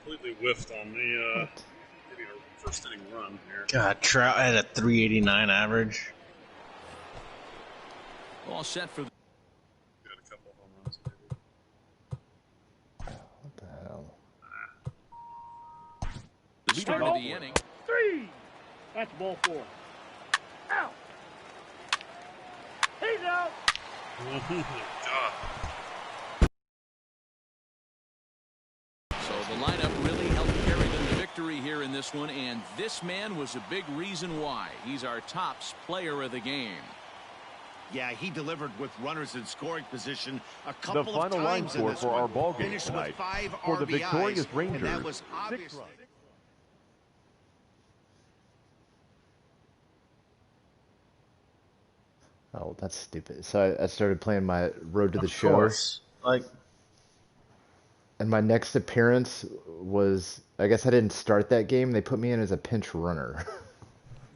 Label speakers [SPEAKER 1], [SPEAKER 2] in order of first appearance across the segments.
[SPEAKER 1] Completely whiffed on the maybe a first inning run here.
[SPEAKER 2] God, Trout had a 389 average.
[SPEAKER 3] All set for.
[SPEAKER 1] Got a couple of home runs maybe.
[SPEAKER 4] What the hell?
[SPEAKER 3] The start of the inning.
[SPEAKER 5] 3. That's ball 4. Out. He's out.
[SPEAKER 1] God.
[SPEAKER 3] So the lineup really helped carry them to victory here in this one, and this man was a big reason why. He's our top player of the game.
[SPEAKER 6] Yeah, he delivered with runners in scoring position a couple of times.
[SPEAKER 7] The final line score for our ball game tonight for the victorious Rangers.
[SPEAKER 6] And that was obviously.
[SPEAKER 4] Oh, that's stupid. So I started playing my Road to the
[SPEAKER 2] Of
[SPEAKER 4] Show.
[SPEAKER 2] course. Like,
[SPEAKER 4] And my next appearance was, I guess I didn't start that game. They put me in as a pinch runner.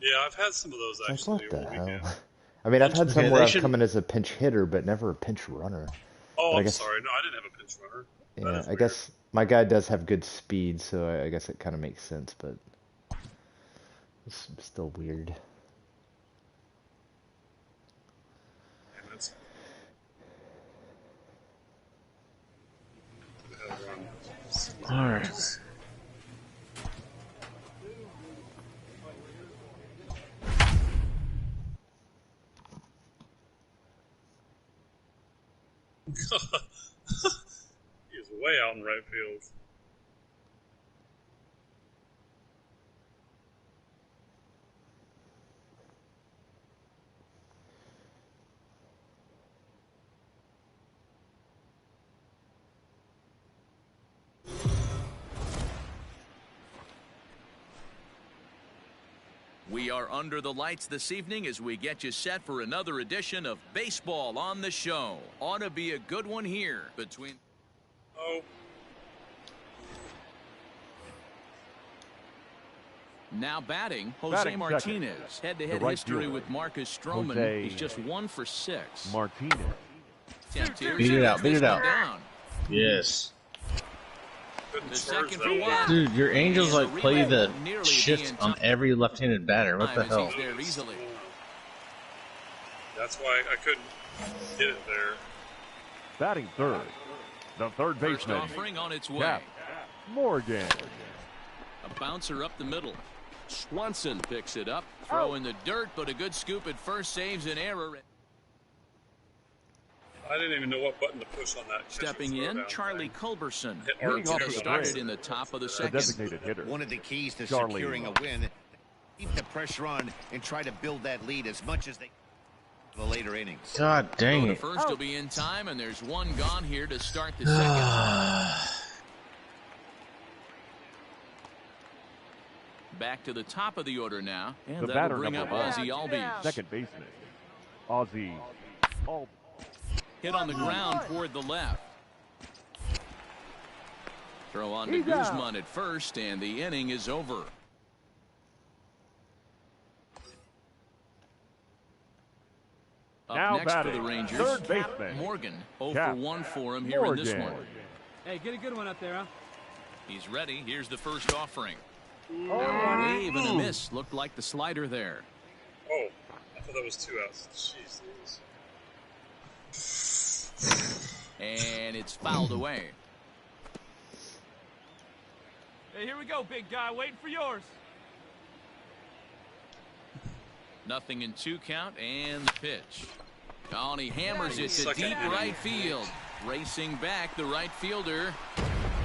[SPEAKER 1] Yeah, I've had some of those
[SPEAKER 4] Like,
[SPEAKER 1] actually.
[SPEAKER 4] what the
[SPEAKER 1] over the
[SPEAKER 4] hell?
[SPEAKER 1] weekend.
[SPEAKER 4] I mean, I've had some
[SPEAKER 2] Okay,
[SPEAKER 4] where
[SPEAKER 2] they
[SPEAKER 4] I've
[SPEAKER 2] should-
[SPEAKER 4] come in as a pinch hitter, but never a pinch runner.
[SPEAKER 1] Oh,
[SPEAKER 4] But I
[SPEAKER 1] I'm
[SPEAKER 4] guess-
[SPEAKER 1] sorry. No, I didn't have a pinch runner. That
[SPEAKER 4] Yeah,
[SPEAKER 1] is
[SPEAKER 4] I
[SPEAKER 1] weird.
[SPEAKER 4] guess my guy does have good speed, so I guess it kind of makes sense, but it's still weird.
[SPEAKER 1] And that's-
[SPEAKER 2] all right.
[SPEAKER 1] He is way out in right field.
[SPEAKER 3] We are under the lights this evening as we get you set for another edition of Baseball on the Show. Ought to be a good one here between.
[SPEAKER 1] Oh,
[SPEAKER 3] Now batting, Jose
[SPEAKER 7] Batting
[SPEAKER 3] Martinez. Head-to-head
[SPEAKER 7] the right
[SPEAKER 3] history
[SPEAKER 7] fielder,
[SPEAKER 3] with Marcus Stroman.
[SPEAKER 7] Jose
[SPEAKER 3] He's just 1 for 6.
[SPEAKER 7] Martinez.
[SPEAKER 2] Beat it out, beat it out.
[SPEAKER 3] Down.
[SPEAKER 2] Yes.
[SPEAKER 1] couldn't
[SPEAKER 3] The
[SPEAKER 1] charge
[SPEAKER 3] second
[SPEAKER 1] that
[SPEAKER 3] for
[SPEAKER 1] one.
[SPEAKER 3] one.
[SPEAKER 2] Dude, your Angels like play the
[SPEAKER 3] Nearly
[SPEAKER 2] shift
[SPEAKER 3] the
[SPEAKER 2] on
[SPEAKER 3] entire
[SPEAKER 2] every left-handed batter. What the
[SPEAKER 3] time as
[SPEAKER 2] hell?
[SPEAKER 3] he's there easily.
[SPEAKER 1] That's why I couldn't get it there.
[SPEAKER 7] Batting third, the third
[SPEAKER 3] First
[SPEAKER 7] baseman,
[SPEAKER 3] offering on its way.
[SPEAKER 7] Cap Morgan.
[SPEAKER 3] A bouncer up the middle. Swanson picks it up. Throw in the dirt, but a good scoop at first saves an error.
[SPEAKER 1] I didn't even know what button to push on that.
[SPEAKER 3] Stepping
[SPEAKER 1] catcher's
[SPEAKER 3] in,
[SPEAKER 1] throwdown
[SPEAKER 3] Charlie
[SPEAKER 1] thing.
[SPEAKER 3] Culberson.
[SPEAKER 1] Hit
[SPEAKER 7] Leading
[SPEAKER 1] R2
[SPEAKER 7] off
[SPEAKER 3] He
[SPEAKER 7] the
[SPEAKER 3] started
[SPEAKER 7] break,
[SPEAKER 3] in the top of the
[SPEAKER 7] the
[SPEAKER 3] second.
[SPEAKER 7] designated hitter.
[SPEAKER 6] One of the keys to
[SPEAKER 7] Charlie.
[SPEAKER 6] securing a win, keep the pressure on and try to build that lead as much as they the later innings.
[SPEAKER 2] God dang
[SPEAKER 3] The
[SPEAKER 2] it.
[SPEAKER 3] first will be in time, and there's one gone here to start the second. Back to the top of the order now, and
[SPEAKER 7] The
[SPEAKER 3] that'll
[SPEAKER 7] batter
[SPEAKER 3] bring up
[SPEAKER 7] number
[SPEAKER 3] Ozzie Albies.
[SPEAKER 7] Second baseman, Ozzie Albies.
[SPEAKER 3] Hit on the ground toward the left. Throw on to Guzman at first, and the inning is over. Up
[SPEAKER 7] Now
[SPEAKER 3] next for
[SPEAKER 7] batting,
[SPEAKER 3] the Rangers,
[SPEAKER 7] third
[SPEAKER 3] Cap
[SPEAKER 7] baseman,
[SPEAKER 3] Morgan. 0
[SPEAKER 7] Cap
[SPEAKER 3] for 1 for him here in this
[SPEAKER 7] Morgan.
[SPEAKER 3] one.
[SPEAKER 5] Hey, get a good one up there, huh?
[SPEAKER 3] He's ready. Here's the first offering. A wave and a miss. Looked like the slider there.
[SPEAKER 1] Oh, I thought that was 2 outs. Jeez Louise.
[SPEAKER 3] And it's fouled away.
[SPEAKER 5] Hey, here we go, big guy. Waiting for yours.
[SPEAKER 3] Nothing in 2 count, and the pitch. Oh, and he hammers it to
[SPEAKER 1] Second
[SPEAKER 3] deep
[SPEAKER 1] inning.
[SPEAKER 3] right field. Racing back, the right fielder.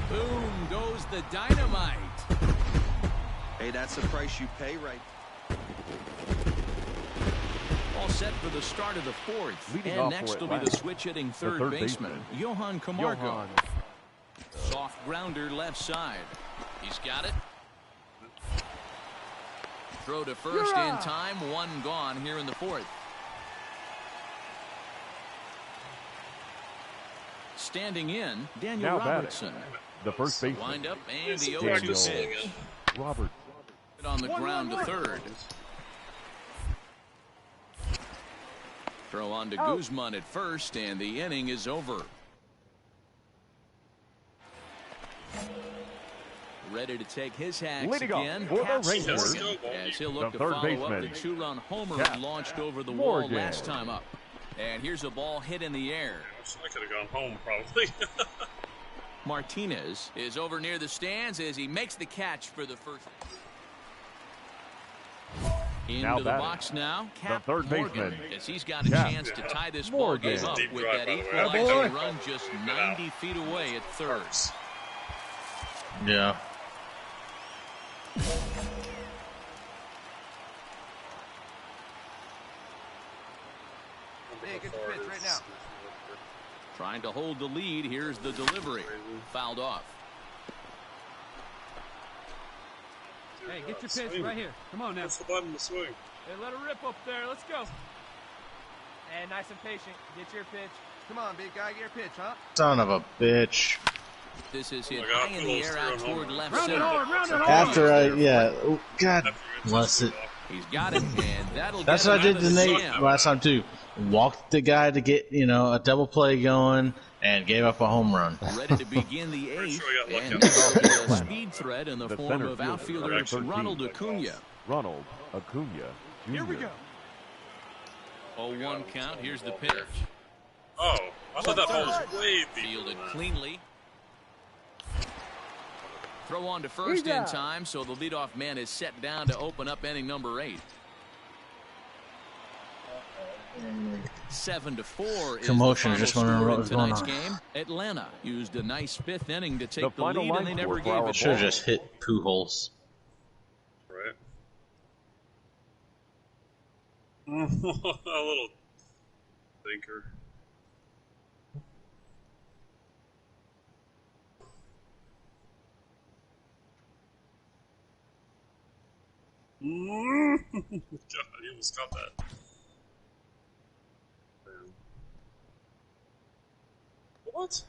[SPEAKER 3] Boom goes the dynamite.
[SPEAKER 8] Hey, that's the price you pay, right?
[SPEAKER 3] All set for the start of the fourth.
[SPEAKER 7] Leading
[SPEAKER 3] And
[SPEAKER 7] off
[SPEAKER 3] next
[SPEAKER 7] for
[SPEAKER 3] will be the
[SPEAKER 7] Atlanta,
[SPEAKER 3] switch-hitting
[SPEAKER 7] the
[SPEAKER 3] third baseman, Johan Camargo.
[SPEAKER 7] Johan.
[SPEAKER 3] Soft grounder left side. He's got it. Throw to first in time. One gone here in the fourth. Standing in, Daniel
[SPEAKER 7] Now batting,
[SPEAKER 3] Robertson.
[SPEAKER 7] the first baseman,
[SPEAKER 3] Wind up and the
[SPEAKER 1] It's
[SPEAKER 3] 0-2
[SPEAKER 1] practice
[SPEAKER 3] pitch.
[SPEAKER 1] again.
[SPEAKER 7] Robert.
[SPEAKER 3] On the ground to third. Throw on to Guzman at first, and the inning is over. ready to take his hacks
[SPEAKER 7] Leading off
[SPEAKER 3] again.
[SPEAKER 7] for the
[SPEAKER 3] Cap
[SPEAKER 7] Rangers,
[SPEAKER 3] Morgan, as he'll look
[SPEAKER 7] the
[SPEAKER 3] to
[SPEAKER 7] third
[SPEAKER 3] follow up
[SPEAKER 7] baseman,
[SPEAKER 3] the two-run homer
[SPEAKER 7] Cap
[SPEAKER 3] launched over the
[SPEAKER 7] Morgan.
[SPEAKER 3] wall last time up. And here's a ball hit in the air.
[SPEAKER 1] I could have gone home probably.
[SPEAKER 3] Martinez is over near the stands as he makes the catch for the first. Into the box now, Cap
[SPEAKER 7] third
[SPEAKER 3] Morgan,
[SPEAKER 7] baseman,
[SPEAKER 3] as he's got a
[SPEAKER 7] Cap
[SPEAKER 3] chance to tie this
[SPEAKER 7] Morgan.
[SPEAKER 3] ball game up
[SPEAKER 1] Deep
[SPEAKER 3] with
[SPEAKER 1] drive,
[SPEAKER 3] that
[SPEAKER 1] by the way.
[SPEAKER 3] equalizing run just 90 feet away at third.
[SPEAKER 2] Yeah.
[SPEAKER 8] Hey, get the pitch right now.
[SPEAKER 3] Trying to hold the lead. Here's the delivery. Fouled off.
[SPEAKER 5] Hey, get your pitch right here. Come on now.
[SPEAKER 1] Press the button to swing.
[SPEAKER 5] Hey, let her rip up there. Let's go. And nice and patient. Get your pitch.
[SPEAKER 8] Come on, big guy, get your pitch, huh?
[SPEAKER 2] Son of a bitch.
[SPEAKER 3] This is hit
[SPEAKER 1] Oh my God,
[SPEAKER 3] high in the
[SPEAKER 1] Phil's
[SPEAKER 3] air out
[SPEAKER 1] throwing
[SPEAKER 3] toward
[SPEAKER 1] home.
[SPEAKER 3] left
[SPEAKER 5] Round it
[SPEAKER 3] center.
[SPEAKER 5] hard, round it hard.
[SPEAKER 2] After oh, God bless it.
[SPEAKER 3] He's got it, and that'll
[SPEAKER 2] That's
[SPEAKER 3] get
[SPEAKER 2] what I
[SPEAKER 3] him
[SPEAKER 2] did
[SPEAKER 3] out
[SPEAKER 2] to
[SPEAKER 3] of the
[SPEAKER 2] Nate
[SPEAKER 3] jam.
[SPEAKER 2] last time too. Walked the guy to get, a double play going and gave up a home run.
[SPEAKER 3] Ready to begin the eighth,
[SPEAKER 1] sure we got lucky
[SPEAKER 3] and
[SPEAKER 1] on
[SPEAKER 3] this is a speed threat in the
[SPEAKER 7] The
[SPEAKER 3] form
[SPEAKER 7] center
[SPEAKER 3] of
[SPEAKER 7] fielder,
[SPEAKER 3] outfielder
[SPEAKER 7] number 13,
[SPEAKER 3] Ronald Acuna.
[SPEAKER 7] Ronald Acuna Jr.
[SPEAKER 5] Here we go.
[SPEAKER 3] 0-1 count. Here's the pitch.
[SPEAKER 1] Oh, I thought that ball was way deep.
[SPEAKER 3] Fielded cleanly. Throw on to first in time, so the leadoff man is set down to open up inning number 8. 7-4 is
[SPEAKER 2] Commotion,
[SPEAKER 3] the
[SPEAKER 2] just
[SPEAKER 3] final
[SPEAKER 2] wondering
[SPEAKER 3] score
[SPEAKER 2] what
[SPEAKER 3] in
[SPEAKER 2] was
[SPEAKER 3] tonight's
[SPEAKER 2] going
[SPEAKER 3] game. Atlanta used a nice 5th inning to take
[SPEAKER 7] The
[SPEAKER 3] the
[SPEAKER 7] final
[SPEAKER 3] lead, and they
[SPEAKER 7] line
[SPEAKER 3] never
[SPEAKER 7] score
[SPEAKER 3] gave
[SPEAKER 7] for our
[SPEAKER 3] it
[SPEAKER 2] Should have
[SPEAKER 3] back.
[SPEAKER 2] just hit Pujols.
[SPEAKER 1] Right. A little thinker. God, he almost got that. Man. What?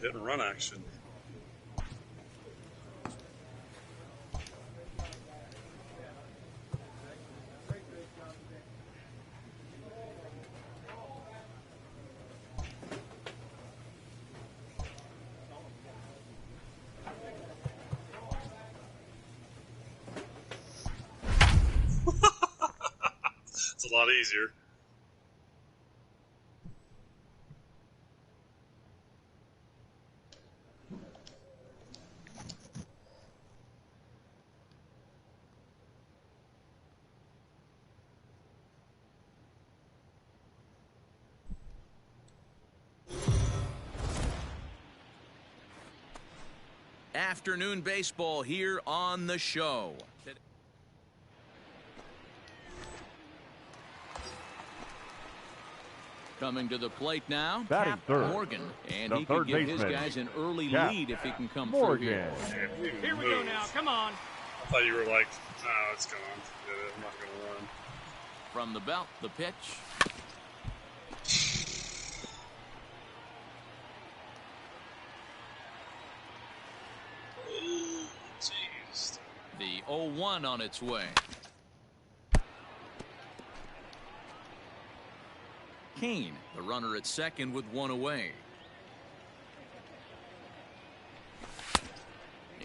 [SPEAKER 1] Hit and run action. It's a lot easier.
[SPEAKER 3] Afternoon baseball here on the show. Coming to the plate now,
[SPEAKER 7] Batting
[SPEAKER 3] Cap
[SPEAKER 7] third,
[SPEAKER 3] Morgan, and
[SPEAKER 7] the
[SPEAKER 3] he could
[SPEAKER 7] third
[SPEAKER 3] give his
[SPEAKER 7] baseman,
[SPEAKER 3] guys an early
[SPEAKER 7] Cap
[SPEAKER 3] lead if he can come
[SPEAKER 7] Morgan.
[SPEAKER 3] through here.
[SPEAKER 5] Here we go now. Come on.
[SPEAKER 1] I thought you were like, no, it's gone. I'm not going to run.
[SPEAKER 3] From the belt, the pitch.
[SPEAKER 1] Oh, jeez.
[SPEAKER 3] The 0-1 on its way. Kane, the runner at second with one away.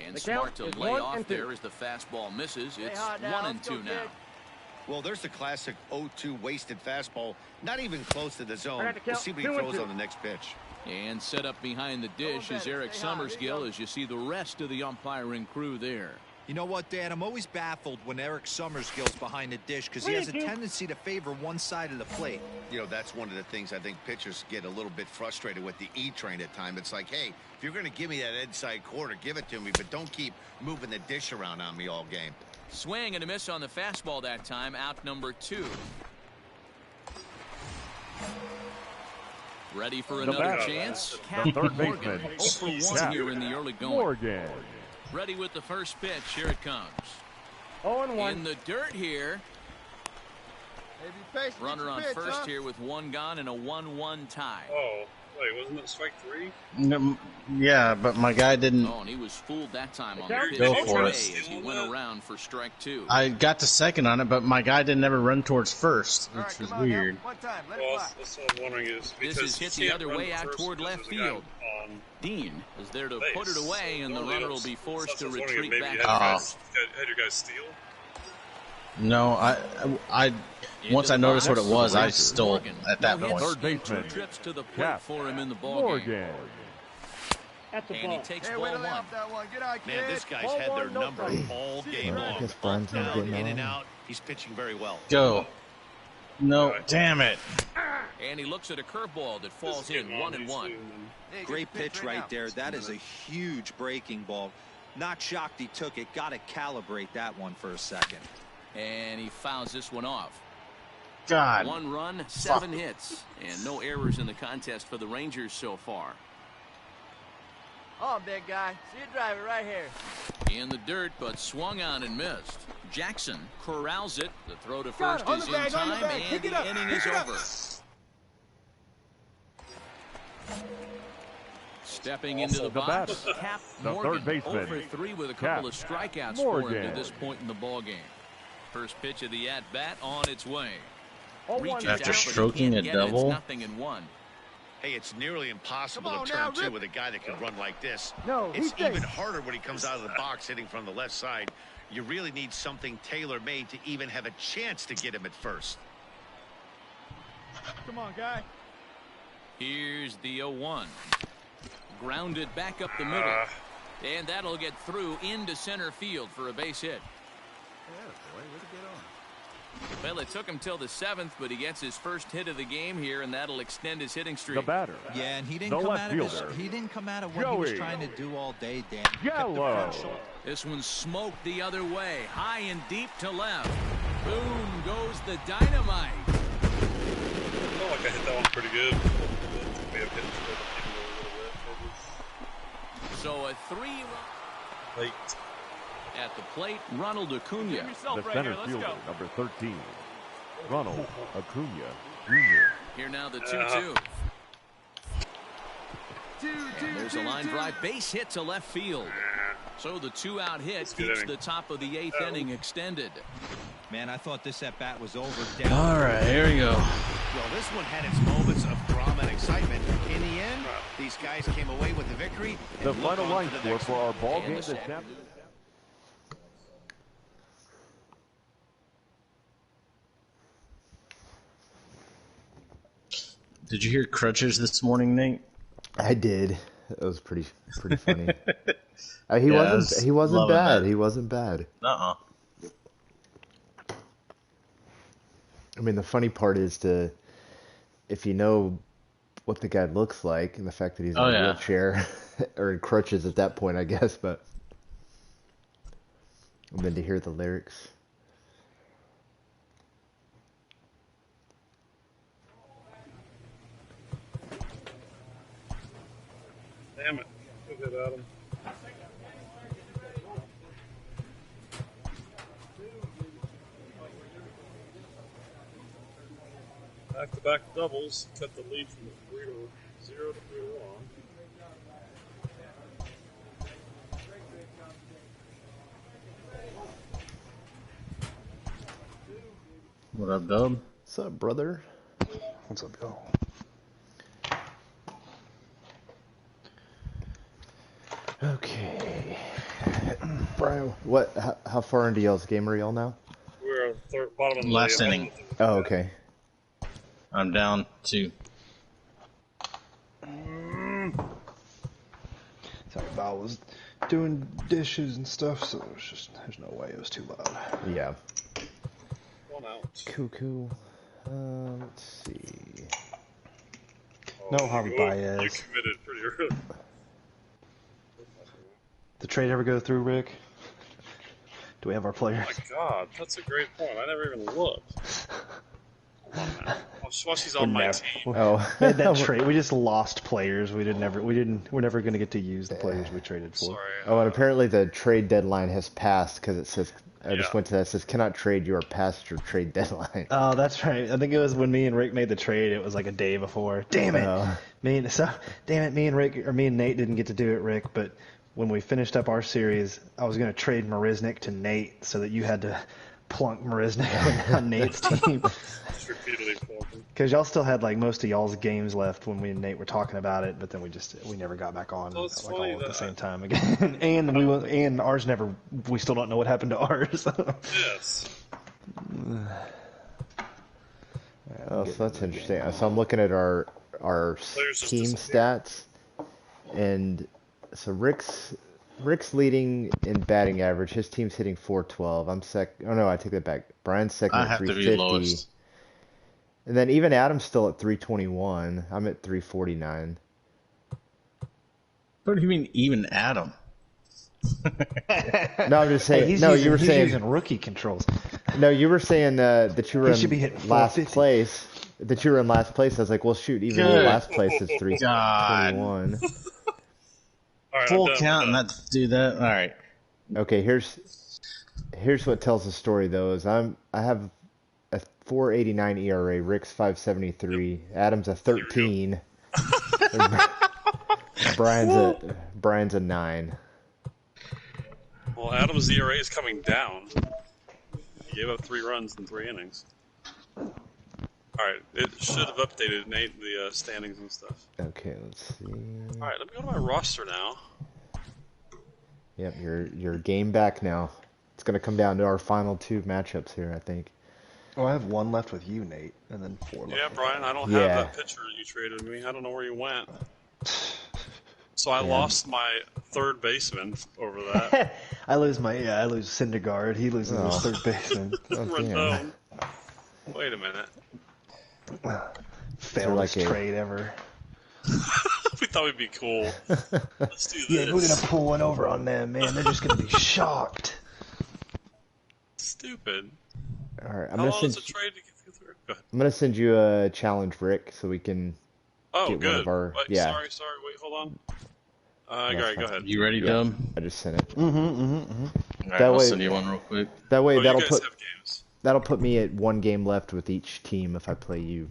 [SPEAKER 3] And
[SPEAKER 5] The
[SPEAKER 3] smart
[SPEAKER 5] count
[SPEAKER 3] to
[SPEAKER 5] is
[SPEAKER 3] lay
[SPEAKER 5] 1
[SPEAKER 3] off
[SPEAKER 5] and 2.
[SPEAKER 3] there as the fastball misses. It's
[SPEAKER 5] hot now.
[SPEAKER 3] 1 and
[SPEAKER 5] Let's
[SPEAKER 3] 2
[SPEAKER 5] go,
[SPEAKER 3] now.
[SPEAKER 5] kid.
[SPEAKER 6] Well, there's the classic 0-2 wasted fastball. Not even close to the
[SPEAKER 5] I
[SPEAKER 6] zone.
[SPEAKER 5] got to
[SPEAKER 6] We'll
[SPEAKER 5] count
[SPEAKER 6] see what he
[SPEAKER 5] 2 and
[SPEAKER 6] throws
[SPEAKER 5] 2.
[SPEAKER 6] on the next pitch.
[SPEAKER 3] And set up behind the dish is Eric Summersgill as you see the rest of the umpiring crew there.
[SPEAKER 9] You know what, Dan? I'm always baffled when Eric Summersgill's behind the dish because he has a tendency to favor one side of the plate.
[SPEAKER 6] You know, that's one of the things I think pitchers get a little bit frustrated with the E-train at times. It's like, hey, if you're going to give me that inside quarter, give it to me, but don't keep moving the dish around on me all game.
[SPEAKER 3] Swing and a miss on the fastball that time, out number 2. Ready for another
[SPEAKER 7] batter,
[SPEAKER 3] chance?
[SPEAKER 7] the
[SPEAKER 3] Cap
[SPEAKER 7] third
[SPEAKER 3] Morgan,
[SPEAKER 7] baseman,
[SPEAKER 3] 0 for 1
[SPEAKER 7] Cap
[SPEAKER 3] here in the early going.
[SPEAKER 7] Morgan.
[SPEAKER 3] Ready with the first pitch. Here it comes.
[SPEAKER 7] 0-1.
[SPEAKER 3] In the dirt here.
[SPEAKER 8] Hey, be patient.
[SPEAKER 3] Runner on
[SPEAKER 8] pitch,
[SPEAKER 3] first
[SPEAKER 8] huh?
[SPEAKER 3] here with one gone and a 1-1 tie.
[SPEAKER 1] Oh, wait, wasn't it strike 3?
[SPEAKER 2] Yeah, but my guy didn't.
[SPEAKER 3] Oh, and he was fooled that time on the pitch.
[SPEAKER 2] Go for it.
[SPEAKER 3] As he went around for strike 2.
[SPEAKER 2] I got to second on it, but my guy didn't ever run towards first,
[SPEAKER 8] All
[SPEAKER 2] which
[SPEAKER 8] right,
[SPEAKER 2] was
[SPEAKER 8] come on now.
[SPEAKER 2] weird.
[SPEAKER 8] One time. Let it
[SPEAKER 1] Well,
[SPEAKER 8] fly.
[SPEAKER 1] that's what I'm wondering is because
[SPEAKER 3] This is hit the
[SPEAKER 1] you
[SPEAKER 3] other
[SPEAKER 1] can't
[SPEAKER 3] way
[SPEAKER 1] run
[SPEAKER 3] out
[SPEAKER 1] first
[SPEAKER 3] toward
[SPEAKER 1] because
[SPEAKER 3] left
[SPEAKER 1] there's a guy
[SPEAKER 3] field.
[SPEAKER 1] on
[SPEAKER 3] Dean is there to
[SPEAKER 1] base.
[SPEAKER 3] put it away, and the
[SPEAKER 1] Normally
[SPEAKER 3] runner
[SPEAKER 1] it's-
[SPEAKER 3] will be forced
[SPEAKER 1] so
[SPEAKER 3] to
[SPEAKER 1] I was wondering
[SPEAKER 3] retreat
[SPEAKER 1] if
[SPEAKER 3] back.
[SPEAKER 1] maybe you had your guys steal.
[SPEAKER 2] No, I once I noticed what it was, I stole
[SPEAKER 3] Morgan.
[SPEAKER 2] at that
[SPEAKER 3] No
[SPEAKER 2] point.
[SPEAKER 3] hits
[SPEAKER 7] Third baseman.
[SPEAKER 3] and 2 trips to the plate
[SPEAKER 7] Cap.
[SPEAKER 3] for him in the ball game.
[SPEAKER 7] Morgan.
[SPEAKER 5] That's a
[SPEAKER 3] And he
[SPEAKER 5] ball.
[SPEAKER 3] takes
[SPEAKER 8] Hey,
[SPEAKER 3] ball
[SPEAKER 8] wait till they
[SPEAKER 3] 1.
[SPEAKER 8] off that one. Get out, kid.
[SPEAKER 6] Man, this guy's
[SPEAKER 5] Ball
[SPEAKER 6] had their
[SPEAKER 5] one, no
[SPEAKER 6] number
[SPEAKER 5] problem.
[SPEAKER 6] all
[SPEAKER 8] See
[SPEAKER 6] game
[SPEAKER 8] you,
[SPEAKER 6] long.
[SPEAKER 4] I guess Brian's not
[SPEAKER 6] Down,
[SPEAKER 4] getting
[SPEAKER 6] in and
[SPEAKER 4] on.
[SPEAKER 6] out. He's pitching very well.
[SPEAKER 2] Go. No, damn it.
[SPEAKER 3] And he looks at a curveball that falls in, 1-1.
[SPEAKER 8] Hey, get
[SPEAKER 9] Great
[SPEAKER 8] the
[SPEAKER 9] pitch
[SPEAKER 8] now.
[SPEAKER 9] right there. That is a huge breaking ball. Not shocked he took it. Got to calibrate that one for a second.
[SPEAKER 3] And he fouls this one off.
[SPEAKER 2] God.
[SPEAKER 3] 1 run, 7 hits, and no errors in the contest for the Rangers so far.
[SPEAKER 8] On, big guy. See you drive it right here.
[SPEAKER 3] In the dirt, but swung on and missed. Jackson corrals it. The throw to
[SPEAKER 8] Got
[SPEAKER 3] first
[SPEAKER 8] it. On
[SPEAKER 3] is
[SPEAKER 8] the
[SPEAKER 3] in
[SPEAKER 8] bag, on the
[SPEAKER 3] time,
[SPEAKER 8] bag.
[SPEAKER 3] and
[SPEAKER 8] Pick it
[SPEAKER 3] the
[SPEAKER 8] up.
[SPEAKER 3] inning
[SPEAKER 8] Pick
[SPEAKER 3] is
[SPEAKER 8] it up.
[SPEAKER 3] over. Stepping into the
[SPEAKER 7] the
[SPEAKER 3] box,
[SPEAKER 7] batter.
[SPEAKER 3] Cap
[SPEAKER 7] The
[SPEAKER 3] Morgan,
[SPEAKER 7] third baseman.
[SPEAKER 3] 0 for 3 with a
[SPEAKER 7] Cap
[SPEAKER 3] couple of strikeouts for him
[SPEAKER 7] Morgan.
[SPEAKER 3] to this point in the ball game. First pitch of the at-bat on its way.
[SPEAKER 5] 0-1.
[SPEAKER 3] Reaches
[SPEAKER 2] After
[SPEAKER 3] out, but he
[SPEAKER 2] stroking
[SPEAKER 3] can't
[SPEAKER 2] a
[SPEAKER 3] get it. It's
[SPEAKER 2] double?
[SPEAKER 3] 0-1.
[SPEAKER 6] Hey, it's nearly impossible
[SPEAKER 8] Come on
[SPEAKER 6] to
[SPEAKER 8] now,
[SPEAKER 6] turn 2
[SPEAKER 8] rip.
[SPEAKER 6] with a guy that can run like this.
[SPEAKER 5] No,
[SPEAKER 6] It's
[SPEAKER 5] he's
[SPEAKER 6] even
[SPEAKER 5] safe.
[SPEAKER 6] harder when he comes out of the box hitting from the left side. You really need something tailor-made to even have a chance to get him at first.
[SPEAKER 8] Come on, guy.
[SPEAKER 3] Here's the 0-1. Grounded back up the middle. And that'll get through into center field for a base hit. Well, it took him till the 7th, but he gets his first hit of the game here, and that'll extend his hitting streak.
[SPEAKER 7] The batter.
[SPEAKER 9] Yeah, and he didn't
[SPEAKER 7] The
[SPEAKER 9] come
[SPEAKER 7] left
[SPEAKER 9] out of his,
[SPEAKER 7] fielder.
[SPEAKER 9] he didn't come out of what he was
[SPEAKER 7] Joey.
[SPEAKER 9] trying to do all day, Dan. He kept the
[SPEAKER 7] Yellow.
[SPEAKER 9] front shoulder.
[SPEAKER 3] This one smoked the other way, high and deep to left. Boom goes the dynamite.
[SPEAKER 1] I felt like I hit that one pretty good. May have hit it a
[SPEAKER 3] So a 3-run
[SPEAKER 1] late.
[SPEAKER 3] at the plate. Ronald Acuna.
[SPEAKER 5] Give yourself
[SPEAKER 7] The
[SPEAKER 5] right
[SPEAKER 7] center
[SPEAKER 5] here. Let's
[SPEAKER 7] fielder,
[SPEAKER 5] go.
[SPEAKER 7] number 13. Ronald Acuna Jr.
[SPEAKER 3] Here now the 2-2. And there's a line
[SPEAKER 8] Two.
[SPEAKER 3] drive base hit to left field. So the 2-out hit
[SPEAKER 1] good
[SPEAKER 3] keeps
[SPEAKER 1] inning.
[SPEAKER 3] the top of the 8th inning extended.
[SPEAKER 9] Man, I thought this at-bat was over. Down.
[SPEAKER 2] All right, here we go.
[SPEAKER 6] Well, this one had its moments of drama and excitement. In the end, these guys came away with the victory.
[SPEAKER 7] The
[SPEAKER 6] and look
[SPEAKER 7] final
[SPEAKER 6] on
[SPEAKER 7] line
[SPEAKER 6] to the
[SPEAKER 7] score
[SPEAKER 6] next
[SPEAKER 7] for
[SPEAKER 6] one.
[SPEAKER 7] our ball
[SPEAKER 3] And
[SPEAKER 7] game
[SPEAKER 3] the
[SPEAKER 7] this
[SPEAKER 3] second.
[SPEAKER 7] afternoon.
[SPEAKER 2] Did you hear Crutches this morning, Nate?
[SPEAKER 4] I did. It was pretty funny.
[SPEAKER 2] Yeah, I was
[SPEAKER 4] He wasn't
[SPEAKER 2] loving
[SPEAKER 4] bad.
[SPEAKER 2] that.
[SPEAKER 4] He wasn't bad.
[SPEAKER 2] Uh-uh.
[SPEAKER 4] I mean, the funny part is if you know what the guy looks like and the fact that he's in
[SPEAKER 2] Oh,
[SPEAKER 4] a
[SPEAKER 2] yeah.
[SPEAKER 4] wheelchair or in crutches at that point, I guess. But and then to hear the lyrics.
[SPEAKER 1] Damn it. Good hit, Adam. Back-to-back doubles cut the lead from 3-0 to 3-1.
[SPEAKER 2] What up, Dub?
[SPEAKER 4] What's up, brother?
[SPEAKER 10] What's up, y'all?
[SPEAKER 4] Okay. Brian, how far into y'all's game are y'all now?
[SPEAKER 1] We're bottom of the
[SPEAKER 2] Last inning.
[SPEAKER 4] Oh, okay.
[SPEAKER 2] I'm down 2.
[SPEAKER 10] Sorry, Val was doing dishes and stuff, so it was just, there's no way it was too loud.
[SPEAKER 4] Yeah.
[SPEAKER 1] 1 out.
[SPEAKER 4] Cool. Let's see.
[SPEAKER 10] No Javi
[SPEAKER 1] You
[SPEAKER 10] Baez.
[SPEAKER 1] committed pretty early.
[SPEAKER 10] The trade ever go through, Rick? Do we have our
[SPEAKER 1] Oh
[SPEAKER 10] players?
[SPEAKER 1] my god, that's a great point. I never even looked. Come on now. Well, she's on my team.
[SPEAKER 10] Oh, we had that trade. We just lost players. We're never going to get to use the players we traded for.
[SPEAKER 1] Sorry.
[SPEAKER 4] Oh, and apparently the trade deadline has passed because it says I just went to that. It says cannot trade. You are past your trade deadline.
[SPEAKER 10] Oh, that's right. I think it was when me and Rick made the trade. It was like a day before. Damn it. Me and Nate didn't get to do it, Rick. But when we finished up our series, I was going to trade Marisnik to Nate so that you had to plunk Marisnik on Nate's team.
[SPEAKER 1] Just repeatedly plunking.
[SPEAKER 10] Because y'all still had like most of y'all's games left when we and Nate were talking about it, but then we never got back on
[SPEAKER 1] Well, it's
[SPEAKER 10] like
[SPEAKER 1] funny
[SPEAKER 10] all at the
[SPEAKER 1] that-
[SPEAKER 10] same time again. and ours we still don't know what happened to ours.
[SPEAKER 1] Yes.
[SPEAKER 4] Oh, so that's interesting. So I'm looking at our
[SPEAKER 1] Players just
[SPEAKER 4] team
[SPEAKER 1] disappear.
[SPEAKER 4] stats, and so Rick's leading in batting average. His team's hitting 412. I'm sec. Oh no, I take that back. Brian's second
[SPEAKER 2] I
[SPEAKER 4] at
[SPEAKER 2] have to be
[SPEAKER 4] 350.
[SPEAKER 2] lowest.
[SPEAKER 4] And then even Adam's still at 321. I'm at 349.
[SPEAKER 2] What do you mean, even Adam?
[SPEAKER 4] No, I'm just saying.
[SPEAKER 10] He's
[SPEAKER 4] you were saying
[SPEAKER 10] using rookie controls.
[SPEAKER 4] No, you were saying that you were
[SPEAKER 10] He should be hitting
[SPEAKER 4] in last
[SPEAKER 10] 450.
[SPEAKER 4] place. That you were in last place. I was like, well, shoot, even in
[SPEAKER 2] Good
[SPEAKER 4] last place it's
[SPEAKER 2] God.
[SPEAKER 4] 321.
[SPEAKER 1] All right,
[SPEAKER 2] Full
[SPEAKER 1] I'm done,
[SPEAKER 2] count
[SPEAKER 1] I'm
[SPEAKER 2] and
[SPEAKER 1] done.
[SPEAKER 2] not do that? All right.
[SPEAKER 4] Okay, here's what tells the story though. Is I have a 4.89 ERA. Rick's 5.73. Adam's a 13. Brian's a 9.
[SPEAKER 1] Well, Adam's ERA is coming down. He gave up 3 runs in 3 innings. All right, it should have updated, Nate, the standings and stuff.
[SPEAKER 4] Okay, let's see.
[SPEAKER 1] All right, let me go to my roster now.
[SPEAKER 4] Yep, you're game back now. It's gonna come down to our final 2 matchups here, I think.
[SPEAKER 10] Oh, I have 1 left with you, Nate, and then 4 left.
[SPEAKER 1] Yeah, Brian, I don't
[SPEAKER 4] Yeah.
[SPEAKER 1] have that pitcher you traded me. I don't know where you went. So I lost my third baseman over that.
[SPEAKER 10] I lose Syndergaard. He loses his third baseman.
[SPEAKER 4] Oh, damn.
[SPEAKER 1] Rendon. Wait a minute.
[SPEAKER 10] Failest trade ever.
[SPEAKER 1] We thought we'd be cool. Let's do this.
[SPEAKER 10] Yeah, we're gonna pull one over on them, man. They're just gonna be shocked.
[SPEAKER 1] Stupid.
[SPEAKER 4] All right,
[SPEAKER 1] How long is a trade to get through? Go ahead.
[SPEAKER 4] I'm gonna send you a challenge, Rick, so we can
[SPEAKER 1] Oh,
[SPEAKER 4] get
[SPEAKER 1] good.
[SPEAKER 4] one of our
[SPEAKER 1] Wait, sorry. Wait, hold on. All right, go ahead.
[SPEAKER 2] You ready, Dub?
[SPEAKER 4] I just sent it.
[SPEAKER 2] All right,
[SPEAKER 4] That
[SPEAKER 2] I'll
[SPEAKER 4] way-
[SPEAKER 2] send you one real quick.
[SPEAKER 4] That way,
[SPEAKER 1] Oh, you
[SPEAKER 4] that'll
[SPEAKER 1] guys
[SPEAKER 4] put
[SPEAKER 1] have games.
[SPEAKER 4] me at 1 game left with each team if I play you,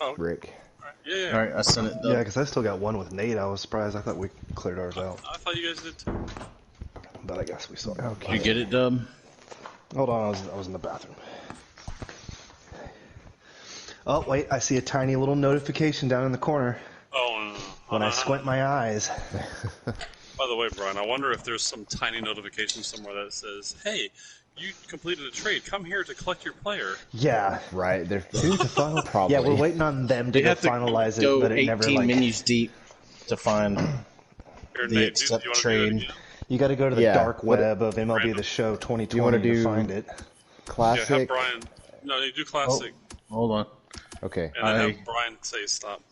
[SPEAKER 1] Oh,
[SPEAKER 4] Rick.
[SPEAKER 1] all right. Yeah.
[SPEAKER 2] All right, I sent it, Dub.
[SPEAKER 10] Yeah, because I still got 1 with Nate. I was surprised. I thought we cleared ours out,
[SPEAKER 1] I thought you guys did too.
[SPEAKER 10] but I guess we still.
[SPEAKER 2] You get it, Dub?
[SPEAKER 10] Hold on, I was in the bathroom. Oh wait, I see a tiny little notification down in the corner.
[SPEAKER 1] Oh,
[SPEAKER 10] When I squint my eyes.
[SPEAKER 1] By the way, Brian, I wonder if there's some tiny notification somewhere that says, "Hey, you completed a trade. Come here to collect your player."
[SPEAKER 10] Yeah.
[SPEAKER 4] Right, there's to final probably.
[SPEAKER 10] Yeah, we're waiting on them to
[SPEAKER 2] They have to
[SPEAKER 10] finalize it,
[SPEAKER 2] go
[SPEAKER 10] but it
[SPEAKER 2] 18
[SPEAKER 10] never like.
[SPEAKER 2] menus deep to find
[SPEAKER 1] Here,
[SPEAKER 2] the
[SPEAKER 1] Nate,
[SPEAKER 2] accept
[SPEAKER 1] you want to
[SPEAKER 2] trade.
[SPEAKER 1] do it again?
[SPEAKER 10] You got to go to the
[SPEAKER 4] Yeah,
[SPEAKER 10] dark
[SPEAKER 4] what-
[SPEAKER 10] web of MLB
[SPEAKER 1] Random.
[SPEAKER 10] The Show 2020
[SPEAKER 4] You wanna
[SPEAKER 10] to
[SPEAKER 4] do-
[SPEAKER 10] find it.
[SPEAKER 1] Yeah, have
[SPEAKER 4] Classic.
[SPEAKER 1] Brian. No, you do classic,
[SPEAKER 2] Hold on.
[SPEAKER 4] Okay.
[SPEAKER 1] and then
[SPEAKER 2] I-
[SPEAKER 1] have Brian say stop.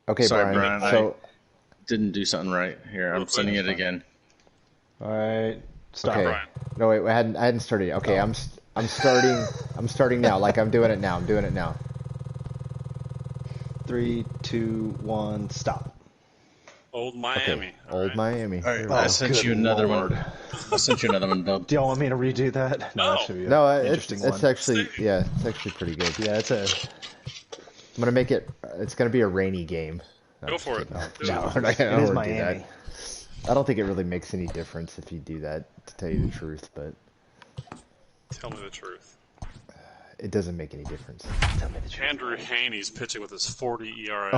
[SPEAKER 4] Okay,
[SPEAKER 2] Sorry,
[SPEAKER 4] Brian.
[SPEAKER 2] Brian,
[SPEAKER 4] So
[SPEAKER 2] Didn't do something right. Here, I'm
[SPEAKER 1] Real quick,
[SPEAKER 2] sending it
[SPEAKER 1] it's fine.
[SPEAKER 2] again.
[SPEAKER 10] All right, stop.
[SPEAKER 4] okay.
[SPEAKER 1] Brian.
[SPEAKER 4] No wait, I hadn't started yet. Okay, I'm starting. I'm starting now. Like I'm doing it now. I'm doing it now.
[SPEAKER 10] 3, 2, 1, stop.
[SPEAKER 1] Old
[SPEAKER 4] Okay.
[SPEAKER 1] Miami.
[SPEAKER 4] Old Miami.
[SPEAKER 2] All right,
[SPEAKER 4] Here we
[SPEAKER 2] I
[SPEAKER 4] go.
[SPEAKER 2] sent
[SPEAKER 10] good
[SPEAKER 2] you another
[SPEAKER 10] Lord.
[SPEAKER 2] one. I sent you another one, Dub.
[SPEAKER 10] Do y'all want me to redo that?
[SPEAKER 1] No.
[SPEAKER 10] that should be
[SPEAKER 4] No,
[SPEAKER 10] an
[SPEAKER 4] it's
[SPEAKER 10] interesting one.
[SPEAKER 4] actually it's actually pretty good.
[SPEAKER 10] Yeah, it's a.
[SPEAKER 4] I'm gonna make it. It's gonna be a rainy game. No,
[SPEAKER 1] Go
[SPEAKER 4] just
[SPEAKER 1] for it.
[SPEAKER 4] kidding.
[SPEAKER 1] Do
[SPEAKER 4] No,
[SPEAKER 1] it.
[SPEAKER 4] we're not gonna
[SPEAKER 10] It is
[SPEAKER 4] do
[SPEAKER 10] Miami.
[SPEAKER 4] that. I don't think it really makes any difference if you do that, to tell you the truth, but
[SPEAKER 1] Tell me the truth.
[SPEAKER 4] it doesn't make any difference.
[SPEAKER 1] Andrew Haney's pitching with his 40 ERA.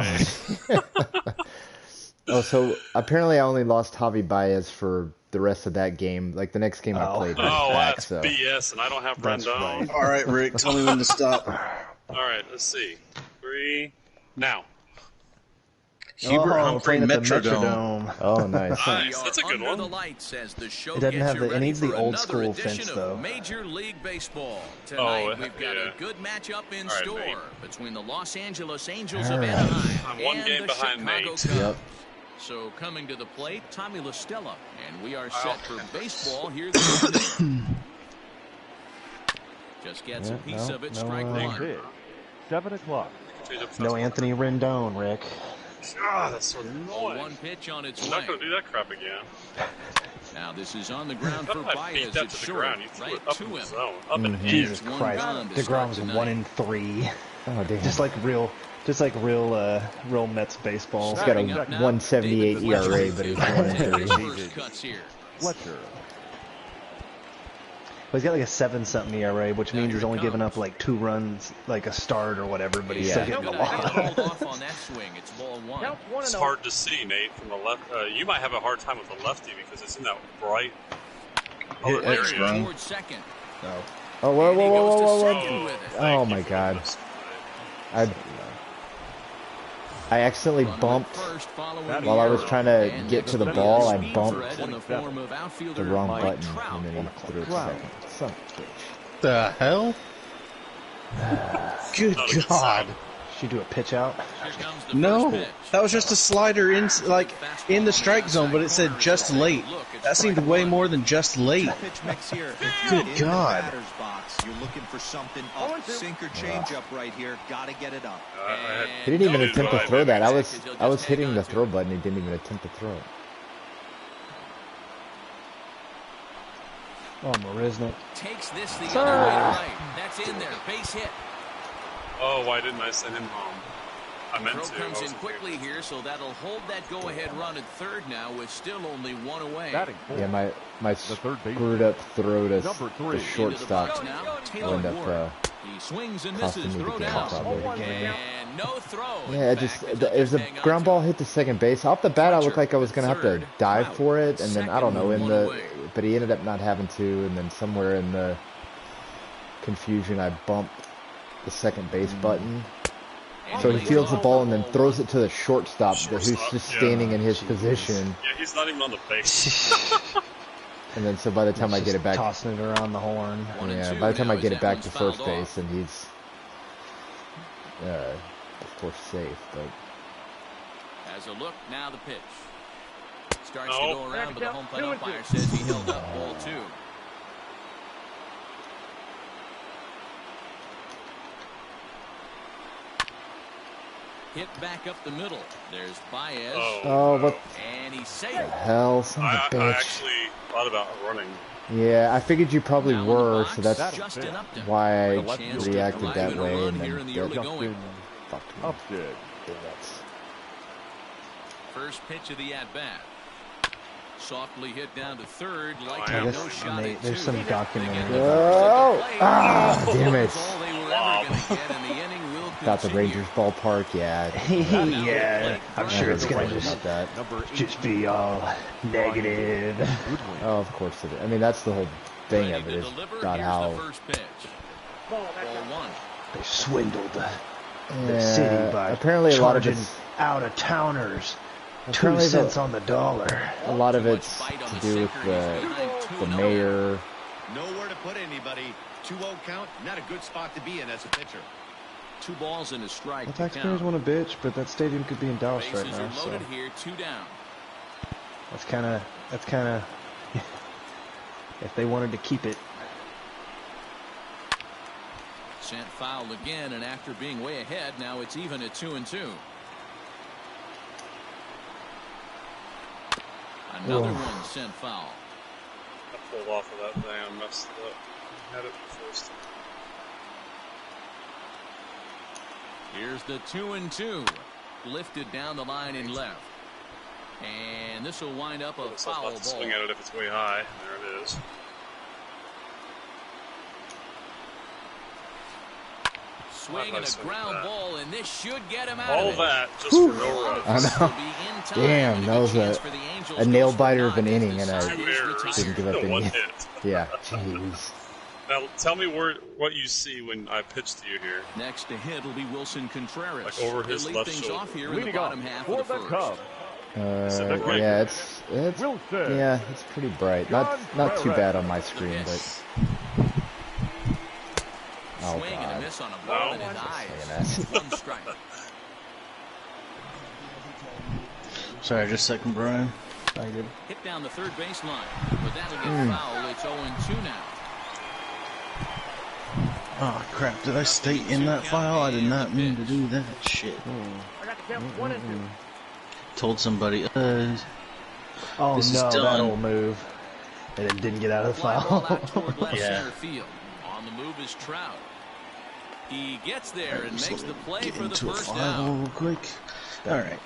[SPEAKER 4] Oh, so apparently I only lost Javi Baez for the rest of that game. Like the next game I played was
[SPEAKER 1] Oh,
[SPEAKER 4] back,
[SPEAKER 1] that's
[SPEAKER 4] so
[SPEAKER 1] BS, and I don't have
[SPEAKER 10] That's
[SPEAKER 1] Rendon.
[SPEAKER 10] right.
[SPEAKER 2] All right, Rick, tell me when to stop.
[SPEAKER 1] All right, let's see. 3 now.
[SPEAKER 2] Hubert
[SPEAKER 10] Oh,
[SPEAKER 2] Humphrey
[SPEAKER 10] playing at the
[SPEAKER 2] Metrodome.
[SPEAKER 10] Metrodome.
[SPEAKER 4] oh nice.
[SPEAKER 1] Nice, that's a good
[SPEAKER 3] Under the
[SPEAKER 1] one.
[SPEAKER 3] lights as the show
[SPEAKER 10] It doesn't
[SPEAKER 3] gets
[SPEAKER 10] have
[SPEAKER 3] you
[SPEAKER 10] the- it
[SPEAKER 3] ready
[SPEAKER 10] needs the
[SPEAKER 3] for
[SPEAKER 10] old
[SPEAKER 3] another
[SPEAKER 10] school
[SPEAKER 3] edition
[SPEAKER 10] fence,
[SPEAKER 3] of
[SPEAKER 10] though.
[SPEAKER 3] Major League Baseball. Tonight
[SPEAKER 1] Oh,
[SPEAKER 3] we've got
[SPEAKER 1] yeah.
[SPEAKER 3] a good matchup in
[SPEAKER 1] All right,
[SPEAKER 3] store
[SPEAKER 1] Nate.
[SPEAKER 3] between the Los Angeles Angels
[SPEAKER 4] All
[SPEAKER 3] of
[SPEAKER 4] right.
[SPEAKER 3] Anaheim
[SPEAKER 1] I'm one
[SPEAKER 3] and
[SPEAKER 1] game
[SPEAKER 3] the
[SPEAKER 1] behind
[SPEAKER 3] Chicago
[SPEAKER 1] Nate.
[SPEAKER 3] Cubs.
[SPEAKER 4] Yep.
[SPEAKER 3] So coming to the plate, Tommy LaStella, and we are set for baseball here this afternoon. Just gets a piece of it, strike one.
[SPEAKER 7] Big. 7 o'clock.
[SPEAKER 1] Change up
[SPEAKER 10] No
[SPEAKER 1] fastball.
[SPEAKER 10] Anthony Rendon, Rick.
[SPEAKER 1] Ah, that's so annoying.
[SPEAKER 3] One pitch on its
[SPEAKER 1] I'm
[SPEAKER 3] way.
[SPEAKER 1] not going to do that crap again.
[SPEAKER 3] Now this is on the ground for
[SPEAKER 1] I beat
[SPEAKER 3] Baez.
[SPEAKER 1] that
[SPEAKER 3] It's
[SPEAKER 1] to the
[SPEAKER 3] short,
[SPEAKER 1] ground. You threw
[SPEAKER 3] right
[SPEAKER 1] it up
[SPEAKER 3] to
[SPEAKER 1] in the
[SPEAKER 3] him.
[SPEAKER 1] zone. Up in here.
[SPEAKER 10] Jesus
[SPEAKER 3] One
[SPEAKER 10] Christ.
[SPEAKER 3] gone to start
[SPEAKER 10] DeGrom's
[SPEAKER 3] the
[SPEAKER 10] 1-3.
[SPEAKER 4] Oh damn.
[SPEAKER 10] Just like real Mets baseball.
[SPEAKER 4] He's got a
[SPEAKER 3] Batting up now,
[SPEAKER 4] 178
[SPEAKER 3] David
[SPEAKER 4] ERA,
[SPEAKER 3] Fletcher.
[SPEAKER 4] but he's
[SPEAKER 3] Take his
[SPEAKER 4] 1-3.
[SPEAKER 3] first cuts here.
[SPEAKER 7] Fletcher.
[SPEAKER 10] He's got like a 7-something ERA, which
[SPEAKER 3] Now
[SPEAKER 10] means
[SPEAKER 3] here
[SPEAKER 10] he's
[SPEAKER 3] it
[SPEAKER 10] only giving
[SPEAKER 3] comes.
[SPEAKER 10] up like 2 runs, like a start or whatever, but he's
[SPEAKER 4] Yeah.
[SPEAKER 10] still getting a
[SPEAKER 3] Good idea to hold
[SPEAKER 10] lot.
[SPEAKER 3] off on that swing. It's ball one.
[SPEAKER 5] Count 1-0.
[SPEAKER 1] It's hard to see, Nate, from the left. You might have a hard time with the lefty because it's in that bright other
[SPEAKER 2] Hit X
[SPEAKER 1] area.
[SPEAKER 2] run.
[SPEAKER 3] Towards second.
[SPEAKER 4] Oh, whoa,
[SPEAKER 3] And he
[SPEAKER 4] whoa,
[SPEAKER 3] goes
[SPEAKER 4] whoa,
[SPEAKER 3] to
[SPEAKER 4] whoa,
[SPEAKER 3] second
[SPEAKER 4] whoa.
[SPEAKER 3] with it.
[SPEAKER 1] Thank
[SPEAKER 4] Oh
[SPEAKER 1] you
[SPEAKER 4] my
[SPEAKER 1] for
[SPEAKER 4] God.
[SPEAKER 1] this.
[SPEAKER 4] I accidentally
[SPEAKER 3] Runner at
[SPEAKER 4] bumped
[SPEAKER 3] first following
[SPEAKER 4] while
[SPEAKER 3] the
[SPEAKER 4] I was
[SPEAKER 3] error.
[SPEAKER 4] trying to
[SPEAKER 3] And
[SPEAKER 4] get to the
[SPEAKER 3] next
[SPEAKER 4] ball. I
[SPEAKER 3] speed
[SPEAKER 4] bumped
[SPEAKER 3] threat in the form of outfielder
[SPEAKER 4] the wrong
[SPEAKER 3] Mike
[SPEAKER 4] button,
[SPEAKER 3] Trout.
[SPEAKER 4] and then he threw it
[SPEAKER 7] Wow.
[SPEAKER 4] second. Son of a bitch.
[SPEAKER 2] The hell? Good
[SPEAKER 1] Not a good
[SPEAKER 2] God.
[SPEAKER 1] sign.
[SPEAKER 10] Should you do a pitch out?
[SPEAKER 3] Here comes the
[SPEAKER 2] No,
[SPEAKER 3] first pitch.
[SPEAKER 2] that was just a slider in the strike zone, but it said just late. That seemed way more than just late.
[SPEAKER 9] Pitch mix here.
[SPEAKER 2] Good
[SPEAKER 9] In
[SPEAKER 2] God.
[SPEAKER 9] The batter's box. You're looking for something up. Sink or change up right here. Got to get it up.
[SPEAKER 4] He didn't even
[SPEAKER 1] And
[SPEAKER 4] attempt to
[SPEAKER 1] no,
[SPEAKER 4] throw that. I was
[SPEAKER 3] because he'll
[SPEAKER 4] I was
[SPEAKER 3] just
[SPEAKER 4] hitting
[SPEAKER 3] hang
[SPEAKER 4] the
[SPEAKER 3] on to
[SPEAKER 4] throw
[SPEAKER 3] it.
[SPEAKER 4] button. He didn't even attempt to throw it.
[SPEAKER 10] Oh, Marisnik.
[SPEAKER 3] Takes this the other way to right. That's in there. Base hit.
[SPEAKER 1] Oh, why didn't I send him home? I meant
[SPEAKER 3] Throw
[SPEAKER 1] to.
[SPEAKER 3] comes
[SPEAKER 1] I
[SPEAKER 3] in
[SPEAKER 1] wasn't
[SPEAKER 3] quickly
[SPEAKER 1] thinking.
[SPEAKER 3] here, so that'll hold that go-ahead run at third now with still only one away.
[SPEAKER 7] Batting fourth.
[SPEAKER 4] Yeah, my
[SPEAKER 7] third baseman.
[SPEAKER 4] screwed up throw to
[SPEAKER 7] Number three.
[SPEAKER 4] the
[SPEAKER 3] Into the
[SPEAKER 4] shortstop
[SPEAKER 3] box now,
[SPEAKER 4] will
[SPEAKER 3] Taylor
[SPEAKER 4] end up
[SPEAKER 3] Ward. He swings and
[SPEAKER 4] costing
[SPEAKER 3] misses.
[SPEAKER 4] me the
[SPEAKER 3] Throw
[SPEAKER 4] game
[SPEAKER 3] down.
[SPEAKER 4] probably.
[SPEAKER 3] And no throw.
[SPEAKER 4] Yeah, it just there's a ground ball hit to second base. Off the bat, I looked like I was gonna have to dive for it, and then I don't know but he ended up not having to, and then somewhere in the confusion, I bumped the second base button. So he fields the ball and then throws it to the shortstop, who's just standing in his position.
[SPEAKER 1] Yeah, he's not even on the base.
[SPEAKER 4] And then so by the time I get it back,
[SPEAKER 10] Tossing it around the horn.
[SPEAKER 4] yeah, by the time I get it back to first base, and he's of course safe, but
[SPEAKER 3] As a look, now the pitch. Starts
[SPEAKER 1] No.
[SPEAKER 3] to go around, but the home plate umpire says he held up ball two. Hit back up the middle. There's Baez.
[SPEAKER 4] oh, what
[SPEAKER 3] And he's safe.
[SPEAKER 4] the hell, son of a
[SPEAKER 1] I
[SPEAKER 4] bitch.
[SPEAKER 1] actually thought about running.
[SPEAKER 4] Yeah, I figured you probably
[SPEAKER 3] Now in the
[SPEAKER 4] were,
[SPEAKER 3] box,
[SPEAKER 4] so that's
[SPEAKER 3] Justin Upton.
[SPEAKER 4] why I
[SPEAKER 7] The
[SPEAKER 3] Chance to
[SPEAKER 4] reacted
[SPEAKER 3] drive
[SPEAKER 4] that
[SPEAKER 3] in a
[SPEAKER 4] way,
[SPEAKER 3] run
[SPEAKER 4] and
[SPEAKER 3] here in
[SPEAKER 4] then
[SPEAKER 3] the early
[SPEAKER 4] that
[SPEAKER 3] going.
[SPEAKER 4] fucked me.
[SPEAKER 7] Upton.
[SPEAKER 4] That's-
[SPEAKER 3] First pitch of the at-bat. Softly hit down to third.
[SPEAKER 1] I
[SPEAKER 3] Like
[SPEAKER 1] guess,
[SPEAKER 3] no shot
[SPEAKER 10] Nate,
[SPEAKER 3] at
[SPEAKER 10] there's
[SPEAKER 3] two.
[SPEAKER 10] some
[SPEAKER 3] They get
[SPEAKER 10] documentary.
[SPEAKER 3] the first at the plate.
[SPEAKER 4] Ah, damn
[SPEAKER 3] That's
[SPEAKER 4] it.
[SPEAKER 3] all they were ever going to get, and the inning will
[SPEAKER 4] Got the
[SPEAKER 3] continue.
[SPEAKER 4] Rangers ballpark, yeah.
[SPEAKER 10] Yeah, I'm sure it's gonna
[SPEAKER 4] About
[SPEAKER 10] just,
[SPEAKER 4] that.
[SPEAKER 7] Number
[SPEAKER 10] just be all negative.
[SPEAKER 7] Goodwin.
[SPEAKER 4] Oh, of course it is. I mean, that's the whole thing
[SPEAKER 3] Ready
[SPEAKER 4] of it
[SPEAKER 3] to
[SPEAKER 4] is
[SPEAKER 3] deliver.
[SPEAKER 4] about
[SPEAKER 3] Here's
[SPEAKER 4] how
[SPEAKER 3] the first pitch. Ball one.
[SPEAKER 10] They swindled the
[SPEAKER 4] yeah,
[SPEAKER 10] city by
[SPEAKER 4] apparently a lot of
[SPEAKER 10] charging
[SPEAKER 4] it's
[SPEAKER 10] out-of-towners 2
[SPEAKER 4] apparently
[SPEAKER 10] cents on the dollar.
[SPEAKER 4] a lot of
[SPEAKER 3] Too much
[SPEAKER 4] it's
[SPEAKER 3] bite on
[SPEAKER 4] to
[SPEAKER 3] the
[SPEAKER 4] do with
[SPEAKER 3] sinker. He's behind
[SPEAKER 4] the
[SPEAKER 3] 2-0.
[SPEAKER 4] mayor.
[SPEAKER 6] Nowhere to put anybody. 2-0 count. Not a good spot to be in as a pitcher.
[SPEAKER 3] 2 balls and a strike.
[SPEAKER 10] The
[SPEAKER 3] to
[SPEAKER 10] taxpayers
[SPEAKER 3] count.
[SPEAKER 10] want to bitch, but that stadium could be in Dallas right
[SPEAKER 3] Bases
[SPEAKER 10] now,
[SPEAKER 3] are
[SPEAKER 10] so
[SPEAKER 3] loaded here. 2 down.
[SPEAKER 10] that's kind of if they wanted to keep it.
[SPEAKER 3] Sent foul again, and after being way ahead, now it's even at 2-2. Another one sent foul.
[SPEAKER 1] I pulled off of that thing. I messed it up. I had it first.
[SPEAKER 3] Here's the 2-2. Lifted down the line in left. And this will wind up a
[SPEAKER 1] So I'll
[SPEAKER 3] foul
[SPEAKER 1] have to
[SPEAKER 3] ball.
[SPEAKER 1] swing at it if it's way high. There it is.
[SPEAKER 3] Swing and a ground ball, and this should get him out
[SPEAKER 1] All
[SPEAKER 3] of it.
[SPEAKER 1] that just for no run.
[SPEAKER 4] I know. Damn, that was a nail biter of an inning, and I
[SPEAKER 1] 2 errors.
[SPEAKER 4] didn't give up
[SPEAKER 1] One
[SPEAKER 4] any.
[SPEAKER 1] hit.
[SPEAKER 4] Yeah, jeez.
[SPEAKER 1] Now tell me what you see when I pitch to you here.
[SPEAKER 3] Next to hit will be Wilson Contreras.
[SPEAKER 1] Like over his
[SPEAKER 3] He'll lead
[SPEAKER 1] left
[SPEAKER 3] things
[SPEAKER 1] shoulder.
[SPEAKER 3] off here in the
[SPEAKER 7] Leading
[SPEAKER 3] bottom
[SPEAKER 7] off
[SPEAKER 3] half
[SPEAKER 7] for
[SPEAKER 3] of the
[SPEAKER 7] the
[SPEAKER 3] first.
[SPEAKER 7] Cubs.
[SPEAKER 1] Right.
[SPEAKER 4] Yeah, it's
[SPEAKER 7] Wilson.
[SPEAKER 4] yeah, it's pretty bright. Not too bad on my screen, but oh
[SPEAKER 3] Swing and a
[SPEAKER 4] god.
[SPEAKER 3] miss on a ball in his eyes. One strike.
[SPEAKER 2] Sorry, just a second, Brian.
[SPEAKER 10] I did.
[SPEAKER 3] Hit down the third baseline, but that'll get foul. It's 0-2 now.
[SPEAKER 2] Oh crap, did I state in that file? I did not mean to do that shit.
[SPEAKER 5] I got the count 1 and 2.
[SPEAKER 2] Told somebody,
[SPEAKER 10] Oh
[SPEAKER 2] this is
[SPEAKER 10] no, that
[SPEAKER 2] done.
[SPEAKER 10] old move. And it didn't get out of the file.
[SPEAKER 3] Yeah. Center field. On the move is Trout. He gets there and makes the play for the first down.
[SPEAKER 2] Real quick. Alright.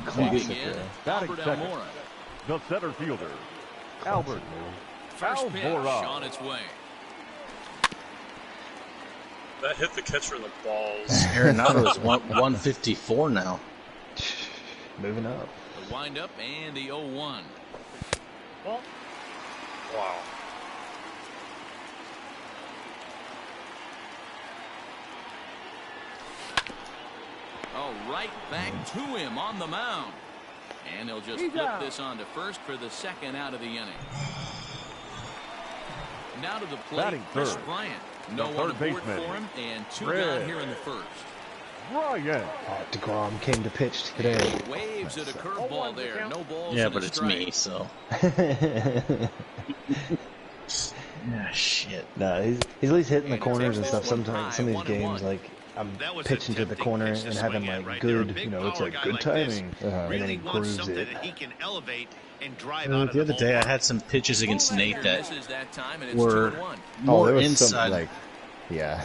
[SPEAKER 7] Batting second, the center fielder, Albert.
[SPEAKER 3] First pitch on its way.
[SPEAKER 1] That hit the catcher in the balls.
[SPEAKER 2] Arenado is 154 now.
[SPEAKER 10] Moving up.
[SPEAKER 3] The windup and the 0-1.
[SPEAKER 1] Wow.
[SPEAKER 3] Oh, right back to him on the mound. And they'll just flip this on to first for the second out of the inning. Now to the plate,
[SPEAKER 7] Batting
[SPEAKER 3] Chris
[SPEAKER 7] third.
[SPEAKER 3] Bryant. No
[SPEAKER 7] The
[SPEAKER 3] one
[SPEAKER 7] third
[SPEAKER 3] aboard
[SPEAKER 7] baseman.
[SPEAKER 3] for him, and 2
[SPEAKER 7] Red.
[SPEAKER 3] down here in the first.
[SPEAKER 7] Bryant.
[SPEAKER 10] Oh, DeGrom came to pitch today.
[SPEAKER 3] Waves at a curveball there. No balls.
[SPEAKER 2] Yeah,
[SPEAKER 3] and
[SPEAKER 2] but
[SPEAKER 3] a
[SPEAKER 2] it's
[SPEAKER 3] strike.
[SPEAKER 2] me, so. Yeah, shit.
[SPEAKER 10] No, he's at least hitting the
[SPEAKER 3] And he
[SPEAKER 10] corners and
[SPEAKER 3] takes
[SPEAKER 10] stuff.
[SPEAKER 3] this one
[SPEAKER 10] Sometimes
[SPEAKER 3] high,
[SPEAKER 10] some of these
[SPEAKER 3] 1-1.
[SPEAKER 10] games, like I'm
[SPEAKER 6] That was a
[SPEAKER 10] pitching to the
[SPEAKER 6] tempting
[SPEAKER 10] corner
[SPEAKER 6] pitch to
[SPEAKER 10] and having
[SPEAKER 6] swing at,
[SPEAKER 10] like
[SPEAKER 6] right? They're a
[SPEAKER 10] good,
[SPEAKER 6] big
[SPEAKER 10] you know, it's
[SPEAKER 6] power
[SPEAKER 10] like
[SPEAKER 6] guy
[SPEAKER 10] good
[SPEAKER 6] like this.
[SPEAKER 10] timing, and then
[SPEAKER 6] Really
[SPEAKER 10] he
[SPEAKER 6] wants
[SPEAKER 10] grooves
[SPEAKER 6] something
[SPEAKER 10] it.
[SPEAKER 6] that he can elevate and drive out of
[SPEAKER 2] The other day I
[SPEAKER 6] ballpark.
[SPEAKER 2] had some pitches against Nate that
[SPEAKER 3] Misses that time, and it's
[SPEAKER 2] were
[SPEAKER 3] 2-1.
[SPEAKER 10] Oh,
[SPEAKER 2] more
[SPEAKER 10] there was
[SPEAKER 2] inside.
[SPEAKER 10] some like, yeah.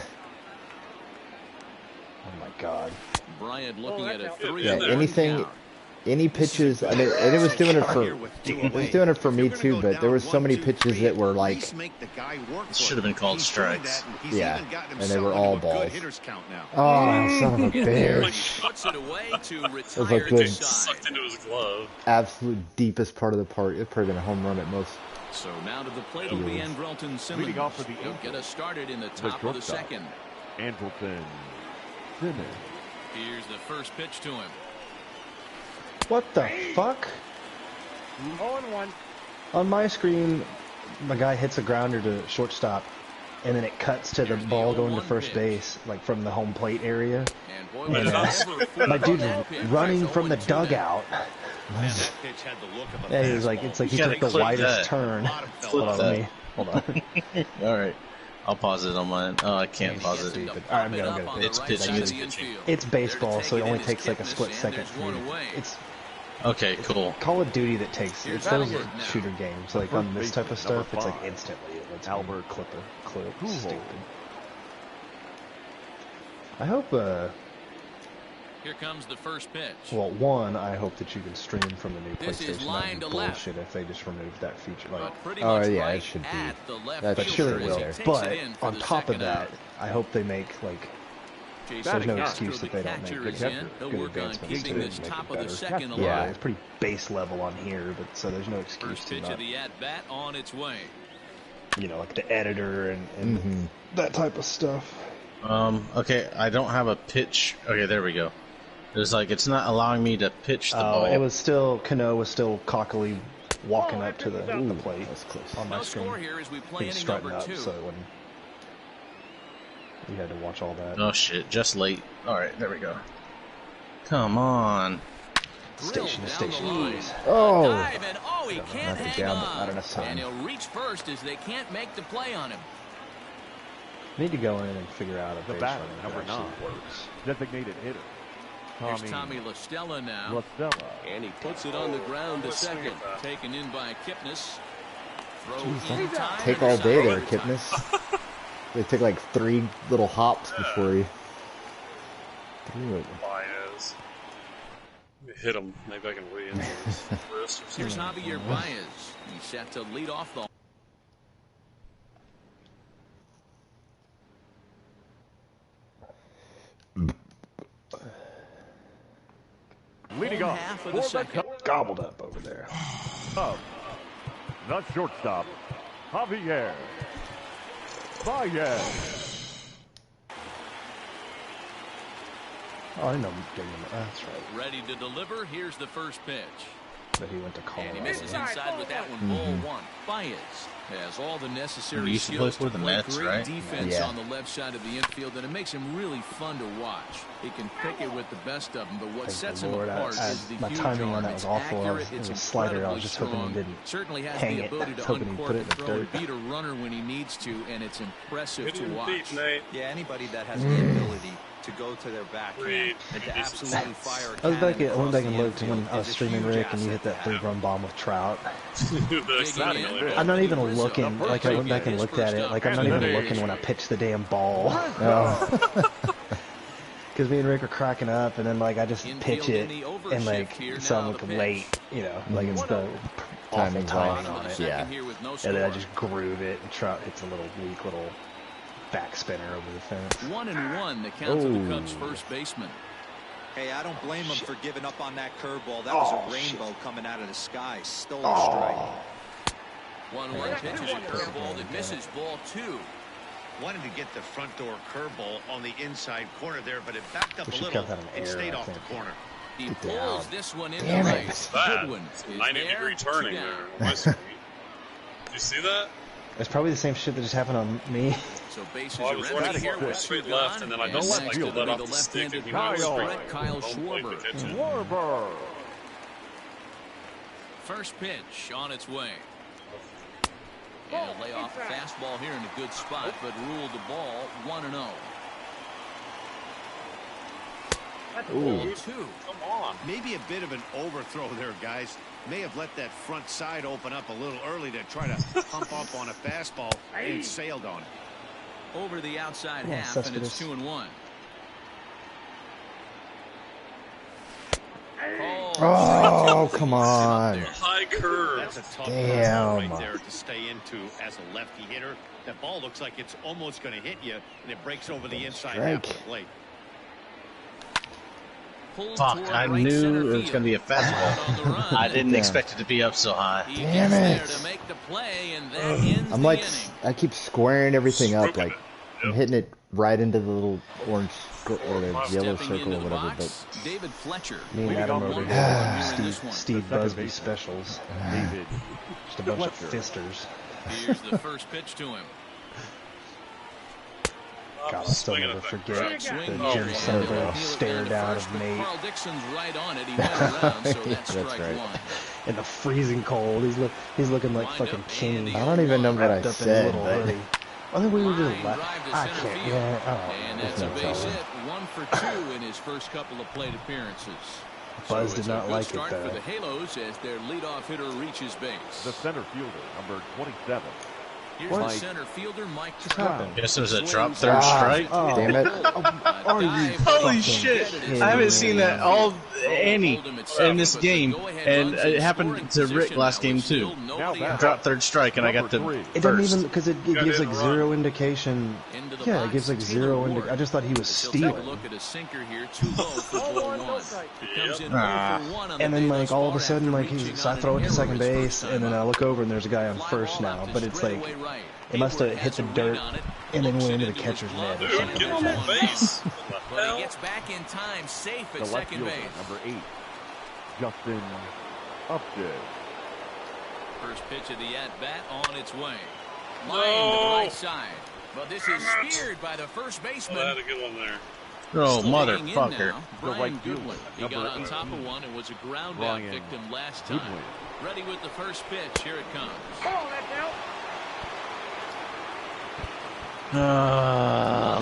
[SPEAKER 10] Oh my God.
[SPEAKER 3] Bryant looking at a 3-1
[SPEAKER 10] Yeah, anything,
[SPEAKER 3] count.
[SPEAKER 10] any pitches. I mean, and it was doing it for me too. But there was so many pitches that were like,
[SPEAKER 2] It should have been called strikes.
[SPEAKER 10] yeah, and they were all balls. Oh, son of a bitch!
[SPEAKER 3] Puts it away to
[SPEAKER 10] It was like
[SPEAKER 3] retire
[SPEAKER 10] the
[SPEAKER 3] to side.
[SPEAKER 1] Sucked into his glove.
[SPEAKER 10] absolute deepest part of the park. It'd probably been a home run at most.
[SPEAKER 3] So now to the plate will be Andrelton Simmons.
[SPEAKER 7] Leading off for the
[SPEAKER 3] He'll get us started in the top of the
[SPEAKER 7] shortstop.
[SPEAKER 3] second.
[SPEAKER 7] Andrelton Simmons.
[SPEAKER 3] Here's the first pitch to him.
[SPEAKER 10] What the fuck?
[SPEAKER 5] 0-1.
[SPEAKER 10] On my screen, my guy hits a grounder to shortstop, and then it cuts to the
[SPEAKER 3] Here's the
[SPEAKER 10] ball going to
[SPEAKER 3] 0-1
[SPEAKER 10] first
[SPEAKER 3] pitch.
[SPEAKER 10] base, like from the home plate area.
[SPEAKER 3] And boy,
[SPEAKER 10] And
[SPEAKER 3] was that ever a full
[SPEAKER 10] my dude's
[SPEAKER 3] ball pitch.
[SPEAKER 10] running from the
[SPEAKER 3] 0-2
[SPEAKER 10] dugout. Yeah, he was like, it's like he
[SPEAKER 2] You
[SPEAKER 10] took
[SPEAKER 2] gotta
[SPEAKER 10] the
[SPEAKER 2] clip
[SPEAKER 10] widest
[SPEAKER 2] that.
[SPEAKER 10] turn.
[SPEAKER 2] Flip
[SPEAKER 10] Hold on,
[SPEAKER 2] that.
[SPEAKER 10] let me. Hold on.
[SPEAKER 2] Alright. I'll pause it on mine. Oh, I can't pause it.
[SPEAKER 10] Stupid. Alright, I'm gonna.
[SPEAKER 2] It's pitching, it's pitching.
[SPEAKER 10] It's baseball, so it only takes like a split second. It's
[SPEAKER 2] Okay, cool.
[SPEAKER 10] Call of Duty that takes. It's those
[SPEAKER 3] Albert now.
[SPEAKER 10] shooter games. Like on this type of
[SPEAKER 7] Number
[SPEAKER 10] stuff, it's like
[SPEAKER 7] 5.
[SPEAKER 10] instantly. It lets
[SPEAKER 7] Albert
[SPEAKER 10] me clip.
[SPEAKER 7] Cool.
[SPEAKER 10] Stupid. I hope.
[SPEAKER 3] Here comes the first pitch.
[SPEAKER 10] Well, one, I hope that you can stream from the new
[SPEAKER 3] This is
[SPEAKER 10] PlayStation.
[SPEAKER 3] line
[SPEAKER 10] That'd be
[SPEAKER 3] to left.
[SPEAKER 10] bullshit if they just removed that feature. Like,
[SPEAKER 3] But pretty
[SPEAKER 4] Oh,
[SPEAKER 3] much
[SPEAKER 4] yeah,
[SPEAKER 3] right
[SPEAKER 4] it should be.
[SPEAKER 3] at the left
[SPEAKER 4] That
[SPEAKER 10] I'm
[SPEAKER 3] fielder
[SPEAKER 10] sure
[SPEAKER 3] as
[SPEAKER 10] it
[SPEAKER 3] he
[SPEAKER 10] will.
[SPEAKER 3] takes
[SPEAKER 10] But
[SPEAKER 3] it in for
[SPEAKER 10] on
[SPEAKER 3] the
[SPEAKER 10] top of
[SPEAKER 3] second
[SPEAKER 10] that,
[SPEAKER 3] out.
[SPEAKER 10] I hope they make like.
[SPEAKER 3] Jason
[SPEAKER 10] There's no
[SPEAKER 3] Castro,
[SPEAKER 10] excuse that
[SPEAKER 3] the
[SPEAKER 10] they don't
[SPEAKER 3] catcher,
[SPEAKER 10] make
[SPEAKER 3] is
[SPEAKER 10] good
[SPEAKER 3] in. They'll
[SPEAKER 10] good
[SPEAKER 3] work on
[SPEAKER 10] advancements
[SPEAKER 3] keeping
[SPEAKER 10] to it
[SPEAKER 3] this
[SPEAKER 10] and make
[SPEAKER 3] top
[SPEAKER 10] it
[SPEAKER 3] of the
[SPEAKER 10] better.
[SPEAKER 3] second alive.
[SPEAKER 10] Yeah, it's pretty base level on here, but so there's no excuse
[SPEAKER 3] First
[SPEAKER 10] to
[SPEAKER 3] pitch
[SPEAKER 10] not,
[SPEAKER 3] of the at bat on its way.
[SPEAKER 10] you know, like the editor and that type of stuff.
[SPEAKER 2] Okay, I don't have a pitch. Okay, there we go. There's like, it's not allowing me to pitch the ball.
[SPEAKER 10] It was still, Cano was still cockily walking up to the plate.
[SPEAKER 4] That's close.
[SPEAKER 10] On my
[SPEAKER 3] No
[SPEAKER 10] screen.
[SPEAKER 3] score here as we
[SPEAKER 10] He
[SPEAKER 3] play
[SPEAKER 10] was
[SPEAKER 3] inning
[SPEAKER 10] strutting
[SPEAKER 3] number
[SPEAKER 10] up,
[SPEAKER 3] 2.
[SPEAKER 10] so it wouldn't. You had to watch all that.
[SPEAKER 2] Oh shit, just late. Alright, there we go. Come on.
[SPEAKER 10] Station to station,
[SPEAKER 3] Down the line.
[SPEAKER 10] please.
[SPEAKER 4] Oh!
[SPEAKER 3] Dive and he can't
[SPEAKER 10] Not the
[SPEAKER 3] hang
[SPEAKER 10] jab,
[SPEAKER 3] on.
[SPEAKER 10] not enough time.
[SPEAKER 3] And he'll reach first as they can't make the play on him.
[SPEAKER 10] Need to go in and figure out if
[SPEAKER 7] The
[SPEAKER 10] base
[SPEAKER 7] batter,
[SPEAKER 10] running
[SPEAKER 7] number
[SPEAKER 10] actually
[SPEAKER 7] 9.
[SPEAKER 10] works.
[SPEAKER 7] Designated hitter.
[SPEAKER 3] Here's Tommy LaStella now.
[SPEAKER 7] LaStella.
[SPEAKER 3] And he puts it on the ground to second. Taken in by Kipnis. Throw in time.
[SPEAKER 4] Take all day there, Kipnis. They took like 3 little hops before he threw it.
[SPEAKER 1] Baez. Hit him. Maybe I can re-injure his wrist or
[SPEAKER 3] Here's
[SPEAKER 1] something.
[SPEAKER 3] Javier Baez. He's set to lead off the
[SPEAKER 7] Leading
[SPEAKER 3] home
[SPEAKER 7] off
[SPEAKER 3] half of
[SPEAKER 7] for
[SPEAKER 3] the
[SPEAKER 7] the
[SPEAKER 3] second.
[SPEAKER 10] Gobbled up over there.
[SPEAKER 7] Cubs, the shortstop, Javier Baez.
[SPEAKER 10] Oh, I know. That's right.
[SPEAKER 3] Ready to deliver. Here's the first pitch.
[SPEAKER 10] but he went to Colorado.
[SPEAKER 3] And he misses inside with that one. Ball one. Baez has all the necessary
[SPEAKER 2] used to
[SPEAKER 3] skills
[SPEAKER 2] play for the
[SPEAKER 3] play
[SPEAKER 2] Mets,
[SPEAKER 3] great
[SPEAKER 2] right?
[SPEAKER 3] defense
[SPEAKER 4] Yeah.
[SPEAKER 3] on the left side of the infield, and it makes him really fun to watch. He can pick it with the best of them, but what
[SPEAKER 10] Thank
[SPEAKER 3] sets
[SPEAKER 10] the
[SPEAKER 3] him
[SPEAKER 10] Lord.
[SPEAKER 3] apart is the
[SPEAKER 10] My
[SPEAKER 3] huge
[SPEAKER 10] timing on
[SPEAKER 3] arm.
[SPEAKER 10] that was
[SPEAKER 3] It's
[SPEAKER 10] awful.
[SPEAKER 3] accurate,
[SPEAKER 10] It was
[SPEAKER 3] it's
[SPEAKER 10] a slider. I
[SPEAKER 3] incredibly
[SPEAKER 10] was just hoping he
[SPEAKER 3] strong.
[SPEAKER 10] didn't
[SPEAKER 3] Certainly has
[SPEAKER 10] hang
[SPEAKER 3] the
[SPEAKER 10] it.
[SPEAKER 3] ability
[SPEAKER 10] I was
[SPEAKER 3] to
[SPEAKER 10] hoping he
[SPEAKER 3] uncork
[SPEAKER 10] put it
[SPEAKER 3] the
[SPEAKER 10] in the
[SPEAKER 3] throw and
[SPEAKER 10] dirt.
[SPEAKER 3] beat a runner when he needs to, and it's impressive
[SPEAKER 1] Hit
[SPEAKER 3] to
[SPEAKER 1] him
[SPEAKER 3] watch.
[SPEAKER 1] deep, Nate.
[SPEAKER 9] Yeah, anybody that has the ability to go to their backhand and to absolutely fire a
[SPEAKER 10] I went
[SPEAKER 9] cannon
[SPEAKER 10] back and
[SPEAKER 9] across
[SPEAKER 10] looked
[SPEAKER 9] the
[SPEAKER 10] when
[SPEAKER 9] infield
[SPEAKER 10] I was
[SPEAKER 9] is a
[SPEAKER 10] streaming
[SPEAKER 9] huge
[SPEAKER 10] Rick and you hit
[SPEAKER 9] asset to
[SPEAKER 10] that
[SPEAKER 9] have.
[SPEAKER 10] 3-run bomb with Trout.
[SPEAKER 1] The exciting
[SPEAKER 3] in.
[SPEAKER 1] ball.
[SPEAKER 10] I'm not even
[SPEAKER 3] Rizzo.
[SPEAKER 10] looking. Like I went back and looked at it. Like I'm not even looking when I pitched the damn ball. Because me and Rick are cracking up, and then like I just pitch it, and like so I'm looking late. You know, like it's the awful
[SPEAKER 4] Timing's
[SPEAKER 10] timing
[SPEAKER 4] off.
[SPEAKER 10] on it.
[SPEAKER 4] Yeah.
[SPEAKER 10] And then I just groove it, and Trout hits a little weak little back spinner over the fence.
[SPEAKER 3] 1-1, the count to the Cubs' first baseman.
[SPEAKER 9] Hey, I don't blame him for giving up on that curveball. That was a rainbow coming out of the sky. Stolen strike.
[SPEAKER 3] 1-1 pitches a curveball that misses ball 2.
[SPEAKER 6] Wanted to get the front door curveball on the inside corner there, but it backed up
[SPEAKER 10] We
[SPEAKER 6] a
[SPEAKER 10] should
[SPEAKER 6] little.
[SPEAKER 10] cut that an
[SPEAKER 6] It
[SPEAKER 10] error,
[SPEAKER 6] stayed
[SPEAKER 10] I
[SPEAKER 6] off the
[SPEAKER 10] think.
[SPEAKER 6] corner.
[SPEAKER 3] He
[SPEAKER 4] Get
[SPEAKER 3] pulls
[SPEAKER 4] down.
[SPEAKER 3] this one into
[SPEAKER 4] Damn it.
[SPEAKER 3] right.
[SPEAKER 1] What's that?
[SPEAKER 3] Goodwin
[SPEAKER 1] It's
[SPEAKER 3] is
[SPEAKER 1] 90-degree
[SPEAKER 3] there,
[SPEAKER 1] turning
[SPEAKER 3] two
[SPEAKER 1] there.
[SPEAKER 3] down.
[SPEAKER 1] on my screen. Did you see that?
[SPEAKER 10] It's probably the same shit that just happened on me.
[SPEAKER 3] So bases
[SPEAKER 1] Well, I
[SPEAKER 3] are
[SPEAKER 1] was
[SPEAKER 3] empty
[SPEAKER 1] running
[SPEAKER 3] here
[SPEAKER 1] forward
[SPEAKER 3] with
[SPEAKER 1] straight
[SPEAKER 3] 2
[SPEAKER 1] left,
[SPEAKER 3] gone,
[SPEAKER 1] and then I
[SPEAKER 3] and
[SPEAKER 1] just
[SPEAKER 3] next
[SPEAKER 1] like
[SPEAKER 3] to
[SPEAKER 1] let
[SPEAKER 3] be
[SPEAKER 1] off
[SPEAKER 3] the
[SPEAKER 1] the stick, and
[SPEAKER 3] left-handed
[SPEAKER 1] he went
[SPEAKER 3] power
[SPEAKER 1] straight.
[SPEAKER 3] strike, Kyle
[SPEAKER 1] Don't play
[SPEAKER 3] Schwarber.
[SPEAKER 1] the catch it.
[SPEAKER 7] Schwarber.
[SPEAKER 3] First pitch on its way. And a layoff fastball here in a good spot, but ruled the ball 1-0.
[SPEAKER 4] Ooh.
[SPEAKER 3] 2.
[SPEAKER 1] Come on.
[SPEAKER 6] Maybe a bit of an overthrow there, guys. May have let that front side open up a little early to try to pump up on a fastball and sailed on it.
[SPEAKER 3] Over the outside
[SPEAKER 10] Yeah,
[SPEAKER 3] half, and it's
[SPEAKER 10] Cespedes.
[SPEAKER 3] 2-1.
[SPEAKER 4] Oh, come on.
[SPEAKER 1] High curve.
[SPEAKER 6] That's a tough
[SPEAKER 4] Damn.
[SPEAKER 6] fastball right there to stay into as a lefty hitter. That ball looks like it's almost going to hit you, and it breaks over the inside half of the plate.
[SPEAKER 2] Fuck, I knew it was going to be a fastball. I didn't
[SPEAKER 4] Yeah.
[SPEAKER 2] expect it to be up so high.
[SPEAKER 4] Damn it.
[SPEAKER 3] To make the play, and that ends
[SPEAKER 4] I'm
[SPEAKER 3] the
[SPEAKER 4] like,
[SPEAKER 3] inning.
[SPEAKER 4] I keep squaring everything up.
[SPEAKER 1] Stroking
[SPEAKER 4] Like,
[SPEAKER 1] it.
[SPEAKER 4] I'm
[SPEAKER 1] Yep.
[SPEAKER 4] hitting it right into the little orange or the yellow
[SPEAKER 3] Stepping
[SPEAKER 4] circle
[SPEAKER 3] into
[SPEAKER 4] or
[SPEAKER 3] the
[SPEAKER 4] whatever.
[SPEAKER 3] box, David Fletcher.
[SPEAKER 10] Me and
[SPEAKER 7] Leading
[SPEAKER 10] Adam
[SPEAKER 7] off
[SPEAKER 10] over
[SPEAKER 7] the
[SPEAKER 10] here,
[SPEAKER 3] here in this one.
[SPEAKER 10] Steve
[SPEAKER 7] second
[SPEAKER 10] Busby
[SPEAKER 7] baseman.
[SPEAKER 10] specials.
[SPEAKER 7] David
[SPEAKER 10] Just a bunch of
[SPEAKER 7] Fletcher.
[SPEAKER 10] fisters.
[SPEAKER 3] Here's the first pitch to him.
[SPEAKER 10] God, I'll still
[SPEAKER 1] Swinging
[SPEAKER 10] never
[SPEAKER 1] at that
[SPEAKER 10] forget
[SPEAKER 1] crap.
[SPEAKER 10] the
[SPEAKER 3] Swing
[SPEAKER 1] Oh,
[SPEAKER 10] Jim
[SPEAKER 3] here,
[SPEAKER 10] Center
[SPEAKER 3] and he'll
[SPEAKER 10] stare
[SPEAKER 3] get
[SPEAKER 10] down
[SPEAKER 3] first,
[SPEAKER 10] of
[SPEAKER 3] but
[SPEAKER 10] Nate
[SPEAKER 3] Carl Dixon's right on it. He went around, so that's
[SPEAKER 4] That's
[SPEAKER 3] strike
[SPEAKER 4] right.
[SPEAKER 3] 1.
[SPEAKER 10] in the freezing cold. He's looking like
[SPEAKER 3] Wind
[SPEAKER 10] fucking
[SPEAKER 3] up,
[SPEAKER 10] king.
[SPEAKER 3] and
[SPEAKER 4] I don't even know what I
[SPEAKER 10] Wrapped up in his
[SPEAKER 4] said,
[SPEAKER 10] little
[SPEAKER 4] but
[SPEAKER 10] hoodie. I think we were
[SPEAKER 3] Line
[SPEAKER 10] just left.
[SPEAKER 3] drive to
[SPEAKER 10] I
[SPEAKER 3] center
[SPEAKER 10] can't.
[SPEAKER 3] field.
[SPEAKER 10] Yeah, I
[SPEAKER 3] And
[SPEAKER 10] don't
[SPEAKER 3] that's a
[SPEAKER 10] know.
[SPEAKER 3] base hit, 1 for 2 in his first couple of plate appearances.
[SPEAKER 10] Buzz
[SPEAKER 3] So
[SPEAKER 10] did
[SPEAKER 3] it's
[SPEAKER 10] not
[SPEAKER 3] a good
[SPEAKER 10] like it,
[SPEAKER 3] start
[SPEAKER 10] though.
[SPEAKER 3] for the Halos as their leadoff hitter reaches base.
[SPEAKER 7] the center fielder, number 27.
[SPEAKER 3] Here's
[SPEAKER 10] What?
[SPEAKER 3] the center fielder, Mike
[SPEAKER 10] Just
[SPEAKER 3] Trout.
[SPEAKER 10] happened?
[SPEAKER 2] Guess there's a drop
[SPEAKER 3] Swings
[SPEAKER 2] third
[SPEAKER 3] and
[SPEAKER 2] strike.
[SPEAKER 3] misses.
[SPEAKER 4] Damn it.
[SPEAKER 10] Are you
[SPEAKER 2] Holy
[SPEAKER 10] fucking
[SPEAKER 2] shit.
[SPEAKER 10] kidding
[SPEAKER 2] I haven't
[SPEAKER 10] me?
[SPEAKER 2] seen that all any in this game, and it happened to Rick last game too.
[SPEAKER 7] Now that-
[SPEAKER 2] Drop third strike, and I got the
[SPEAKER 7] Number 3.
[SPEAKER 10] It doesn't
[SPEAKER 2] first.
[SPEAKER 10] even because it
[SPEAKER 1] Got
[SPEAKER 10] gives
[SPEAKER 1] it
[SPEAKER 10] like
[SPEAKER 1] in a run.
[SPEAKER 10] zero indication.
[SPEAKER 3] Into the
[SPEAKER 10] Yeah,
[SPEAKER 3] box,
[SPEAKER 10] it gives like
[SPEAKER 3] Taylor
[SPEAKER 10] zero
[SPEAKER 3] Ward.
[SPEAKER 10] indication. I just thought he was
[SPEAKER 3] He'll take a
[SPEAKER 10] stealing.
[SPEAKER 3] look at a sinker here, too low for ball 1. He comes in 0 for 1 on the
[SPEAKER 10] And then
[SPEAKER 3] day
[SPEAKER 10] like
[SPEAKER 3] thus
[SPEAKER 10] all of a
[SPEAKER 3] far
[SPEAKER 10] sudden
[SPEAKER 3] after
[SPEAKER 10] like
[SPEAKER 3] reaching
[SPEAKER 10] so I
[SPEAKER 3] on
[SPEAKER 10] throw
[SPEAKER 3] an
[SPEAKER 10] it to second
[SPEAKER 3] error his
[SPEAKER 10] base
[SPEAKER 3] first
[SPEAKER 10] and then
[SPEAKER 3] time
[SPEAKER 10] I
[SPEAKER 3] up.
[SPEAKER 10] look over and there's a guy on
[SPEAKER 3] Fly
[SPEAKER 10] first
[SPEAKER 3] ball
[SPEAKER 10] now,
[SPEAKER 3] out to
[SPEAKER 10] but it's like
[SPEAKER 3] straightaway right.
[SPEAKER 10] it must have
[SPEAKER 3] Hayward
[SPEAKER 10] hit
[SPEAKER 3] has
[SPEAKER 10] the
[SPEAKER 3] a read
[SPEAKER 10] dirt
[SPEAKER 3] on it,
[SPEAKER 10] and then
[SPEAKER 3] looks
[SPEAKER 10] went
[SPEAKER 3] it
[SPEAKER 10] into the
[SPEAKER 3] his
[SPEAKER 10] catcher's
[SPEAKER 3] glove,
[SPEAKER 10] net or
[SPEAKER 1] Dude,
[SPEAKER 10] something.
[SPEAKER 1] get on
[SPEAKER 10] like
[SPEAKER 1] the
[SPEAKER 10] that.
[SPEAKER 1] base. What the
[SPEAKER 3] But
[SPEAKER 1] hell?
[SPEAKER 3] he gets back in time, safe
[SPEAKER 7] The
[SPEAKER 3] at
[SPEAKER 7] left
[SPEAKER 3] second
[SPEAKER 7] fielder,
[SPEAKER 3] base.
[SPEAKER 7] number 8. Justin Updike.
[SPEAKER 3] First pitch of the at-bat on its way.
[SPEAKER 1] No.
[SPEAKER 3] Line to the right side. But this is speared by the first
[SPEAKER 1] Oh, I had
[SPEAKER 3] baseman.
[SPEAKER 1] a good one there.
[SPEAKER 2] Oh,
[SPEAKER 3] Staying in
[SPEAKER 2] motherfucker.
[SPEAKER 3] now,
[SPEAKER 7] The
[SPEAKER 3] Brian
[SPEAKER 7] right fielder,
[SPEAKER 3] Goodwin. He
[SPEAKER 7] number
[SPEAKER 3] got on
[SPEAKER 7] 18.
[SPEAKER 3] top of one and was a ground out
[SPEAKER 7] Brian
[SPEAKER 3] victim last time.
[SPEAKER 7] Goodwin.
[SPEAKER 3] Ready with the first pitch. Here it comes.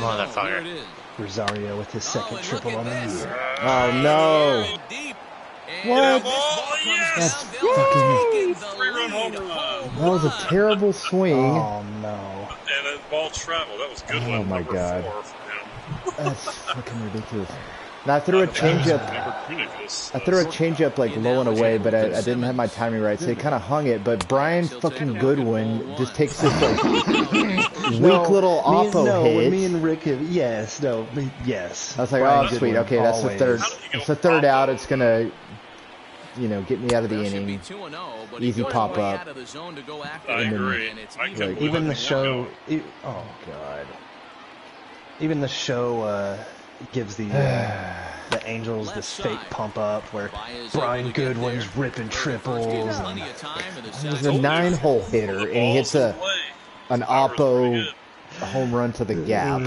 [SPEAKER 2] Motherfucker.
[SPEAKER 3] Here it is.
[SPEAKER 10] Rosario with his second
[SPEAKER 3] and
[SPEAKER 10] triple
[SPEAKER 3] look
[SPEAKER 10] on
[SPEAKER 3] at
[SPEAKER 10] the
[SPEAKER 3] this.
[SPEAKER 10] year.
[SPEAKER 4] Oh no!
[SPEAKER 3] Very deep. And
[SPEAKER 4] What?
[SPEAKER 3] this ball comes
[SPEAKER 4] That's
[SPEAKER 3] down. They'll
[SPEAKER 4] fucking-
[SPEAKER 3] take it, the
[SPEAKER 1] Three-run home
[SPEAKER 3] lead.
[SPEAKER 1] run.
[SPEAKER 3] Home
[SPEAKER 4] That was a
[SPEAKER 3] run.
[SPEAKER 4] terrible swing.
[SPEAKER 10] Oh no!
[SPEAKER 1] And that ball traveled. That was a good
[SPEAKER 4] Oh,
[SPEAKER 1] one.
[SPEAKER 4] my
[SPEAKER 1] Number
[SPEAKER 4] God.
[SPEAKER 1] 4 for him.
[SPEAKER 4] That's fucking ridiculous. And I threw a changeup.
[SPEAKER 1] Ridiculous.
[SPEAKER 4] I threw a changeup like low and away, but I didn't have my timing right, so it kind of hung it. But Brian fucking Goodwin just takes this like weak little oppo
[SPEAKER 10] When
[SPEAKER 4] hit.
[SPEAKER 10] me and Rick have, yes.
[SPEAKER 4] I was like,
[SPEAKER 10] Brian
[SPEAKER 4] oh sweet,
[SPEAKER 10] Goodwin,
[SPEAKER 4] okay, that's the
[SPEAKER 10] always.
[SPEAKER 4] third.
[SPEAKER 1] How did you go
[SPEAKER 4] It's the third out.
[SPEAKER 1] oppo?
[SPEAKER 4] It's gonna, get me out of the
[SPEAKER 3] There should be
[SPEAKER 4] inning.
[SPEAKER 3] 2-0, but
[SPEAKER 4] Easy
[SPEAKER 3] he goes
[SPEAKER 4] pop
[SPEAKER 3] way
[SPEAKER 4] up.
[SPEAKER 3] out of the zone to go after
[SPEAKER 1] I
[SPEAKER 3] it,
[SPEAKER 1] agree.
[SPEAKER 3] and it's
[SPEAKER 1] I
[SPEAKER 3] even
[SPEAKER 1] can't
[SPEAKER 3] with
[SPEAKER 10] Even the
[SPEAKER 1] One
[SPEAKER 10] show,
[SPEAKER 1] go.
[SPEAKER 10] oh god, even the show gives the the Angels this fake pump up where Brian Goodwin's ripping triples. And
[SPEAKER 4] he's a 9-hole hitter, and he hits an oppo home run to the gap.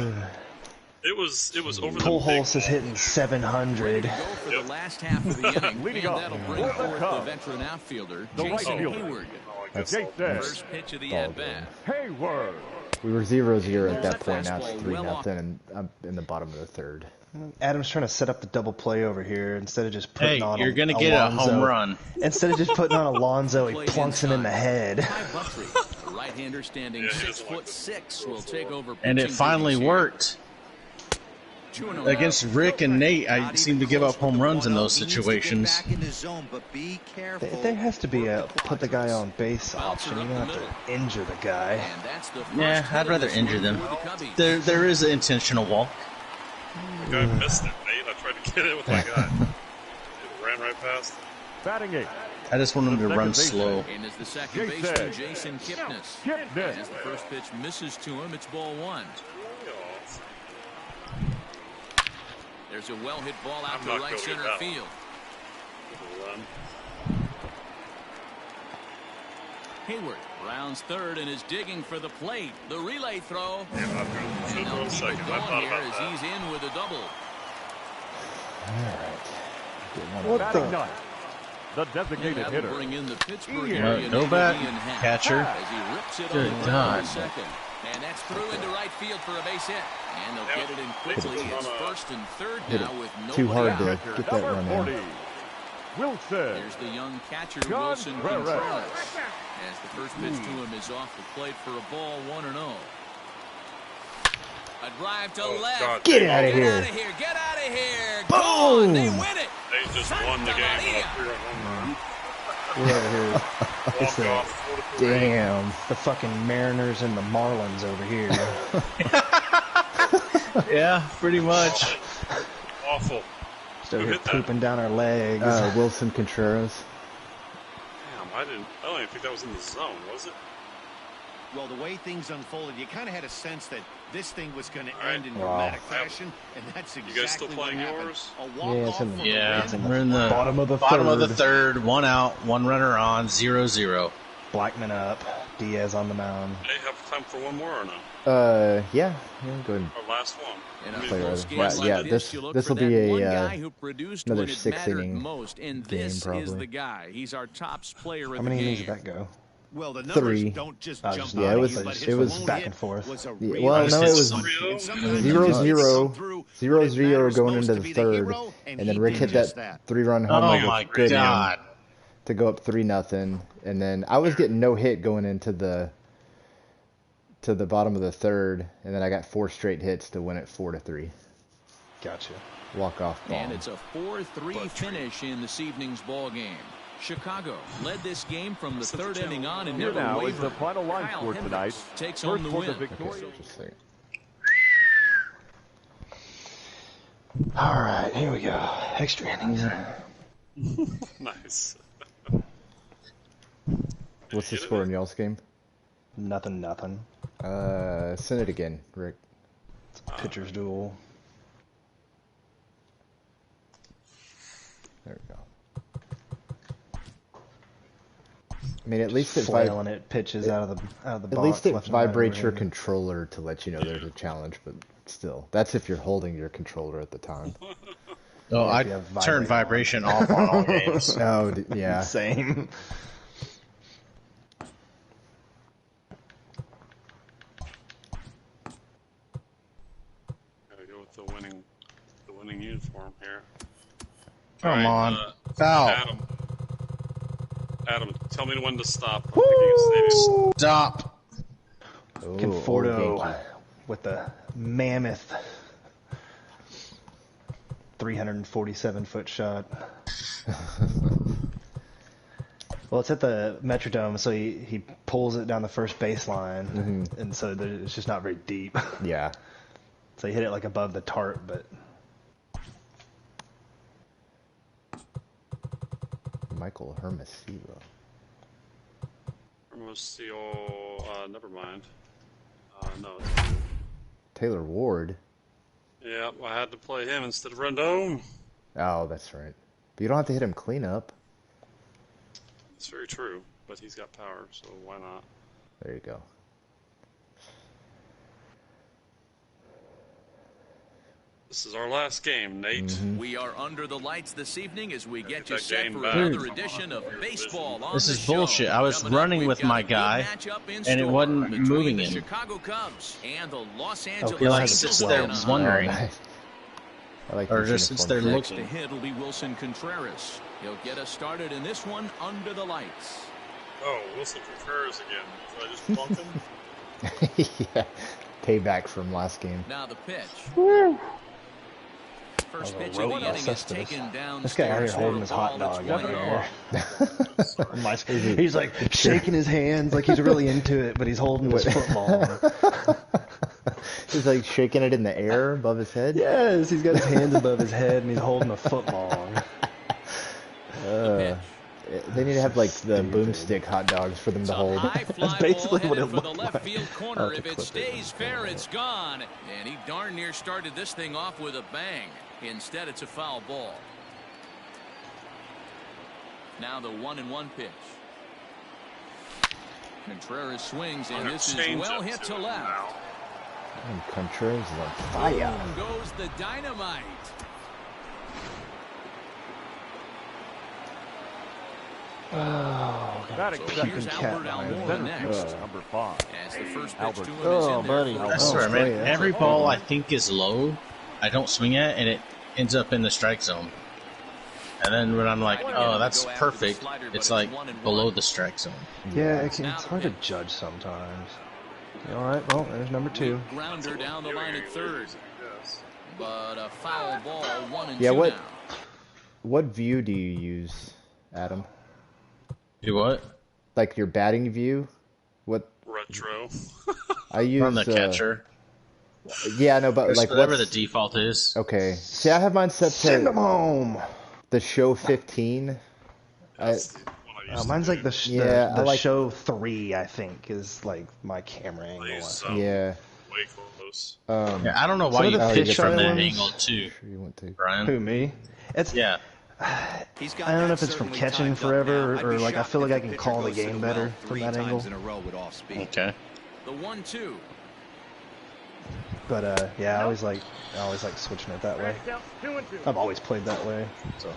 [SPEAKER 1] It was over the
[SPEAKER 10] Pujols is hitting 700.
[SPEAKER 3] For the last half of the inning, and that'll bring forth the veteran outfielder, Jason Hayward.
[SPEAKER 4] That's
[SPEAKER 3] First pitch of the at-bat.
[SPEAKER 7] Hayward.
[SPEAKER 4] We were 0-0 at that point. Now it's 3-0, and I'm in the bottom of the third.
[SPEAKER 10] Adam's trying to set up the double play over here instead of just putting on.
[SPEAKER 2] You're gonna get a home run.
[SPEAKER 10] Instead of just putting on Alonso, he plunks him in the head.
[SPEAKER 3] The right-hander standing 6'6" will take over.
[SPEAKER 2] And it finally worked. Against Rick and Nate, I seem to give up home runs in those situations.
[SPEAKER 10] There has to be a put the guy on base option. You don't have to injure the guy.
[SPEAKER 2] Yeah, I'd rather injure them. There is an intentional walk.
[SPEAKER 1] The guy missed it, Nate. I tried to get it with my guy. It ran right past.
[SPEAKER 7] Batting 8.
[SPEAKER 2] I just want him to run slow.
[SPEAKER 3] And as the second baseman, Jason Kipnis. As the first pitch misses to him, it's ball 1. There's a well-hit ball out to right center field. Hayward rounds third and is digging for the plate. The relay throw.
[SPEAKER 1] And they'll keep it going here as he's in with a double.
[SPEAKER 4] All right.
[SPEAKER 7] Batting 9. The designated hitter.
[SPEAKER 3] Bring in the Pittsburgh
[SPEAKER 2] Novak, catcher. Good God.
[SPEAKER 3] And that's through into right field for a base hit. And they'll get it in quickly. It's first and third now with no
[SPEAKER 4] too hard to
[SPEAKER 3] out.
[SPEAKER 4] get that run in.
[SPEAKER 7] Wilson.
[SPEAKER 3] There's the young catcher, Wilson Contreras. As the first pitch to him is off the plate for a ball 1-0. A drive to left.
[SPEAKER 4] God, get out of here.
[SPEAKER 3] Get out of here.
[SPEAKER 4] Boom.
[SPEAKER 3] They win it.
[SPEAKER 1] They just won the game with a 3-run home run.
[SPEAKER 10] We're over here. It's
[SPEAKER 4] Damn.
[SPEAKER 10] The fucking Mariners and the Marlins over here.
[SPEAKER 2] Yeah, pretty much.
[SPEAKER 1] Awful.
[SPEAKER 10] Just over here pooping down our legs.
[SPEAKER 4] Wilson Contreras.
[SPEAKER 1] Damn, I don't even think that was in the zone, was it?
[SPEAKER 6] Well, the way things unfolded, you kind of had a sense that this thing was going to end in dramatic fashion, and that's exactly
[SPEAKER 1] you guys still playing yours?
[SPEAKER 2] We're in the bottom of the third. 1 out, 1 runner on, 0-0.
[SPEAKER 10] Blackman up, Diaz on the mound.
[SPEAKER 1] They have time for one more or no?
[SPEAKER 4] Yeah, go ahead.
[SPEAKER 1] Our last one.
[SPEAKER 4] This will be another 6-inning
[SPEAKER 3] most, and
[SPEAKER 4] game
[SPEAKER 3] this
[SPEAKER 4] probably.
[SPEAKER 3] Is the guy. He's our top player of
[SPEAKER 10] How many
[SPEAKER 3] the
[SPEAKER 10] innings
[SPEAKER 3] game.
[SPEAKER 10] did that go?
[SPEAKER 6] Well, the numbers
[SPEAKER 4] 3.
[SPEAKER 6] don't just jump
[SPEAKER 4] Yeah, it was
[SPEAKER 10] back and forth.
[SPEAKER 4] Well, no, it was 0-0 going into the third, and then Rick hit that 3-run home run with Goodman to go up 3-0, and then I was getting no hit going into the bottom of the third, and then I got 4 straight hits to win it 4-3.
[SPEAKER 10] Gotcha.
[SPEAKER 4] Walk off ball.
[SPEAKER 3] And it's a 4-3 finish in this evening's ball game. Chicago led this game from the third inning on and
[SPEAKER 7] Here
[SPEAKER 3] never
[SPEAKER 7] now
[SPEAKER 3] wavered.
[SPEAKER 7] is the final line
[SPEAKER 3] Kyle
[SPEAKER 7] score
[SPEAKER 3] Hendricks
[SPEAKER 7] tonight.
[SPEAKER 3] takes
[SPEAKER 7] First
[SPEAKER 3] home the
[SPEAKER 7] for
[SPEAKER 3] win.
[SPEAKER 7] the victorious.
[SPEAKER 10] All right, here we go. Extra innings.
[SPEAKER 1] Nice.
[SPEAKER 4] What's the score in y'all's game?
[SPEAKER 10] Nothing.
[SPEAKER 4] Send it again, Rick.
[SPEAKER 10] It's a pitcher's duel.
[SPEAKER 4] There we go. I mean, at least it
[SPEAKER 10] flailing it pitches out of the box.
[SPEAKER 4] At least it vibrates your
[SPEAKER 10] right
[SPEAKER 4] controller to let you know there's a challenge, but still, that's if you're holding your controller at the time.
[SPEAKER 2] Oh, I turn vibration off on all games.
[SPEAKER 4] Oh, yeah.
[SPEAKER 10] Same.
[SPEAKER 1] Gotta go with the winning uniform here.
[SPEAKER 2] Come on, foul.
[SPEAKER 1] Adam, tell me when to stop.
[SPEAKER 2] Stop.
[SPEAKER 10] Conforto with the mammoth 347-foot shot. Well, it's at the Metrodome, so he pulls it down the first baseline, and so it's just not very deep.
[SPEAKER 4] Yeah.
[SPEAKER 10] So he hit it like above the tarp, but...
[SPEAKER 4] Michael Hermosillo.
[SPEAKER 1] Never mind. No.
[SPEAKER 4] Taylor Ward.
[SPEAKER 1] Yeah, I had to play him instead of Rendon.
[SPEAKER 4] Oh, that's right. But you don't have to hit him clean up.
[SPEAKER 1] It's very true, but he's got power, so why not?
[SPEAKER 4] There you go.
[SPEAKER 1] This is our last game, Nate.
[SPEAKER 4] Mm-hmm.
[SPEAKER 3] We are under the lights this evening as we get you
[SPEAKER 1] that
[SPEAKER 3] set
[SPEAKER 1] game
[SPEAKER 3] for
[SPEAKER 1] back.
[SPEAKER 3] another edition of baseball on
[SPEAKER 2] This
[SPEAKER 3] the
[SPEAKER 2] is
[SPEAKER 3] show.
[SPEAKER 2] bullshit. I was
[SPEAKER 3] Coming up,
[SPEAKER 2] running
[SPEAKER 3] we've
[SPEAKER 2] with
[SPEAKER 3] got
[SPEAKER 2] my
[SPEAKER 3] a big
[SPEAKER 2] guy,
[SPEAKER 3] matchup in
[SPEAKER 2] and it
[SPEAKER 3] store
[SPEAKER 2] wasn't
[SPEAKER 3] between
[SPEAKER 2] moving
[SPEAKER 3] the
[SPEAKER 2] him.
[SPEAKER 3] Chicago Cubs and the Los
[SPEAKER 10] Oh,
[SPEAKER 3] Angeles
[SPEAKER 2] He like
[SPEAKER 10] has a
[SPEAKER 2] sits
[SPEAKER 10] 12.
[SPEAKER 2] there
[SPEAKER 3] Angels.
[SPEAKER 2] wondering,
[SPEAKER 4] Oh, nice. I like
[SPEAKER 2] or
[SPEAKER 4] these
[SPEAKER 2] just sits
[SPEAKER 4] uniform
[SPEAKER 2] there
[SPEAKER 4] picks.
[SPEAKER 3] The
[SPEAKER 2] looking.
[SPEAKER 3] hit will be Wilson Contreras. He'll get us started in this one under the lights.
[SPEAKER 1] Oh, Wilson Contreras again. Did I just plunk him?
[SPEAKER 4] Yeah. Payback from last game.
[SPEAKER 3] Now the pitch. First pitch of
[SPEAKER 10] rope
[SPEAKER 3] the inning is
[SPEAKER 10] Cespedes.
[SPEAKER 3] taken down.
[SPEAKER 10] This guy out here holding his hot dog out here. He's like shaking his hands like he's really into it, but he's holding his football.
[SPEAKER 4] He's like shaking it in the air above his head.
[SPEAKER 10] Yes, he's got his hands above his head and he's holding a football.
[SPEAKER 4] They need to have like the boomstick hot dogs for them to hold.
[SPEAKER 10] That's basically what it
[SPEAKER 3] for the
[SPEAKER 10] looked
[SPEAKER 3] left
[SPEAKER 10] like.
[SPEAKER 3] field
[SPEAKER 10] I'll
[SPEAKER 3] corner.
[SPEAKER 10] have to
[SPEAKER 3] If it
[SPEAKER 10] clip it.
[SPEAKER 3] stays fair, it's gone. And he darn near started this thing off with a bang. Instead, it's a foul ball. Now the 1-1 pitch. Contreras swings, and this is well hit to left.
[SPEAKER 4] And Contreras is on fire.
[SPEAKER 3] Boom goes the dynamite.
[SPEAKER 8] Not
[SPEAKER 3] So
[SPEAKER 8] exactly
[SPEAKER 3] here's
[SPEAKER 10] cat
[SPEAKER 3] Albert
[SPEAKER 10] line.
[SPEAKER 3] Almora
[SPEAKER 8] better
[SPEAKER 3] next.
[SPEAKER 8] pitch, number 5.
[SPEAKER 3] As the first pitch
[SPEAKER 8] Albert.
[SPEAKER 3] to him
[SPEAKER 10] Oh,
[SPEAKER 3] is in there.
[SPEAKER 10] buddy.
[SPEAKER 2] I swear, man,
[SPEAKER 10] yeah.
[SPEAKER 2] every ball I think is low, I don't swing at, and it ends up in the strike zone. And then when I'm like, oh, that's perfect, it's like below the strike zone.
[SPEAKER 10] Yeah, it's hard to judge sometimes. All right, well, there's number 2.
[SPEAKER 3] Grounder down the line at third. But a foul ball, 1-2
[SPEAKER 4] Yeah, what-
[SPEAKER 3] now.
[SPEAKER 4] What view do you use, Adam?
[SPEAKER 2] Do what?
[SPEAKER 4] Like your batting view? What
[SPEAKER 1] Retro.
[SPEAKER 4] I use
[SPEAKER 2] From the catcher.
[SPEAKER 4] Yeah, no, but like
[SPEAKER 2] whatever the
[SPEAKER 4] what's
[SPEAKER 2] default is.
[SPEAKER 4] okay. See, I have mine set
[SPEAKER 10] Send him
[SPEAKER 4] to
[SPEAKER 10] home.
[SPEAKER 4] the show 15
[SPEAKER 10] Mine's like the
[SPEAKER 4] Yeah, I like-
[SPEAKER 10] show 3, I think, is like my camera angle.
[SPEAKER 4] yeah.
[SPEAKER 1] Way close.
[SPEAKER 2] Yeah, I don't know
[SPEAKER 10] Some
[SPEAKER 2] why
[SPEAKER 10] of
[SPEAKER 2] you
[SPEAKER 10] the
[SPEAKER 2] pitch
[SPEAKER 10] pitch
[SPEAKER 2] from that
[SPEAKER 10] ones-
[SPEAKER 2] angle too,
[SPEAKER 4] Sure you want to.
[SPEAKER 2] Brian.
[SPEAKER 10] Who, me? It's
[SPEAKER 2] Yeah.
[SPEAKER 10] I don't know if it's from catching forever or like I feel like I can call the game better from that angle.
[SPEAKER 2] Okay.
[SPEAKER 3] The 1-2.
[SPEAKER 10] But yeah, I always like switching it that way. I've always played that way. So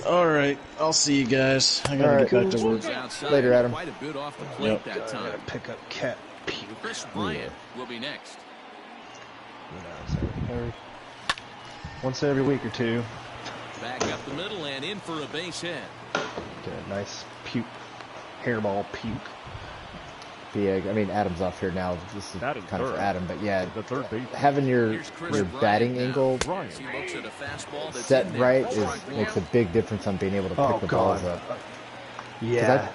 [SPEAKER 2] All right, I'll see you guys. I gotta
[SPEAKER 4] All right.
[SPEAKER 2] get back to work.
[SPEAKER 3] Outside,
[SPEAKER 4] Later, Adam.
[SPEAKER 3] Quite a bit off the plate
[SPEAKER 2] Yep.
[SPEAKER 3] that
[SPEAKER 10] I gotta
[SPEAKER 3] time.
[SPEAKER 10] pick up cat puke.
[SPEAKER 3] Chris Bryant will be next.
[SPEAKER 10] Once every week or two.
[SPEAKER 3] Back up the middle and in for a base hit.
[SPEAKER 10] Get a nice puke, hairball puke.
[SPEAKER 4] Yeah, I mean Adam's off here now. This is
[SPEAKER 8] That is
[SPEAKER 4] kind of for
[SPEAKER 8] third.
[SPEAKER 4] Adam, but yeah,
[SPEAKER 8] The third base.
[SPEAKER 4] having your
[SPEAKER 3] Here's Chris
[SPEAKER 4] your
[SPEAKER 3] Bryant
[SPEAKER 4] batting
[SPEAKER 3] now.
[SPEAKER 4] angle
[SPEAKER 3] As he looks at a fastball that's
[SPEAKER 4] set
[SPEAKER 3] in there.
[SPEAKER 4] right
[SPEAKER 3] Strike one.
[SPEAKER 4] makes a big difference on being able to pick
[SPEAKER 10] Oh
[SPEAKER 4] the
[SPEAKER 10] god.
[SPEAKER 4] balls up.
[SPEAKER 10] Yeah.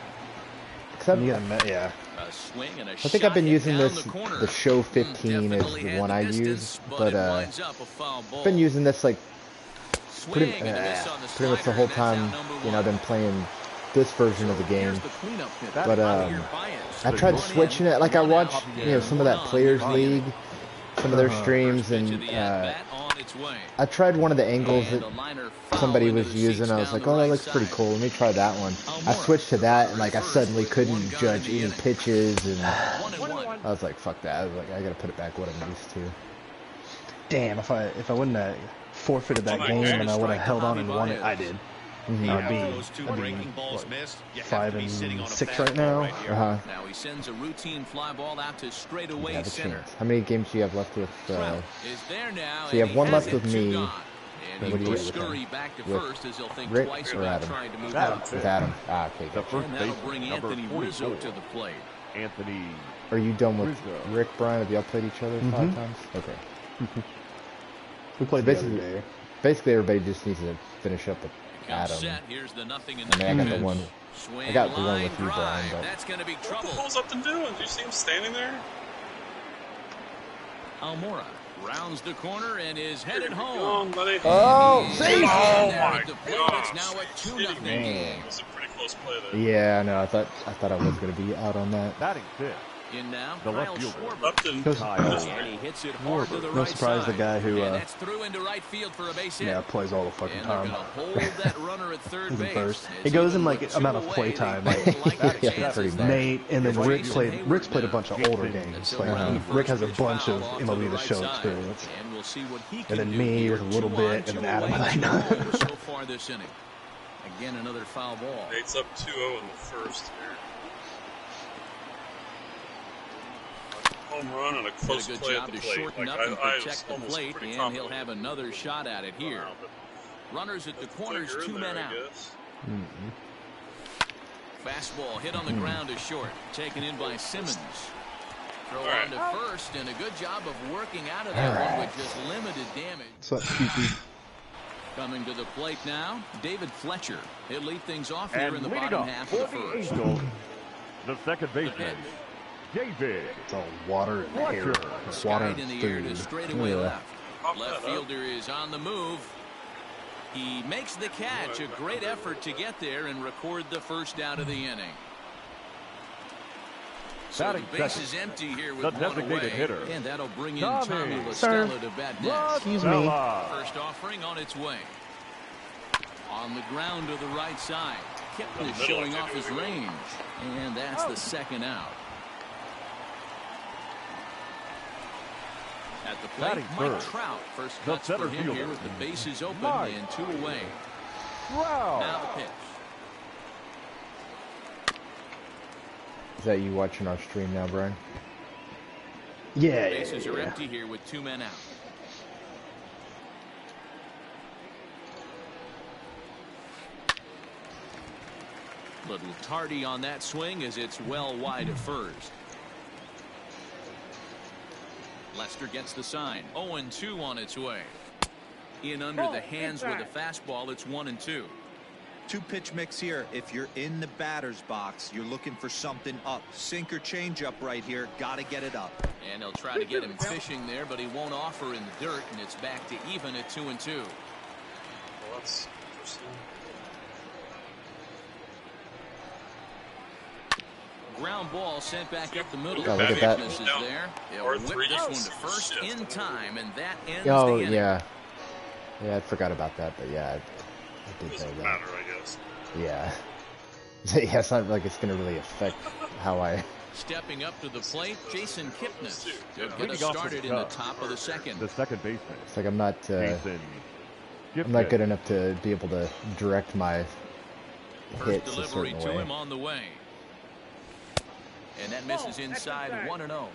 [SPEAKER 4] Except
[SPEAKER 10] You gotta, yeah.
[SPEAKER 3] A swing and a
[SPEAKER 4] I think I've been
[SPEAKER 3] shot
[SPEAKER 4] using
[SPEAKER 3] down
[SPEAKER 4] this.
[SPEAKER 3] the corner.
[SPEAKER 4] The show 15 is
[SPEAKER 3] Definitely
[SPEAKER 4] the
[SPEAKER 3] had
[SPEAKER 4] one
[SPEAKER 3] the
[SPEAKER 4] I
[SPEAKER 3] distance,
[SPEAKER 4] use,
[SPEAKER 3] but
[SPEAKER 4] but
[SPEAKER 3] it winds up a foul ball.
[SPEAKER 4] I've been using this like
[SPEAKER 3] Swing
[SPEAKER 4] pretty,
[SPEAKER 3] and a miss on the
[SPEAKER 4] pretty much the
[SPEAKER 3] slider,
[SPEAKER 4] whole
[SPEAKER 3] and that's
[SPEAKER 4] time.
[SPEAKER 3] out number
[SPEAKER 4] You know, I've been
[SPEAKER 3] one.
[SPEAKER 4] playing this version of the game.
[SPEAKER 3] Here's the cleanup pitch.
[SPEAKER 4] But
[SPEAKER 3] Your bias.
[SPEAKER 4] I tried
[SPEAKER 3] One
[SPEAKER 4] switching
[SPEAKER 3] in,
[SPEAKER 4] it. Like I
[SPEAKER 3] one
[SPEAKER 4] watch,
[SPEAKER 3] out.
[SPEAKER 4] you know, some of that Players League, some of their streams,
[SPEAKER 3] Pitch of
[SPEAKER 4] and
[SPEAKER 3] the at-bat on its way.
[SPEAKER 4] I tried one of the angles
[SPEAKER 3] And
[SPEAKER 4] that
[SPEAKER 3] a liner foul
[SPEAKER 4] somebody
[SPEAKER 3] into
[SPEAKER 4] was
[SPEAKER 3] the
[SPEAKER 4] using.
[SPEAKER 3] seats
[SPEAKER 4] I was
[SPEAKER 3] down
[SPEAKER 4] like,
[SPEAKER 3] the
[SPEAKER 4] oh, that
[SPEAKER 3] right
[SPEAKER 4] looks pretty
[SPEAKER 3] side.
[SPEAKER 4] cool. Let me try that one. I
[SPEAKER 3] Almora
[SPEAKER 4] switched to that, and like I
[SPEAKER 3] first
[SPEAKER 4] suddenly
[SPEAKER 3] with
[SPEAKER 4] couldn't
[SPEAKER 3] one gun
[SPEAKER 4] judge
[SPEAKER 3] in the
[SPEAKER 4] any
[SPEAKER 3] inning.
[SPEAKER 4] pitches, and
[SPEAKER 3] 1-1.
[SPEAKER 4] I was like, fuck that. I was like, I gotta put it back what I'm used to.
[SPEAKER 10] Damn, if I wouldn't have forfeited that game and I would have held on and won it, I did.
[SPEAKER 4] Mhm.
[SPEAKER 10] I'd be,
[SPEAKER 6] Those two
[SPEAKER 10] I'd
[SPEAKER 6] breaking
[SPEAKER 10] be
[SPEAKER 6] balls
[SPEAKER 10] what,
[SPEAKER 6] missed. You have
[SPEAKER 10] 5
[SPEAKER 6] to be sitting on
[SPEAKER 10] and
[SPEAKER 6] a
[SPEAKER 10] 6
[SPEAKER 6] fastball
[SPEAKER 10] right now.
[SPEAKER 6] here.
[SPEAKER 4] Uh-huh.
[SPEAKER 3] Now he sends a routine fly ball out to straightaway
[SPEAKER 4] Have a
[SPEAKER 3] center.
[SPEAKER 4] chance. How many games do you have left with?
[SPEAKER 3] Trout is there now,
[SPEAKER 4] so you
[SPEAKER 3] and
[SPEAKER 4] have
[SPEAKER 3] he
[SPEAKER 4] one
[SPEAKER 3] has
[SPEAKER 4] left
[SPEAKER 3] it
[SPEAKER 4] with
[SPEAKER 3] two
[SPEAKER 4] me.
[SPEAKER 3] gone. And
[SPEAKER 4] What
[SPEAKER 3] he
[SPEAKER 4] do you
[SPEAKER 3] will
[SPEAKER 4] get with
[SPEAKER 3] scurry
[SPEAKER 4] him?
[SPEAKER 3] back to
[SPEAKER 4] With
[SPEAKER 3] first as he'll think
[SPEAKER 4] Rick
[SPEAKER 3] twice
[SPEAKER 4] or
[SPEAKER 3] about
[SPEAKER 4] Adam?
[SPEAKER 3] trying to move
[SPEAKER 8] Adam.
[SPEAKER 3] out.
[SPEAKER 4] With Adam. Ah, okay.
[SPEAKER 8] The
[SPEAKER 4] Gotcha.
[SPEAKER 8] first
[SPEAKER 3] And that'll
[SPEAKER 8] baseman,
[SPEAKER 3] bring
[SPEAKER 8] number
[SPEAKER 3] Anthony Rizzo
[SPEAKER 8] 44.
[SPEAKER 3] to the plate.
[SPEAKER 8] Anthony.
[SPEAKER 4] Are you done with
[SPEAKER 8] Rizzo.
[SPEAKER 4] Rick, Brian? Have y'all played each other 5 times? Okay.
[SPEAKER 10] We played the other
[SPEAKER 4] Basically,
[SPEAKER 10] day.
[SPEAKER 4] basically everybody just needs to finish up with
[SPEAKER 3] Comes
[SPEAKER 4] Adam.
[SPEAKER 3] set. Here's the nothing in
[SPEAKER 4] I
[SPEAKER 3] the
[SPEAKER 4] mean, I got the
[SPEAKER 3] pitch.
[SPEAKER 4] one.
[SPEAKER 3] Swing,
[SPEAKER 4] I got the one
[SPEAKER 3] line
[SPEAKER 4] with you, Brian,
[SPEAKER 3] drive.
[SPEAKER 4] but
[SPEAKER 3] That's going to be
[SPEAKER 1] What the
[SPEAKER 3] trouble.
[SPEAKER 1] hell's Upton doing? Do you see him standing there?
[SPEAKER 3] Almora rounds the corner and is headed
[SPEAKER 1] Come
[SPEAKER 3] home.
[SPEAKER 1] on, buddy.
[SPEAKER 4] Oh,
[SPEAKER 3] see!
[SPEAKER 1] Oh
[SPEAKER 3] There
[SPEAKER 1] my
[SPEAKER 3] at the plate,
[SPEAKER 1] gosh.
[SPEAKER 3] It's now a 2-0
[SPEAKER 1] Man.
[SPEAKER 3] game.
[SPEAKER 1] It was a pretty close play there.
[SPEAKER 4] yeah, I know. I thought I was gonna be out on that.
[SPEAKER 8] Batting fifth.
[SPEAKER 3] In now,
[SPEAKER 7] The left
[SPEAKER 3] Kyle
[SPEAKER 7] fielder.
[SPEAKER 3] Schwarber.
[SPEAKER 1] Upton.
[SPEAKER 3] And he hits it hard to the
[SPEAKER 10] No
[SPEAKER 3] right
[SPEAKER 10] surprise,
[SPEAKER 3] side.
[SPEAKER 10] the guy who
[SPEAKER 3] And that's through into right field for a base hit.
[SPEAKER 10] yeah, plays all the fucking
[SPEAKER 3] And they're
[SPEAKER 10] time.
[SPEAKER 3] going to hold that runner at third
[SPEAKER 10] He's in
[SPEAKER 3] base.
[SPEAKER 10] first.
[SPEAKER 3] It's
[SPEAKER 10] It goes
[SPEAKER 3] even
[SPEAKER 10] in like
[SPEAKER 3] with
[SPEAKER 10] amount
[SPEAKER 3] two
[SPEAKER 10] of
[SPEAKER 3] away,
[SPEAKER 10] play
[SPEAKER 3] they
[SPEAKER 10] time.
[SPEAKER 3] like
[SPEAKER 10] Like
[SPEAKER 3] the
[SPEAKER 4] Yeah,
[SPEAKER 3] chances
[SPEAKER 4] pretty
[SPEAKER 3] there.
[SPEAKER 4] much.
[SPEAKER 10] Nate and then
[SPEAKER 3] Jason
[SPEAKER 10] Rick's played a
[SPEAKER 3] Hayward
[SPEAKER 10] bunch of
[SPEAKER 3] now.
[SPEAKER 10] older games.
[SPEAKER 3] He'll
[SPEAKER 10] Like
[SPEAKER 3] round the
[SPEAKER 10] Rick
[SPEAKER 3] first
[SPEAKER 10] has a
[SPEAKER 3] pitch
[SPEAKER 10] bunch
[SPEAKER 3] foul
[SPEAKER 10] of
[SPEAKER 3] off to
[SPEAKER 10] MLB
[SPEAKER 3] the
[SPEAKER 10] The
[SPEAKER 3] right
[SPEAKER 10] Show
[SPEAKER 3] side.
[SPEAKER 10] experience.
[SPEAKER 3] And we'll see what he
[SPEAKER 10] And
[SPEAKER 3] can
[SPEAKER 10] then
[SPEAKER 3] do
[SPEAKER 10] me
[SPEAKER 3] here.
[SPEAKER 10] with a little
[SPEAKER 3] 2
[SPEAKER 10] bit,
[SPEAKER 3] on,
[SPEAKER 10] and
[SPEAKER 3] 2
[SPEAKER 10] then Adam
[SPEAKER 3] away,
[SPEAKER 10] and
[SPEAKER 3] 2
[SPEAKER 10] I.
[SPEAKER 3] home so far this inning. Again, another foul ball.
[SPEAKER 1] Nate's up 2-0 in the first here. Home run and a
[SPEAKER 3] Did
[SPEAKER 1] close
[SPEAKER 3] a good
[SPEAKER 1] play
[SPEAKER 3] job
[SPEAKER 1] at the
[SPEAKER 3] to
[SPEAKER 1] plate.
[SPEAKER 3] shorten
[SPEAKER 1] Like,
[SPEAKER 3] up and
[SPEAKER 1] I was
[SPEAKER 3] protect the
[SPEAKER 1] almost
[SPEAKER 3] plate,
[SPEAKER 1] pretty
[SPEAKER 3] and
[SPEAKER 1] confident.
[SPEAKER 3] he'll have another shot at it here. Runners at the corners,
[SPEAKER 1] Figure in
[SPEAKER 3] 2
[SPEAKER 1] there,
[SPEAKER 3] men
[SPEAKER 1] I
[SPEAKER 3] out.
[SPEAKER 1] guess.
[SPEAKER 3] Fastball hit on the ground is short. Taken in by Simmons. Throw on to first, and a good job of working out of that one with just limited damage.
[SPEAKER 10] What's up, PP?
[SPEAKER 3] Coming to the plate now, David Fletcher. He'll lead things off here
[SPEAKER 7] And
[SPEAKER 3] in the
[SPEAKER 7] leading
[SPEAKER 3] bottom
[SPEAKER 7] up
[SPEAKER 3] half
[SPEAKER 7] for
[SPEAKER 3] of the
[SPEAKER 7] the
[SPEAKER 3] first.
[SPEAKER 7] Angels, the second
[SPEAKER 3] The
[SPEAKER 7] baseman,
[SPEAKER 3] pitch.
[SPEAKER 7] David.
[SPEAKER 10] It's all water and hair.
[SPEAKER 7] Fletcher.
[SPEAKER 10] Water
[SPEAKER 3] Skied
[SPEAKER 10] and
[SPEAKER 3] in the air to
[SPEAKER 10] food.
[SPEAKER 3] straightaway left.
[SPEAKER 1] Pop
[SPEAKER 3] Left
[SPEAKER 1] that up.
[SPEAKER 3] fielder is on the move. He makes the catch. A great effort to get there and record the first out of the inning. So the
[SPEAKER 7] Batting
[SPEAKER 3] base
[SPEAKER 7] second,
[SPEAKER 3] is empty here with
[SPEAKER 7] the
[SPEAKER 3] one
[SPEAKER 7] designated
[SPEAKER 3] away.
[SPEAKER 7] hitter,
[SPEAKER 3] And that'll bring in
[SPEAKER 7] Tommy.
[SPEAKER 3] Tommy
[SPEAKER 10] Sir.
[SPEAKER 3] LaStella to bat next.
[SPEAKER 10] Excuse me.
[SPEAKER 7] Stella.
[SPEAKER 3] First offering on its way. On the ground to the right side. Kipnis
[SPEAKER 1] middle,
[SPEAKER 3] showing
[SPEAKER 1] I
[SPEAKER 3] off
[SPEAKER 1] think
[SPEAKER 3] his
[SPEAKER 1] it was.
[SPEAKER 3] range. And that's the second out. At the plate,
[SPEAKER 7] Batting
[SPEAKER 3] Mike
[SPEAKER 7] third,
[SPEAKER 3] Trout. First
[SPEAKER 7] the
[SPEAKER 3] cuts for
[SPEAKER 7] center
[SPEAKER 3] him
[SPEAKER 7] fielder,
[SPEAKER 3] here with the bases open
[SPEAKER 7] Mike
[SPEAKER 3] and 2 away.
[SPEAKER 7] Wow.
[SPEAKER 3] Now the pitch.
[SPEAKER 4] Is that you watching our stream now, Brian?
[SPEAKER 10] Yeah,
[SPEAKER 3] Bases are empty here with 2 men out. Little tardy on that swing as it's well wide of first. Lester gets the sign. 0-2 on its way. In under the hands with a fastball. It's 1-2.
[SPEAKER 9] 2-pitch mix here. If you're in the batter's box, you're looking for something up. Sink or change up right here. Got to get it up.
[SPEAKER 3] And they'll try to get him fishing there, but he won't offer in the dirt, and it's back to even at 2-2.
[SPEAKER 1] Well, that's interesting.
[SPEAKER 3] Ground ball sent back up the middle.
[SPEAKER 4] Yeah, look at that.
[SPEAKER 3] Fitness is there. They'll
[SPEAKER 1] Or
[SPEAKER 3] whip
[SPEAKER 1] three
[SPEAKER 3] this one
[SPEAKER 1] outs.
[SPEAKER 3] to first
[SPEAKER 1] Shit.
[SPEAKER 3] in time, and that ends
[SPEAKER 4] Oh,
[SPEAKER 3] the inning.
[SPEAKER 4] yeah. Yeah, I forgot about that, but yeah, I did know
[SPEAKER 1] Doesn't
[SPEAKER 4] that.
[SPEAKER 1] matter, I guess.
[SPEAKER 4] Yeah. Yeah, it's not like it's going to really affect how I...
[SPEAKER 3] Stepping up to the plate, Jason Kipnis. They'll get
[SPEAKER 7] Leading
[SPEAKER 3] us
[SPEAKER 7] off the
[SPEAKER 3] started in the
[SPEAKER 7] Cubs,
[SPEAKER 3] top of the second.
[SPEAKER 7] the second baseman,
[SPEAKER 4] It's like I'm not
[SPEAKER 7] Jason.
[SPEAKER 4] I'm not good enough to be able to direct my
[SPEAKER 3] First
[SPEAKER 4] hits a
[SPEAKER 3] delivery
[SPEAKER 4] certain
[SPEAKER 3] to
[SPEAKER 4] way.
[SPEAKER 3] him on the way. And that misses inside 1-0.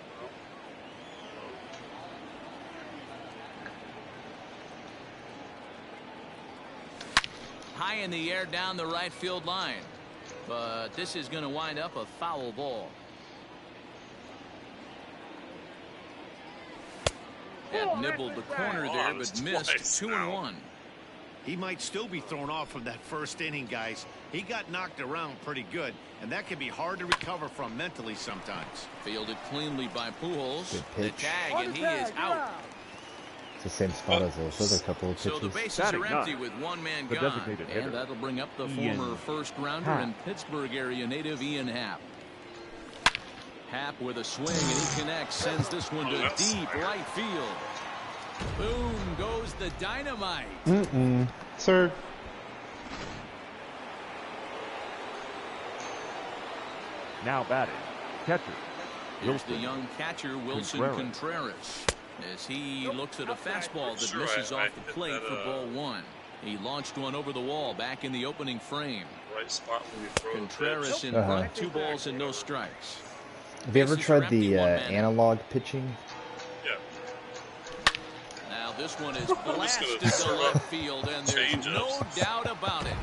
[SPEAKER 3] High in the air down the right field line. But this is going to wind up a foul ball. That nibbled the corner there, but missed.
[SPEAKER 1] Twice
[SPEAKER 3] 2-1.
[SPEAKER 6] He might still be thrown off from that first inning, guys. He got knocked around pretty good, and that can be hard to recover from mentally sometimes.
[SPEAKER 3] Fielded cleanly by Pujols.
[SPEAKER 4] Good
[SPEAKER 3] The
[SPEAKER 4] pitch.
[SPEAKER 3] tag, and he is out.
[SPEAKER 4] It's the same spot as those other couple of
[SPEAKER 3] So the
[SPEAKER 4] pitches.
[SPEAKER 3] bases
[SPEAKER 7] Batting
[SPEAKER 3] are empty
[SPEAKER 7] ninth,
[SPEAKER 3] with one man
[SPEAKER 7] the
[SPEAKER 3] gone.
[SPEAKER 7] designated hitter,
[SPEAKER 3] And that'll bring up the
[SPEAKER 7] Ian
[SPEAKER 3] former first-rounder and Pittsburgh area native Ian Happ. Happ with a swing, and he connects, sends this one to
[SPEAKER 1] that's
[SPEAKER 3] deep right field. Boom goes the dynamite.
[SPEAKER 10] Sir.
[SPEAKER 7] Now batting, catcher,
[SPEAKER 3] Here's the
[SPEAKER 7] Wilson
[SPEAKER 3] young catcher, Wilson Contreras. As he looks at a fastball that
[SPEAKER 1] Sure,
[SPEAKER 3] misses
[SPEAKER 1] I
[SPEAKER 3] off the
[SPEAKER 1] hit
[SPEAKER 3] plate
[SPEAKER 1] that,
[SPEAKER 3] for ball 1. He launched one over the wall back in the opening frame.
[SPEAKER 1] Right spot when you throw
[SPEAKER 3] Contreras
[SPEAKER 1] the
[SPEAKER 3] in
[SPEAKER 4] Uh-huh.
[SPEAKER 3] front, 2 balls and no strikes.
[SPEAKER 4] Have you ever
[SPEAKER 3] bases are
[SPEAKER 4] tried the
[SPEAKER 3] empty, 1 man.
[SPEAKER 4] analog pitching?
[SPEAKER 1] Yeah.
[SPEAKER 3] Now this one is
[SPEAKER 1] gonna
[SPEAKER 3] blasted to
[SPEAKER 1] throw
[SPEAKER 3] left
[SPEAKER 1] up
[SPEAKER 3] field, and there's
[SPEAKER 1] change-ups.
[SPEAKER 3] no doubt about it.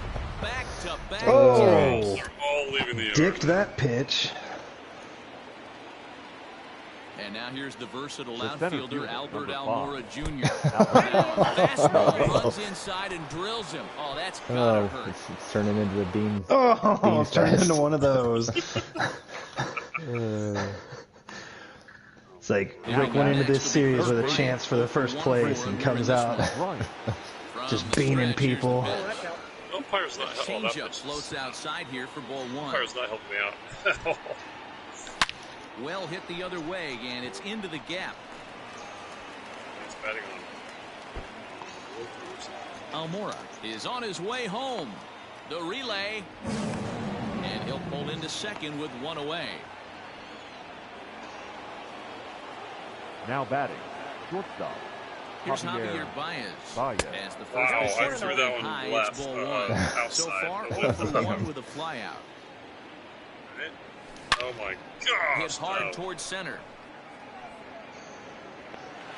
[SPEAKER 3] Back to back.
[SPEAKER 10] Oh.
[SPEAKER 3] doubles.
[SPEAKER 1] They're all leaving the yard.
[SPEAKER 10] Dicked that pitch.
[SPEAKER 3] And now here's the versatile
[SPEAKER 7] The center
[SPEAKER 3] outfielder
[SPEAKER 7] fielder,
[SPEAKER 3] Albert
[SPEAKER 7] number
[SPEAKER 3] Almora
[SPEAKER 7] 5.
[SPEAKER 3] Jr. Now a fastball runs inside and drills him. Oh, that's gotta
[SPEAKER 4] Oh,
[SPEAKER 3] hurt.
[SPEAKER 4] it's turning into a bean.
[SPEAKER 10] Oh,
[SPEAKER 4] Beans
[SPEAKER 10] turned
[SPEAKER 4] fest.
[SPEAKER 10] into one of those. It's like Rick went into this series with a chance for the first place and comes out
[SPEAKER 7] right.
[SPEAKER 10] just
[SPEAKER 3] From the
[SPEAKER 10] beaning
[SPEAKER 3] stretch, here's the
[SPEAKER 10] people.
[SPEAKER 3] pitch.
[SPEAKER 1] Umpire's not
[SPEAKER 3] The
[SPEAKER 1] helping.
[SPEAKER 3] changeup floats outside here for ball 1.
[SPEAKER 1] Umpire's not helping me out.
[SPEAKER 3] Well hit the other way, and it's into the gap.
[SPEAKER 1] He's batting on.
[SPEAKER 3] Almora is on his way home. The relay. And he'll pull into second with one away.
[SPEAKER 7] Now batting, shortstop.
[SPEAKER 3] Here's Javier Baez. As the first
[SPEAKER 1] Wow,
[SPEAKER 3] pitch
[SPEAKER 1] I threw that one
[SPEAKER 3] high,
[SPEAKER 1] left,
[SPEAKER 3] it's ball one.
[SPEAKER 1] outside.
[SPEAKER 3] So far, 0 for 1 with a fly out.
[SPEAKER 1] Right? Oh my gosh.
[SPEAKER 3] Hit hard towards center.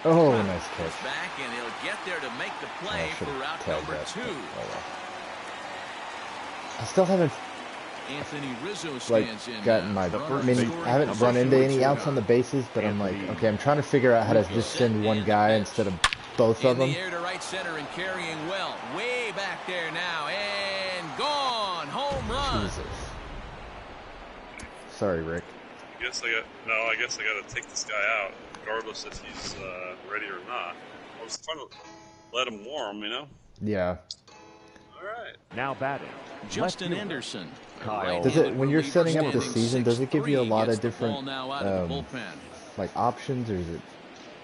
[SPEAKER 4] Oh, nice catch.
[SPEAKER 3] Back, and he'll get there to make the play for route number 2.
[SPEAKER 4] Oh, well. I still haven't
[SPEAKER 3] Anthony Rizzo
[SPEAKER 4] like
[SPEAKER 3] stands in
[SPEAKER 4] gotten my. I mean, I haven't run into any outs on the bases, but I'm like, okay, I'm trying to figure out how to just send one guy instead of both of them.
[SPEAKER 3] In the air to right center and carrying well, way back there now, and gone, home run.
[SPEAKER 4] Jesus. Sorry, Rick.
[SPEAKER 1] I guess I got to take this guy out, regardless if he's ready or not. I was trying to let him warm, you know.
[SPEAKER 4] Yeah.
[SPEAKER 1] All right.
[SPEAKER 7] Now batting,
[SPEAKER 3] Justin Anderson.
[SPEAKER 4] Does it, when you're setting up the season, does it give you a lot of different like options, or is it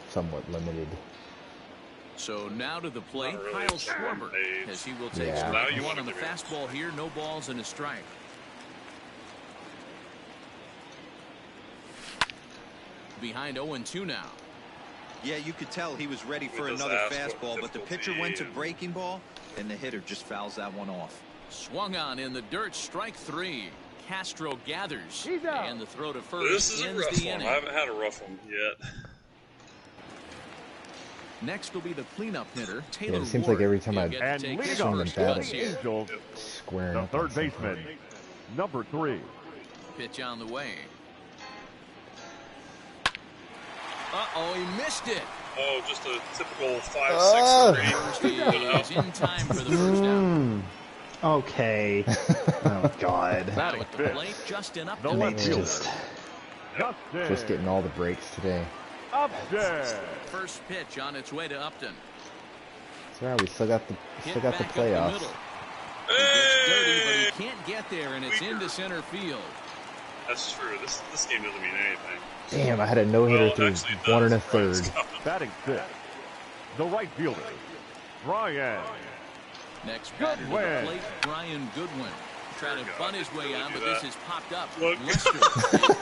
[SPEAKER 4] somewhat limited?
[SPEAKER 3] So now to the plate,
[SPEAKER 1] Really
[SPEAKER 3] Kyle Schwarber, as he will take strike one on the fastball here. No balls and a strike. Behind 0-2 now.
[SPEAKER 9] Yeah, you could tell he was ready for another fastball, but the pitcher went to breaking ball, and the hitter just fouls that one off.
[SPEAKER 3] Swung on in the dirt, strike 3. Castro gathers, and the throw to first
[SPEAKER 1] This is a
[SPEAKER 3] ends
[SPEAKER 1] rough
[SPEAKER 3] the
[SPEAKER 1] one.
[SPEAKER 3] inning.
[SPEAKER 1] I haven't had a rough one yet.
[SPEAKER 3] Next will be the cleanup hitter, Taylor
[SPEAKER 4] Yeah, it seems
[SPEAKER 3] Ward.
[SPEAKER 4] like every time I
[SPEAKER 7] and
[SPEAKER 4] swing
[SPEAKER 7] leading
[SPEAKER 4] them
[SPEAKER 7] off
[SPEAKER 4] bad,
[SPEAKER 7] the
[SPEAKER 4] it's
[SPEAKER 7] Angels,
[SPEAKER 4] squaring
[SPEAKER 7] the
[SPEAKER 4] up
[SPEAKER 7] third
[SPEAKER 4] on something.
[SPEAKER 7] baseman, number 3.
[SPEAKER 3] Pitch on the way. Uh-oh, he missed it.
[SPEAKER 1] Oh, just a typical 5-6
[SPEAKER 3] He is in time for the first down.
[SPEAKER 10] Okay. Oh, God.
[SPEAKER 3] Now at the plate, Justin
[SPEAKER 7] No
[SPEAKER 3] Upton.
[SPEAKER 7] left fielder.
[SPEAKER 4] Just
[SPEAKER 7] Justin
[SPEAKER 4] getting all the breaks today.
[SPEAKER 7] Upton.
[SPEAKER 3] First pitch on its way to Upton.
[SPEAKER 4] It's alright, we still got the
[SPEAKER 3] Hit back up the
[SPEAKER 4] playoffs.
[SPEAKER 3] middle. He gets dirty, but he can't get there, and it's into center field.
[SPEAKER 1] That's true. This game doesn't mean anything.
[SPEAKER 4] Damn, I had a no-hitter through
[SPEAKER 1] actually it
[SPEAKER 4] 1
[SPEAKER 1] does.
[SPEAKER 4] 1/3.
[SPEAKER 7] Batting 5th, the right fielder, Brian.
[SPEAKER 3] Next batter to the
[SPEAKER 7] Goodwin.
[SPEAKER 3] plate, Brian Goodwin. Trying to bunt his way on, but
[SPEAKER 1] that.
[SPEAKER 3] this has popped up.
[SPEAKER 1] Look.
[SPEAKER 3] Lester is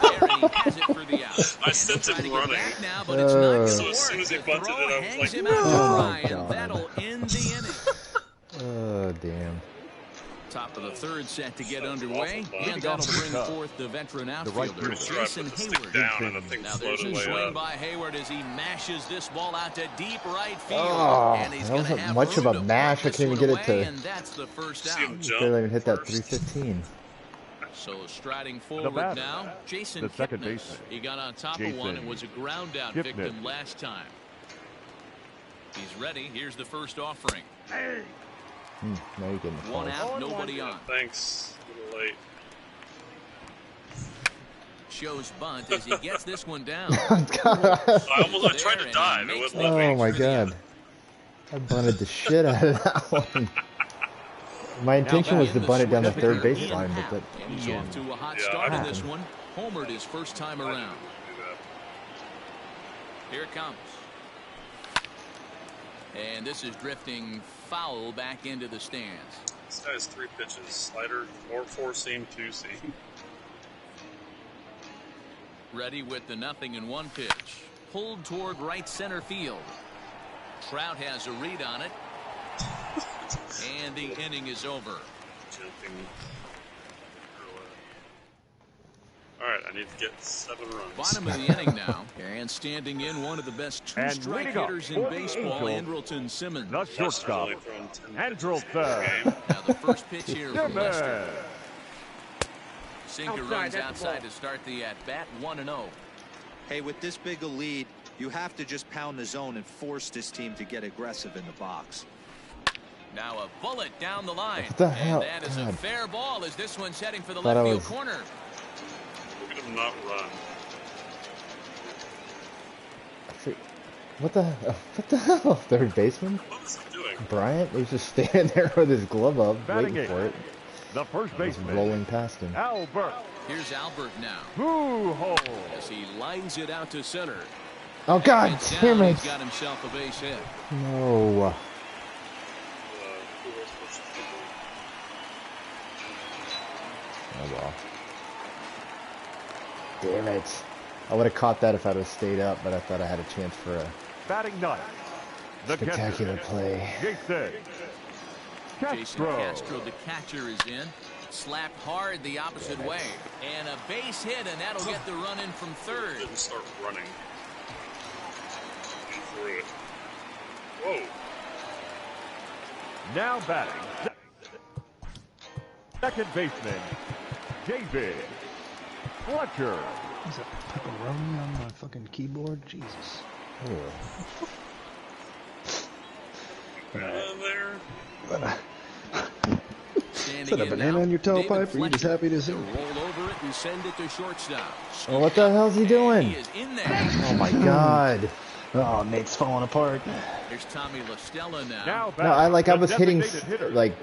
[SPEAKER 3] there, and he has it for the out.
[SPEAKER 1] I sent him running.
[SPEAKER 3] Back now, but it's not going to
[SPEAKER 1] So
[SPEAKER 3] work.
[SPEAKER 1] as soon as he
[SPEAKER 3] The
[SPEAKER 1] bunted
[SPEAKER 3] throw
[SPEAKER 1] it, I was
[SPEAKER 3] hangs
[SPEAKER 1] like,
[SPEAKER 3] him out to
[SPEAKER 4] Oh,
[SPEAKER 3] Brian.
[SPEAKER 4] God.
[SPEAKER 3] That'll end the inning.
[SPEAKER 4] Oh, damn.
[SPEAKER 3] Top of the third set to get underway,
[SPEAKER 1] awful
[SPEAKER 3] and that'll bring forth the veteran
[SPEAKER 7] right
[SPEAKER 3] outfielder,
[SPEAKER 7] fielder.
[SPEAKER 3] Jason
[SPEAKER 1] Put the stick
[SPEAKER 3] Hayward.
[SPEAKER 1] down and the thing
[SPEAKER 3] Now there's
[SPEAKER 1] floated
[SPEAKER 3] a
[SPEAKER 1] way
[SPEAKER 3] swing
[SPEAKER 1] up.
[SPEAKER 3] by Hayward as he mashes this ball out to deep right field.
[SPEAKER 4] Oh,
[SPEAKER 3] and he's
[SPEAKER 4] that
[SPEAKER 3] gonna
[SPEAKER 4] wasn't
[SPEAKER 3] have
[SPEAKER 4] much of
[SPEAKER 3] room
[SPEAKER 4] a
[SPEAKER 3] to
[SPEAKER 4] mash.
[SPEAKER 3] put
[SPEAKER 4] I couldn't
[SPEAKER 3] this
[SPEAKER 4] even
[SPEAKER 3] one
[SPEAKER 4] get it
[SPEAKER 3] away,
[SPEAKER 4] to-
[SPEAKER 3] and that's the first
[SPEAKER 1] See him
[SPEAKER 3] out.
[SPEAKER 1] jump
[SPEAKER 4] Barely even hit that
[SPEAKER 1] first.
[SPEAKER 4] 315.
[SPEAKER 3] So striding forward
[SPEAKER 7] batter,
[SPEAKER 3] now, Jason
[SPEAKER 7] the second
[SPEAKER 3] Kipnis.
[SPEAKER 7] baseman,
[SPEAKER 3] He got on top of
[SPEAKER 7] Jason
[SPEAKER 3] one and was a ground out
[SPEAKER 7] Kipnis.
[SPEAKER 3] victim last time. He's ready. Here's the first offering.
[SPEAKER 4] Now you're getting the
[SPEAKER 3] One
[SPEAKER 4] falls.
[SPEAKER 3] out, nobody on.
[SPEAKER 1] Thanks. A little late.
[SPEAKER 3] Shows bunt as he gets this one down.
[SPEAKER 1] I tried to dive. It wouldn't let me.
[SPEAKER 4] Oh, my God. I bunted the shit out of that one. My intention was to bunt it down the third baseline, but that...
[SPEAKER 3] And he's off to a hot
[SPEAKER 1] Yeah,
[SPEAKER 3] start
[SPEAKER 1] I
[SPEAKER 3] in this one. Homered his first time around. Here it comes. And this is drifting foul back into the stands.
[SPEAKER 1] This guy has 3 pitches: slider, 4-seam, 2-seam.
[SPEAKER 3] Ready with the 0-1 pitch. Pulled toward right center field. Trout has a read on it. And the inning is over.
[SPEAKER 1] Jumping. All right, I need to get 7 runs.
[SPEAKER 3] Bottom of the inning now. And standing in one of the best two-strike
[SPEAKER 7] leading off
[SPEAKER 3] hitters in
[SPEAKER 7] for the
[SPEAKER 3] baseball,
[SPEAKER 7] Angels,
[SPEAKER 3] Andrelton Simmons.
[SPEAKER 7] the shortstop,
[SPEAKER 1] Only thrown 10
[SPEAKER 7] Andrelton.
[SPEAKER 3] Now the first pitch here from Lester.
[SPEAKER 7] Simmons.
[SPEAKER 3] Sinker runs outside to start the at-bat, 1-0.
[SPEAKER 9] Hey, with this big a lead, you have to just pound the zone and force this team to get aggressive in the box.
[SPEAKER 3] Now a bullet down the line.
[SPEAKER 4] What the hell?
[SPEAKER 3] And that is a
[SPEAKER 4] God.
[SPEAKER 3] fair ball as this one's heading for the
[SPEAKER 4] Thought
[SPEAKER 3] left
[SPEAKER 4] I
[SPEAKER 3] field
[SPEAKER 4] was-
[SPEAKER 3] corner.
[SPEAKER 1] Look at him not run.
[SPEAKER 4] What the hell? Third baseman?
[SPEAKER 1] What is he doing?
[SPEAKER 4] Bryant was just standing there with his glove up,
[SPEAKER 7] Batting
[SPEAKER 4] waiting for it.
[SPEAKER 7] The first
[SPEAKER 4] Just
[SPEAKER 7] baseman,
[SPEAKER 4] rolling past him.
[SPEAKER 7] Albert
[SPEAKER 3] Here's Albert now.
[SPEAKER 7] Woo-ho!
[SPEAKER 3] As he lines it out to center.
[SPEAKER 4] Oh, God damn it.
[SPEAKER 3] He's got himself a base hit.
[SPEAKER 4] No. Oh, well. Damn it. I would have caught that if I'd have stayed up, but I thought I had a chance for a
[SPEAKER 7] Batting ninth. The
[SPEAKER 4] spectacular play.
[SPEAKER 7] Jason
[SPEAKER 3] Castro, the catcher, is in. Slapped hard the opposite way. And a base hit, and that'll get the run in from third.
[SPEAKER 1] Didn't start running. He threw it. Whoa.
[SPEAKER 7] Now batting. Second baseman, David Fletcher.
[SPEAKER 10] Is that pepperoni on my fucking keyboard? Jesus.
[SPEAKER 1] There.
[SPEAKER 10] Is that a banana in your tailpipe, or are you just happy to see it?
[SPEAKER 3] Roll over it and send it to shortstop.
[SPEAKER 4] Oh, what the hell's he doing?
[SPEAKER 3] He is in there.
[SPEAKER 4] Oh, my God.
[SPEAKER 10] Oh, Nate's falling apart.
[SPEAKER 3] Here's Tommy LaStella now.
[SPEAKER 4] No, I was hitting, like,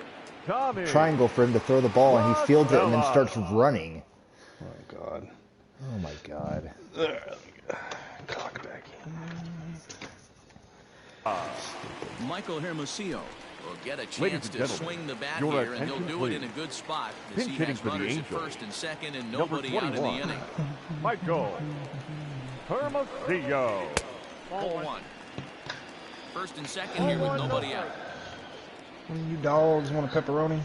[SPEAKER 7] Tommy.
[SPEAKER 4] triangle for him to throw the ball, and he fields it and then starts running.
[SPEAKER 10] Oh, my God.
[SPEAKER 4] Oh, my God.
[SPEAKER 10] Clock back in.
[SPEAKER 3] Michael Hermosillo will get a
[SPEAKER 7] Ladies
[SPEAKER 3] chance
[SPEAKER 7] and
[SPEAKER 3] to
[SPEAKER 7] gentlemen,
[SPEAKER 3] swing the bat
[SPEAKER 7] your
[SPEAKER 3] here, and he'll
[SPEAKER 7] attention,
[SPEAKER 3] do it in a
[SPEAKER 7] please.
[SPEAKER 3] good spot as
[SPEAKER 7] Pinch
[SPEAKER 3] he
[SPEAKER 7] hitting
[SPEAKER 3] has
[SPEAKER 7] for the
[SPEAKER 3] runners at
[SPEAKER 7] Angels.
[SPEAKER 3] first and second and
[SPEAKER 7] Number
[SPEAKER 3] nobody out in the
[SPEAKER 7] 21.
[SPEAKER 3] inning.
[SPEAKER 7] Michael Hermosillo.
[SPEAKER 3] Ball one. First and second here with nobody out.
[SPEAKER 10] One of you dogs want a pepperoni?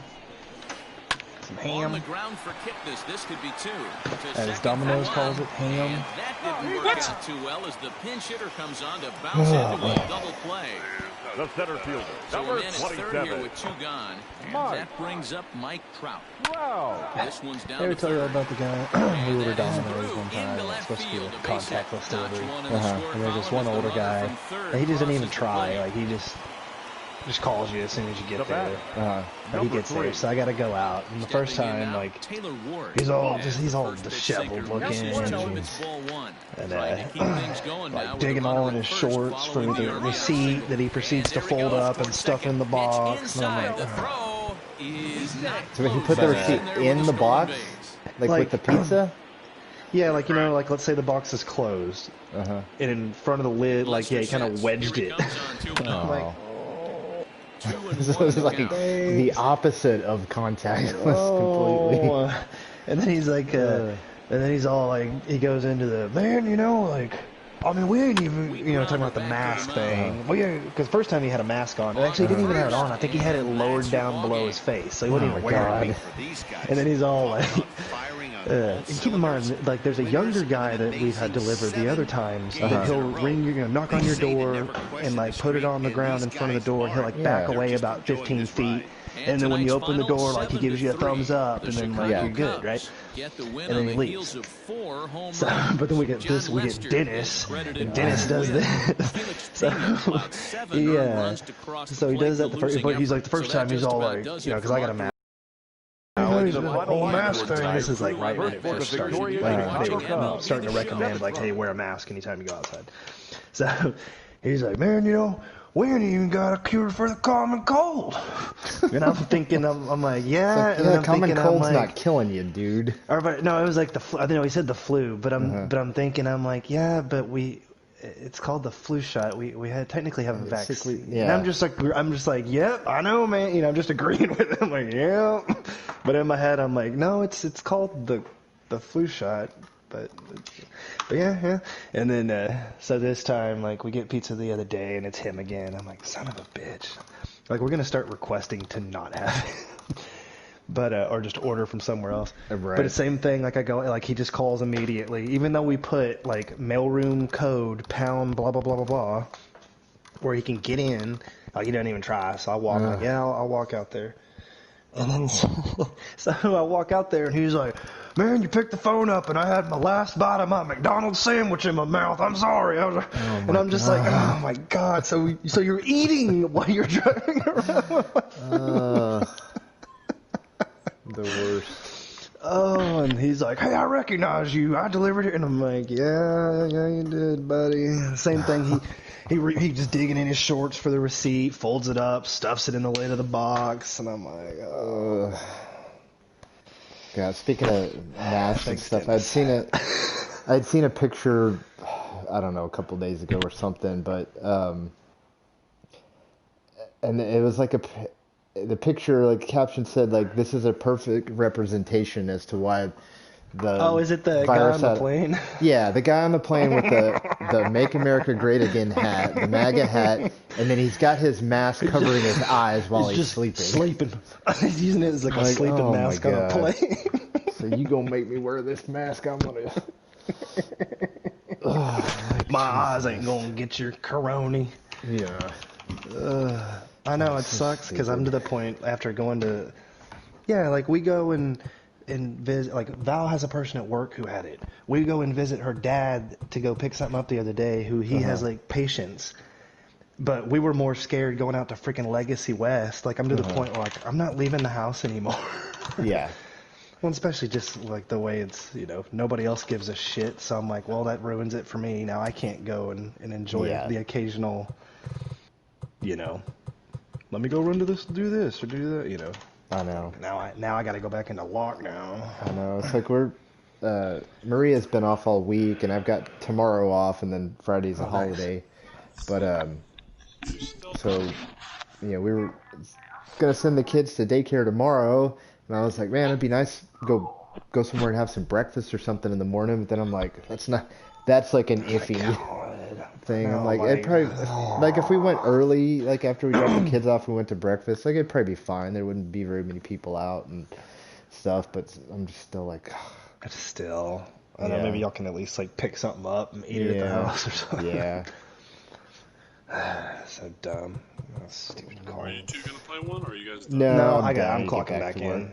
[SPEAKER 10] Some
[SPEAKER 3] On
[SPEAKER 10] ham?
[SPEAKER 3] the ground for Kipnis. This could be two. To
[SPEAKER 10] As
[SPEAKER 3] second
[SPEAKER 10] Domino's
[SPEAKER 3] for
[SPEAKER 10] calls
[SPEAKER 3] one.
[SPEAKER 10] it, ham.
[SPEAKER 3] And that didn't work out too well as the pinch hitter comes on to bounce into a double play.
[SPEAKER 7] The center fielder,
[SPEAKER 3] So
[SPEAKER 7] number
[SPEAKER 3] a man at third here
[SPEAKER 7] 27.
[SPEAKER 3] with two gone. And
[SPEAKER 7] Mike.
[SPEAKER 3] that brings up Mike Trout.
[SPEAKER 7] Wow.
[SPEAKER 3] This one's down
[SPEAKER 10] I ever
[SPEAKER 3] to
[SPEAKER 10] tell you
[SPEAKER 3] third.
[SPEAKER 10] about the guy who ordered Domino's one time? It's supposed to be a contactless delivery. And there's this one older guy, and he just didn't even try. Like, he just calls you as soon as you get there. But he gets there, so I gotta go out. And the first time, like,
[SPEAKER 3] Taylor Ward.
[SPEAKER 10] he's all disheveled looking, and like digging all in his shorts for the receipt that he proceeds to fold up and stuff in the box. And I'm like,
[SPEAKER 4] So he put the receipt in the box? Like with the pizza?
[SPEAKER 10] yeah, like, you know, like, let's say the box is closed, and in front of the lid, like, yeah, he kind of wedged it. I'm like,
[SPEAKER 4] This is like the opposite of contactless completely.
[SPEAKER 10] And then he's like, and then he's all like, he goes into the, man, you know, like, I mean, we ain't even, you know, talking about the mask thing. Well, yeah, because first time he had a mask on. Actually, he didn't even have it on. I think he had it lowered down below his face, so he wasn't even wearing it. And then he's all like, and keep in mind, like, there's a younger guy that we've had delivered the other times that he'll ring, you know, knock on your door and like put it on the ground in front of the door, and he'll like back away about 15 feet. And then when you open the door, like, he gives you a thumbs up, and then like you're good, right? And then he leaves. So, but then we get Dennis, and Dennis does this. So so he does that the first, but he's like the first time he's all like, you know, because I got a mask. Mask thing. This is like right when it first started. Like, they were starting to recommend, like, hey, wear a mask anytime you go outside. So he's like, man, you know, we ain't even got a cure for the common cold. And I'm thinking, I'm like, yeah.
[SPEAKER 4] Like,
[SPEAKER 10] and then I'm
[SPEAKER 4] common
[SPEAKER 10] thinking,
[SPEAKER 4] cold's
[SPEAKER 10] I'm like,
[SPEAKER 4] not killing you, dude.
[SPEAKER 10] Or, but no, it was like the flu. I know he said the flu, but I'm thinking, I'm like, yeah, but it's called the flu shot. We had technically have a vaccine.
[SPEAKER 4] Yeah.
[SPEAKER 10] And I'm just like, yep, I know, man. You know, I'm just agreeing with him. Like, yeah. But in my head, I'm like, no, it's called the flu shot. But yeah. And then so this time, like, we get pizza the other day, and it's him again. I'm like, son of a bitch. Like, we're gonna start requesting to not have it. But or just order from somewhere else.
[SPEAKER 4] Right.
[SPEAKER 10] But the same thing, like, I go, like, he just calls immediately, even though we put like mailroom code pound blah blah blah blah blah, where he can get in. Like, he doesn't even try. So I walk, like, yeah, I'll walk out there. And then so I walk out there, and he's like, man, you picked the phone up, and I had my last bite of my McDonald's sandwich in my mouth. I'm sorry. And I'm just like, oh my god. So you're eating while you're driving around.
[SPEAKER 4] The worst.
[SPEAKER 10] Oh, and he's like, hey, I recognize you. I delivered it. And I'm like, yeah, you did, buddy. Same thing. He just digging in his shorts for the receipt, folds it up, stuffs it in the lid of the box. And I'm like, oh.
[SPEAKER 4] God, speaking of masks and
[SPEAKER 10] Thanks,
[SPEAKER 4] stuff,
[SPEAKER 10] Dennis.
[SPEAKER 4] I'd seen a picture, I don't know, a couple days ago or something, but and it was like the picture, like caption said, like this is a perfect representation as to why the
[SPEAKER 10] Oh, is it the guy
[SPEAKER 4] virus
[SPEAKER 10] on the plane?
[SPEAKER 4] Yeah, the guy on the plane with the Make America Great Again hat, the MAGA hat, and then he's got his mask covering his eyes while he's
[SPEAKER 10] just
[SPEAKER 4] sleeping.
[SPEAKER 10] He's using it as like a sleeping
[SPEAKER 4] oh
[SPEAKER 10] mask
[SPEAKER 4] my
[SPEAKER 10] on a
[SPEAKER 4] God.
[SPEAKER 10] plane.
[SPEAKER 4] So you gonna make me wear this mask? I'm gonna.
[SPEAKER 10] My eyes ain't gonna get your corona.
[SPEAKER 4] Yeah.
[SPEAKER 10] I know it sucks because I'm to the point after going to, like we go and visit. Like Val has a person at work who had it. We go and visit her dad to go pick something up the other day. Who he has like patience, but we were more scared going out to freaking Legacy West. Like I'm to the point where like I'm not leaving the house anymore.
[SPEAKER 4] Yeah.
[SPEAKER 10] Well, especially just like the way it's, nobody else gives a shit. So I'm like, well, that ruins it for me. Now I can't go and enjoy the occasional, let me go run to this, do this or do that,
[SPEAKER 4] I know.
[SPEAKER 10] Now I got to go back into lockdown.
[SPEAKER 4] I know. It's like Maria's been off all week, and I've got tomorrow off, and then Friday's a holiday. But so we were gonna send the kids to daycare tomorrow, and I was like, man, it'd be nice to go somewhere and have some breakfast or something in the morning. But then I'm like, that's like an iffy thing. I'm like, it probably like if we went early, like after we dropped the kids off, we went to breakfast, like it'd probably be fine. There wouldn't be very many people out and stuff. But I'm just still like,
[SPEAKER 10] I don't know. Maybe y'all can at least like pick something up and eat it at the house or something.
[SPEAKER 4] Yeah.
[SPEAKER 10] So dumb. Stupid car.
[SPEAKER 1] Are you two gonna play one, or are you guys done?
[SPEAKER 4] No,
[SPEAKER 10] I'm clocking back in.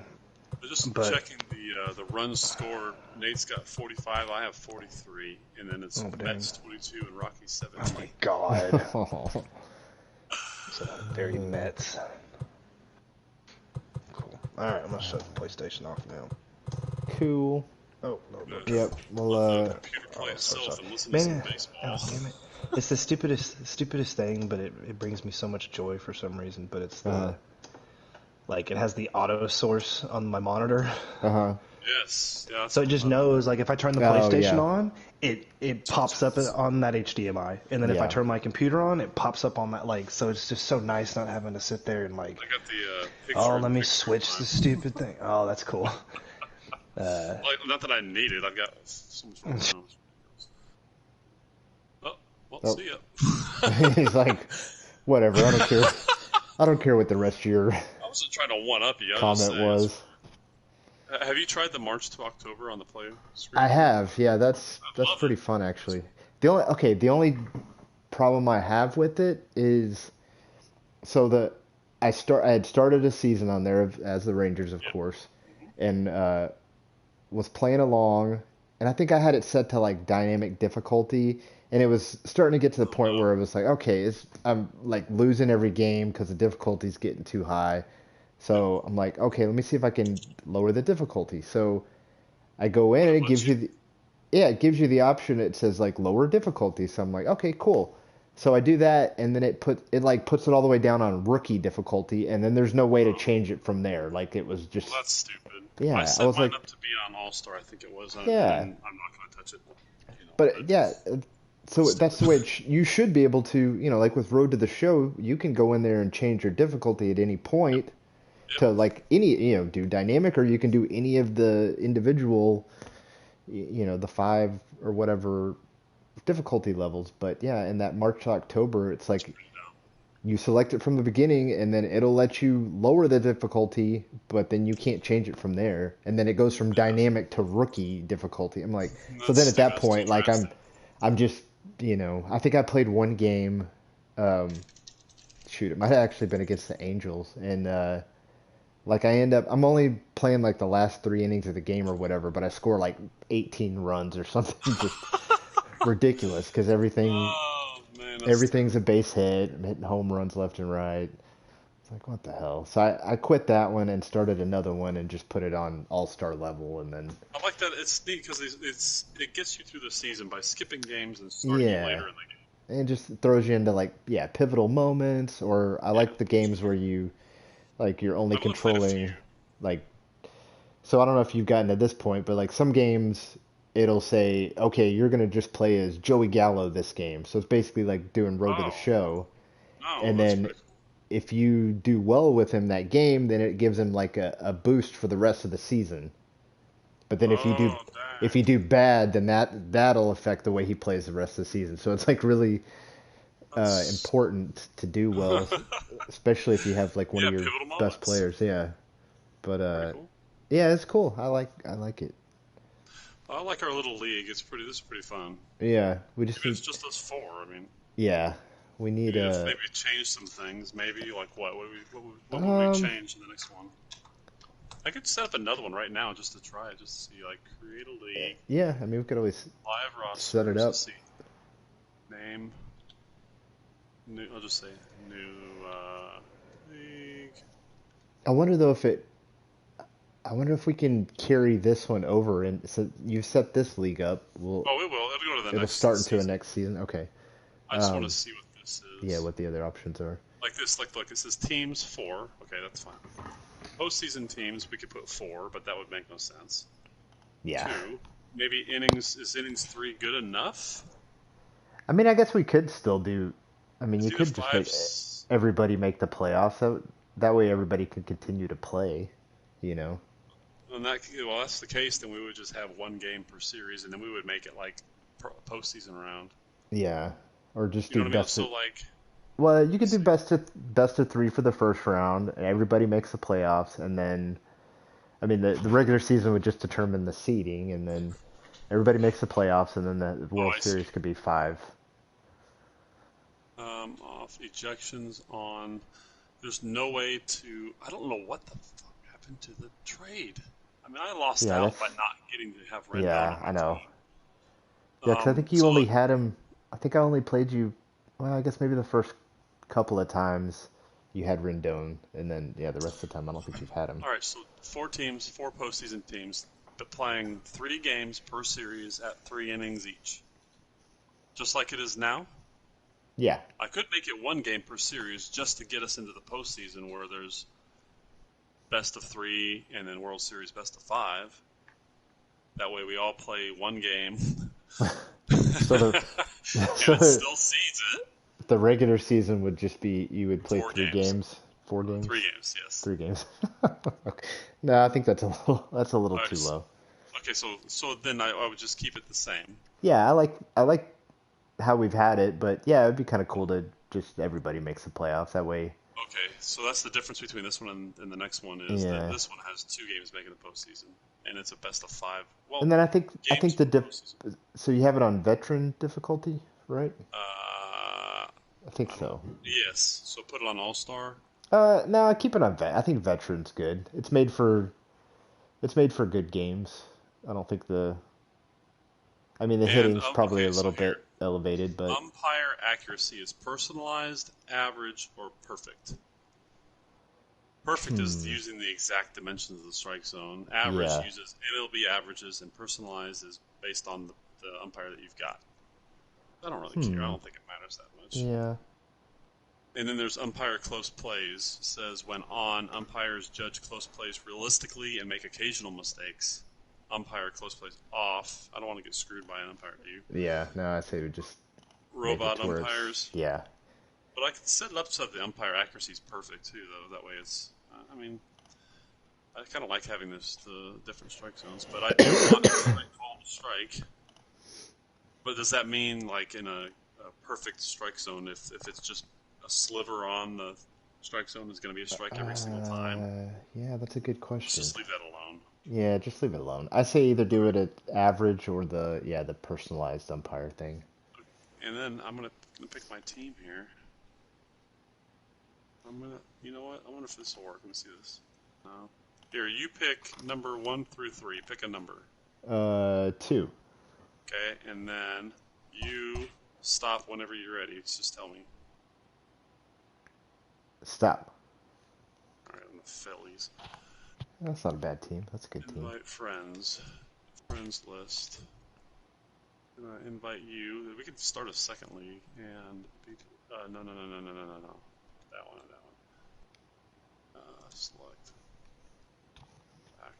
[SPEAKER 1] Just checking the run score. Nate's got 45. I have 43, and then it's Mets 22 and Rocky 17.
[SPEAKER 10] Oh my God. So very Mets. Cool. All right, I'm gonna shut the PlayStation off now.
[SPEAKER 4] Cool.
[SPEAKER 10] Oh no.
[SPEAKER 4] Yep. Well.
[SPEAKER 1] Computer play itself and listen
[SPEAKER 10] Man,
[SPEAKER 1] to some baseball.
[SPEAKER 10] oh, damn it. It's the stupidest thing, but it brings me so much joy for some reason. But it's like it has the auto source on my monitor.
[SPEAKER 1] Yes. Yeah,
[SPEAKER 10] so it just knows, like, if I turn the PlayStation on, it pops up on that HDMI, and then if I turn my computer on, it pops up on that. Like, so it's just so nice not having to sit there and like.
[SPEAKER 1] I got the picture.
[SPEAKER 10] Oh, let me switch the stupid thing. Oh, that's cool.
[SPEAKER 1] Not that I need it. I've got so much. See ya.
[SPEAKER 4] He's like, whatever. I don't care. I don't care what the rest of your
[SPEAKER 1] I wasn't trying to one up you.
[SPEAKER 4] comment was.
[SPEAKER 1] Have you tried the March to October on the play screen?
[SPEAKER 4] I have. Yeah, that's pretty fun actually. The only problem I have with it is I had started a season on there as the Rangers, of course, and was playing along, and I think I had it set to like dynamic difficulty. And it was starting to get to the point where it was like, okay, I'm like losing every game because the difficulty's getting too high. So I'm like, okay, let me see if I can lower the difficulty. So I go in and it gives you the option. It says like lower difficulty. So I'm like, okay, cool. So I do that, and then it puts it all the way down on rookie difficulty, and then there's no way to change it from there. Like it was just.
[SPEAKER 1] Well, that's stupid.
[SPEAKER 4] Yeah,
[SPEAKER 1] I set mine up to be on All Star. I think it was.
[SPEAKER 4] Yeah.
[SPEAKER 1] I'm not going to touch it.
[SPEAKER 4] But yeah. So that's the way you should be able to, like with Road to the Show, you can go in there and change your difficulty at any point to like any, do dynamic, or you can do any of the individual, the 5 or whatever difficulty levels. But yeah, in that March to October, it's like you select it from the beginning, and then it'll let you lower the difficulty, but then you can't change it from there. And then it goes from dynamic to rookie difficulty. I'm like, so then at that point, like I'm just, I think I played one game. It might have actually been against the Angels, and like I'm only playing like the last 3 innings of the game or whatever, but I score like 18 runs or something, just ridiculous because everything's a base hit. I'm hitting home runs left and right. It's like, what the hell? So I quit that one and started another one and just put it on all-star level, and then.
[SPEAKER 1] I like that. It's neat because it gets you through the season by skipping games and starting later in the game.
[SPEAKER 4] And it just throws you into like pivotal moments, or I like the games where you, like, you're only controlling like So I don't know if you've gotten to this point, but like some games, it'll say, okay, you're gonna just play as Joey Gallo this game. So it's basically like doing Road to the
[SPEAKER 1] Oh,
[SPEAKER 4] Show.
[SPEAKER 1] no,
[SPEAKER 4] And
[SPEAKER 1] that's
[SPEAKER 4] then
[SPEAKER 1] pretty cool.
[SPEAKER 4] if you do well with him that game, then it gives him like a boost for the rest of the season. But then
[SPEAKER 1] Oh,
[SPEAKER 4] if
[SPEAKER 1] dang.
[SPEAKER 4] you do bad, then that'll affect the way he plays the rest of the season. So it's like really
[SPEAKER 1] That's
[SPEAKER 4] important to do well, especially if you have like one
[SPEAKER 1] yeah,
[SPEAKER 4] of your
[SPEAKER 1] pivotal
[SPEAKER 4] best
[SPEAKER 1] moments.
[SPEAKER 4] players. Yeah, but
[SPEAKER 1] Pretty cool.
[SPEAKER 4] yeah, it's cool. I like it.
[SPEAKER 1] I like our little league. This is pretty fun.
[SPEAKER 4] Yeah, we just
[SPEAKER 1] Even
[SPEAKER 4] need.
[SPEAKER 1] it's just us four. I mean,
[SPEAKER 4] Yeah, we need
[SPEAKER 1] we need to maybe change some things. Maybe like what? What would we
[SPEAKER 4] um
[SPEAKER 1] change in the next one? I could set up another one right now just to try it, just to see like create a league,
[SPEAKER 4] yeah. I mean, we could always
[SPEAKER 1] live
[SPEAKER 4] set it
[SPEAKER 1] rosters. Let's
[SPEAKER 4] up.
[SPEAKER 1] see. Name. New. I'll just say new league.
[SPEAKER 4] I wonder though if it. I wonder if we can carry this one over, and so you set this league up.
[SPEAKER 1] Oh, it will. It'll go to the
[SPEAKER 4] It'll
[SPEAKER 1] next
[SPEAKER 4] start into a
[SPEAKER 1] season.
[SPEAKER 4] next season. Okay.
[SPEAKER 1] I just want to see what this
[SPEAKER 4] Yeah,
[SPEAKER 1] is.
[SPEAKER 4] what the other options are.
[SPEAKER 1] Like this, like look, it says teams 4. Okay, that's fine. Postseason teams, we could put 4, but that would make no sense.
[SPEAKER 4] Yeah.
[SPEAKER 1] 2, maybe innings. Is innings 3 good enough?
[SPEAKER 4] I mean, I guess we could still do. I mean,
[SPEAKER 1] Let's
[SPEAKER 4] you
[SPEAKER 1] do the
[SPEAKER 4] could just make
[SPEAKER 1] 5.
[SPEAKER 4] everybody make the playoffs. That way, everybody can continue to play. You know.
[SPEAKER 1] And that, well, that's the case. Then we would just have one game per series, and then we would make it like postseason round.
[SPEAKER 4] Yeah. Or just
[SPEAKER 1] You know
[SPEAKER 4] do
[SPEAKER 1] what I mean?
[SPEAKER 4] best
[SPEAKER 1] So
[SPEAKER 4] of.
[SPEAKER 1] like,
[SPEAKER 4] Well, you could
[SPEAKER 1] let's
[SPEAKER 4] do
[SPEAKER 1] see.
[SPEAKER 4] best of three for the first round, and everybody makes the playoffs, and then I mean the regular season would just determine the seeding, and then everybody makes the playoffs, and then the
[SPEAKER 1] Oh,
[SPEAKER 4] World
[SPEAKER 1] I see.
[SPEAKER 4] Series could be five.
[SPEAKER 1] Off ejections on. There's no way to. I don't know what the fuck happened to the trade. I mean, I lost
[SPEAKER 4] Yeah,
[SPEAKER 1] out
[SPEAKER 4] that's
[SPEAKER 1] by not getting to have Rendon
[SPEAKER 4] yeah,
[SPEAKER 1] on my
[SPEAKER 4] I know.
[SPEAKER 1] team.
[SPEAKER 4] Yeah, 'cause I think you
[SPEAKER 1] So
[SPEAKER 4] only
[SPEAKER 1] look,
[SPEAKER 4] had him. I think I only played you. Well, I guess maybe the first couple of times you had Rendon, and then yeah, the rest of the time I don't think you've had him.
[SPEAKER 1] all right. So 4 teams, 4 postseason teams, but playing 3 games per series at 3 innings each, just like it is now.
[SPEAKER 4] Yeah,
[SPEAKER 1] I could make it 1 game per series just to get us into the postseason where there's best of 3 and then World Series best of 5. That way we all play 1 game.
[SPEAKER 4] so the
[SPEAKER 1] And
[SPEAKER 4] so
[SPEAKER 1] it still seeds it.
[SPEAKER 4] the regular season would just be you would play
[SPEAKER 1] 4
[SPEAKER 4] three
[SPEAKER 1] games.
[SPEAKER 4] games, 4 games,
[SPEAKER 1] 3 games, yes.
[SPEAKER 4] 3 games. Okay. No, I think that's a little
[SPEAKER 1] All right,
[SPEAKER 4] too low.
[SPEAKER 1] okay, so then I would just keep it the same.
[SPEAKER 4] Yeah, I like how we've had it, but yeah, it'd be kind of cool to just everybody makes the playoffs that way.
[SPEAKER 1] Okay, so that's the difference between this one and the next one is that
[SPEAKER 4] Yeah.
[SPEAKER 1] this one has 2 games making the postseason, and it's a best of 5.
[SPEAKER 4] And
[SPEAKER 1] Well,
[SPEAKER 4] then I think
[SPEAKER 1] games
[SPEAKER 4] the
[SPEAKER 1] for the
[SPEAKER 4] diff
[SPEAKER 1] postseason.
[SPEAKER 4] so you have it on veteran difficulty, right?
[SPEAKER 1] Uh,
[SPEAKER 4] I think
[SPEAKER 1] I don't.
[SPEAKER 4] so.
[SPEAKER 1] Yes, so put it on All Star.
[SPEAKER 4] No, keep it on vet. I think veteran's good. It's made for good games. I don't think I mean the
[SPEAKER 1] And
[SPEAKER 4] hitting's probably
[SPEAKER 1] okay,
[SPEAKER 4] a
[SPEAKER 1] so
[SPEAKER 4] little
[SPEAKER 1] here,
[SPEAKER 4] bit elevated, but
[SPEAKER 1] umpire accuracy is personalized, average, or perfect. Perfect is
[SPEAKER 4] hmm,
[SPEAKER 1] using the exact dimensions of the strike zone. Average
[SPEAKER 4] yeah.
[SPEAKER 1] uses MLB averages, and personalized is based on the umpire that you've got. I don't really care. I
[SPEAKER 4] Hmm.
[SPEAKER 1] don't think it matters that much.
[SPEAKER 4] Yeah.
[SPEAKER 1] And then there's umpire close plays. Says when on, umpires judge close plays realistically and make occasional mistakes. Umpire close plays off. I don't want to get screwed by an umpire, do you?
[SPEAKER 4] Yeah, no, I say we just make it
[SPEAKER 1] Robot
[SPEAKER 4] to where it's
[SPEAKER 1] umpires.
[SPEAKER 4] yeah.
[SPEAKER 1] But I can set it up so that the umpire accuracy is perfect too, though. That way it's. I mean, I kind of like having the different strike zones, but I do want a strike call to strike. But does that mean like in a perfect strike zone, if it's just a sliver on the strike zone is going to be a strike every single time?
[SPEAKER 4] Yeah, that's a good
[SPEAKER 1] Let's
[SPEAKER 4] question.
[SPEAKER 1] just leave that alone.
[SPEAKER 4] Yeah, just leave it alone. I say either do it at average or the personalized umpire thing.
[SPEAKER 1] And then I'm gonna pick my team here. You know what? I wonder if this will work. Let me see this. No. Here, you pick number 1 through 3. Pick a number.
[SPEAKER 4] 2.
[SPEAKER 1] Okay, and then you stop whenever you're ready. Just tell me.
[SPEAKER 4] Stop.
[SPEAKER 1] All right, on the Phillies.
[SPEAKER 4] That's not a bad team. That's a good team.
[SPEAKER 1] Invite friends. Friends list. Invite you. We could start a second league and no. That one. Select. Back.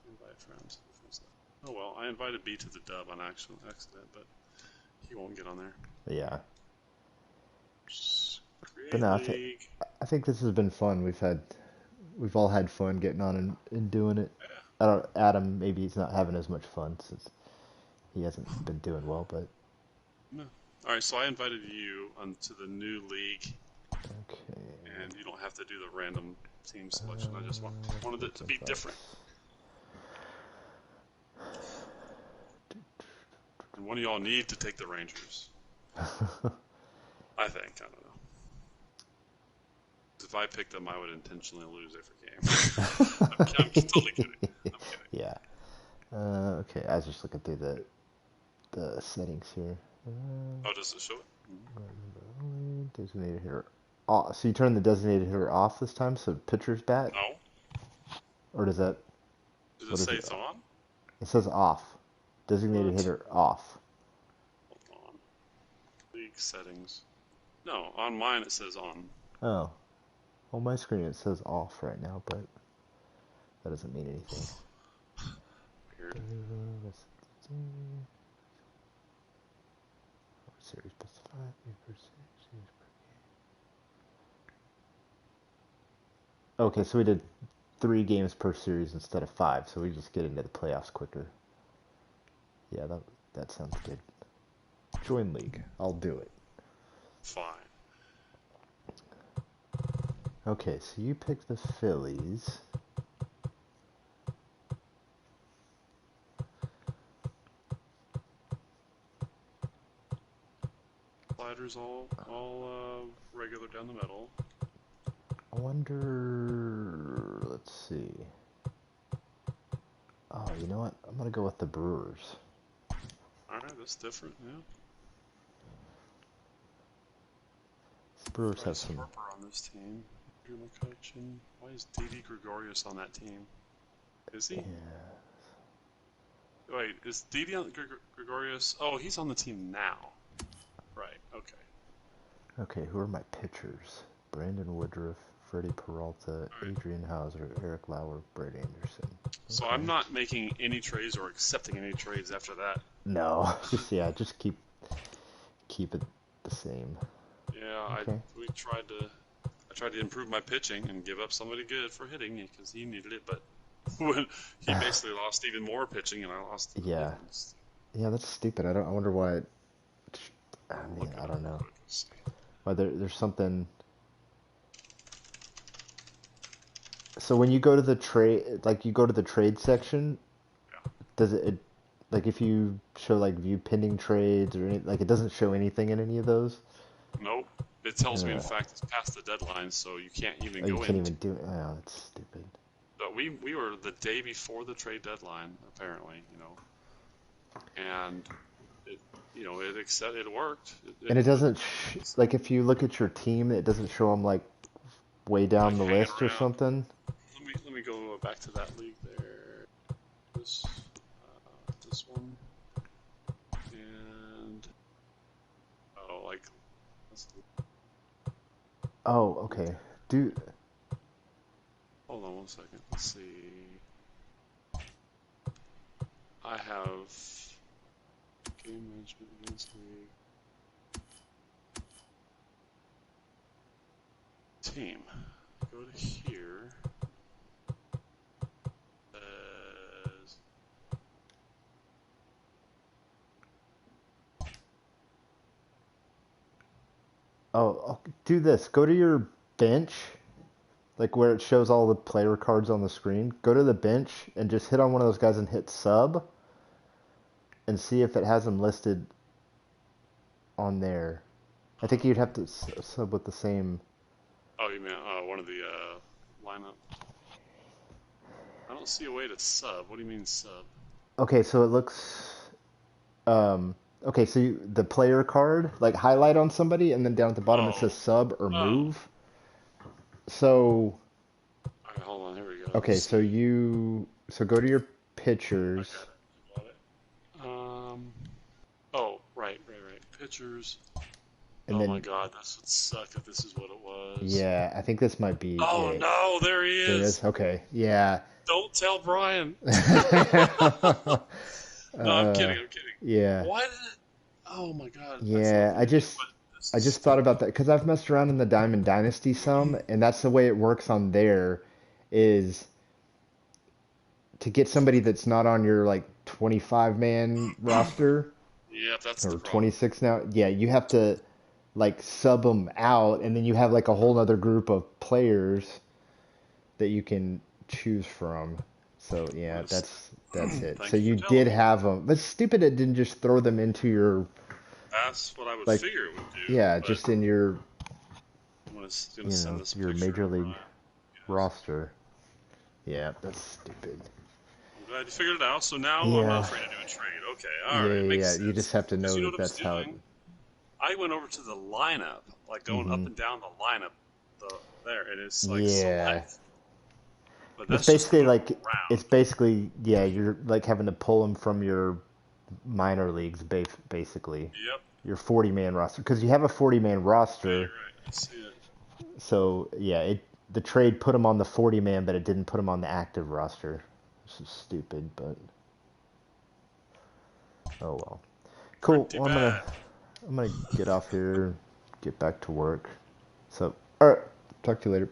[SPEAKER 1] Invite friends. Oh well, I invited B to the dub on accident, but he won't get on there.
[SPEAKER 4] Yeah.
[SPEAKER 1] Create
[SPEAKER 4] But no,
[SPEAKER 1] league.
[SPEAKER 4] I think this has been fun. We've all had fun getting on and doing it. I don't. Adam, maybe he's not having as much fun since he hasn't been doing well, but.
[SPEAKER 1] No. All right, so I invited you onto the new league.
[SPEAKER 4] Okay.
[SPEAKER 1] And you don't have to do the random team selection. I just wanted it to be different. And one of y'all need to take the Rangers. I think. I don't know. If I picked them, I would intentionally lose every game. I'm totally kidding. I'm kidding.
[SPEAKER 4] Yeah. Okay, I was just looking through the settings here.
[SPEAKER 1] Oh, does it show it?
[SPEAKER 4] Designated hitter. Oh, so you turn the designated hitter off this time, so pitcher's bat?
[SPEAKER 1] No.
[SPEAKER 4] Or does that...
[SPEAKER 1] Does it say it's on?
[SPEAKER 4] It says off. Designated hitter off.
[SPEAKER 1] Hold on. League settings. No, on mine it says on.
[SPEAKER 4] Oh. On my screen it says off right now, but that doesn't mean anything.
[SPEAKER 1] Weird.
[SPEAKER 4] Series plus 5, series per game. Okay, so we did 3 games per series instead of 5, so we just get into the playoffs quicker. Yeah, that sounds good. Join league. I'll do it.
[SPEAKER 1] Fine.
[SPEAKER 4] Okay, so you pick the Phillies.
[SPEAKER 1] Sliders all regular down the middle.
[SPEAKER 4] I wonder... Let's see. Oh, you know what? I'm going to go with the Brewers.
[SPEAKER 1] Alright, that's different, yeah.
[SPEAKER 4] The Brewers have some...
[SPEAKER 1] Harper on this team. Drew McCutcheon. Why is Didi Gregorius on that team? Is he?
[SPEAKER 4] Yeah.
[SPEAKER 1] Wait, is Didi on Gregorius? Oh, he's on the team now. Right, okay.
[SPEAKER 4] Okay, who are my pitchers? Brandon Woodruff, Freddie Peralta, Adrian Hauser, Eric Lauer, Brett Anderson. Okay.
[SPEAKER 1] So I'm not making any trades or accepting any trades after that.
[SPEAKER 4] No, just keep it the same.
[SPEAKER 1] Yeah,
[SPEAKER 4] okay.
[SPEAKER 1] I tried to improve my pitching and give up somebody good for hitting because he needed it, but he basically lost even more pitching and I lost.
[SPEAKER 4] Yeah, yeah, that's stupid. I wonder why. I don't know. Why there's something. So when you go to the trade, like you go to the trade section, does it like if you show like view pending trades or anything, like it doesn't show anything in any of those?
[SPEAKER 1] Nope. It tells me in fact it's past the deadline, so you can't even go in.
[SPEAKER 4] You can't even do it. Oh, that's stupid.
[SPEAKER 1] But we were the day before the trade deadline, apparently, and it worked.
[SPEAKER 4] And it doesn't like if you look at your team, it doesn't show them like way down the list or something.
[SPEAKER 1] Let me go back to that league there. This one, and
[SPEAKER 4] oh, okay.
[SPEAKER 1] Hold on one second. Let's see. I have game management against league team. Go to here.
[SPEAKER 4] I'll do this. Go to your bench, like where it shows all the player cards on the screen. Go to the bench and just hit on one of those guys and hit sub, and see if it has them listed on there. I think you'd have to sub with the same.
[SPEAKER 1] Oh, you mean one of the lineup? I don't see a way to sub. What do you mean sub?
[SPEAKER 4] Okay, so it looks. Okay, so the player card, like highlight on somebody, and then down at the bottom it says sub or move. So.
[SPEAKER 1] All right, hold on. Here we go.
[SPEAKER 4] Okay, so go to your pitchers.
[SPEAKER 1] Got it. Oh, right. Pitchers.
[SPEAKER 4] And
[SPEAKER 1] oh
[SPEAKER 4] then,
[SPEAKER 1] my god, this would suck if this is what it was.
[SPEAKER 4] yeah, I think this might be
[SPEAKER 1] Oh
[SPEAKER 4] it.
[SPEAKER 1] no, there he
[SPEAKER 4] There it
[SPEAKER 1] is.
[SPEAKER 4] is? Okay, yeah.
[SPEAKER 1] Don't tell Brian. No, I'm kidding.
[SPEAKER 4] Yeah.
[SPEAKER 1] Why did it? Oh my god.
[SPEAKER 4] Yeah, I just thought about that because I've messed around in the Diamond Dynasty some, and that's the way it works on there, is to get somebody that's not on your like 25-man roster
[SPEAKER 1] Yeah, that's
[SPEAKER 4] or
[SPEAKER 1] the problem.
[SPEAKER 4] 26 now. Yeah, you have to like sub them out, and then you have like a whole other group of players that you can choose from. So yeah, that's it.
[SPEAKER 1] Thank
[SPEAKER 4] So
[SPEAKER 1] you
[SPEAKER 4] you
[SPEAKER 1] for telling
[SPEAKER 4] did
[SPEAKER 1] me.
[SPEAKER 4] have them, but stupid it didn't just throw them into your
[SPEAKER 1] That's what I would
[SPEAKER 4] like
[SPEAKER 1] figure it would do.
[SPEAKER 4] yeah,
[SPEAKER 1] but
[SPEAKER 4] just in your
[SPEAKER 1] I'm gonna send this
[SPEAKER 4] your
[SPEAKER 1] picture
[SPEAKER 4] major
[SPEAKER 1] to
[SPEAKER 4] league
[SPEAKER 1] Brian.
[SPEAKER 4] roster. Yeah, that's stupid.
[SPEAKER 1] I'm glad you figured it out. So now I'm
[SPEAKER 4] Yeah.
[SPEAKER 1] not free to do a trade. Okay, all
[SPEAKER 4] Yeah,
[SPEAKER 1] right,
[SPEAKER 4] yeah,
[SPEAKER 1] makes
[SPEAKER 4] yeah.
[SPEAKER 1] sense.
[SPEAKER 4] You just have to know
[SPEAKER 1] Because you know
[SPEAKER 4] that
[SPEAKER 1] what I was
[SPEAKER 4] that's how it.
[SPEAKER 1] doing? I went over to the lineup, like going up and down the lineup there, and it's like
[SPEAKER 4] Yeah.
[SPEAKER 1] select. But
[SPEAKER 4] It's
[SPEAKER 1] that's just
[SPEAKER 4] basically
[SPEAKER 1] moving
[SPEAKER 4] like
[SPEAKER 1] around.
[SPEAKER 4] it's basically yeah, you're like having to pull them from your minor leagues, basically.
[SPEAKER 1] Yep.
[SPEAKER 4] Your 40-man roster, because you have a 40-man roster.
[SPEAKER 1] Yeah, you're right. I see it.
[SPEAKER 4] So yeah, the trade put him on the 40-man, but it didn't put him on the active roster. This is stupid, but oh well. Cool.
[SPEAKER 1] Pretty
[SPEAKER 4] Well,
[SPEAKER 1] bad.
[SPEAKER 4] I'm gonna get off here, get back to work. So all right, talk to you later.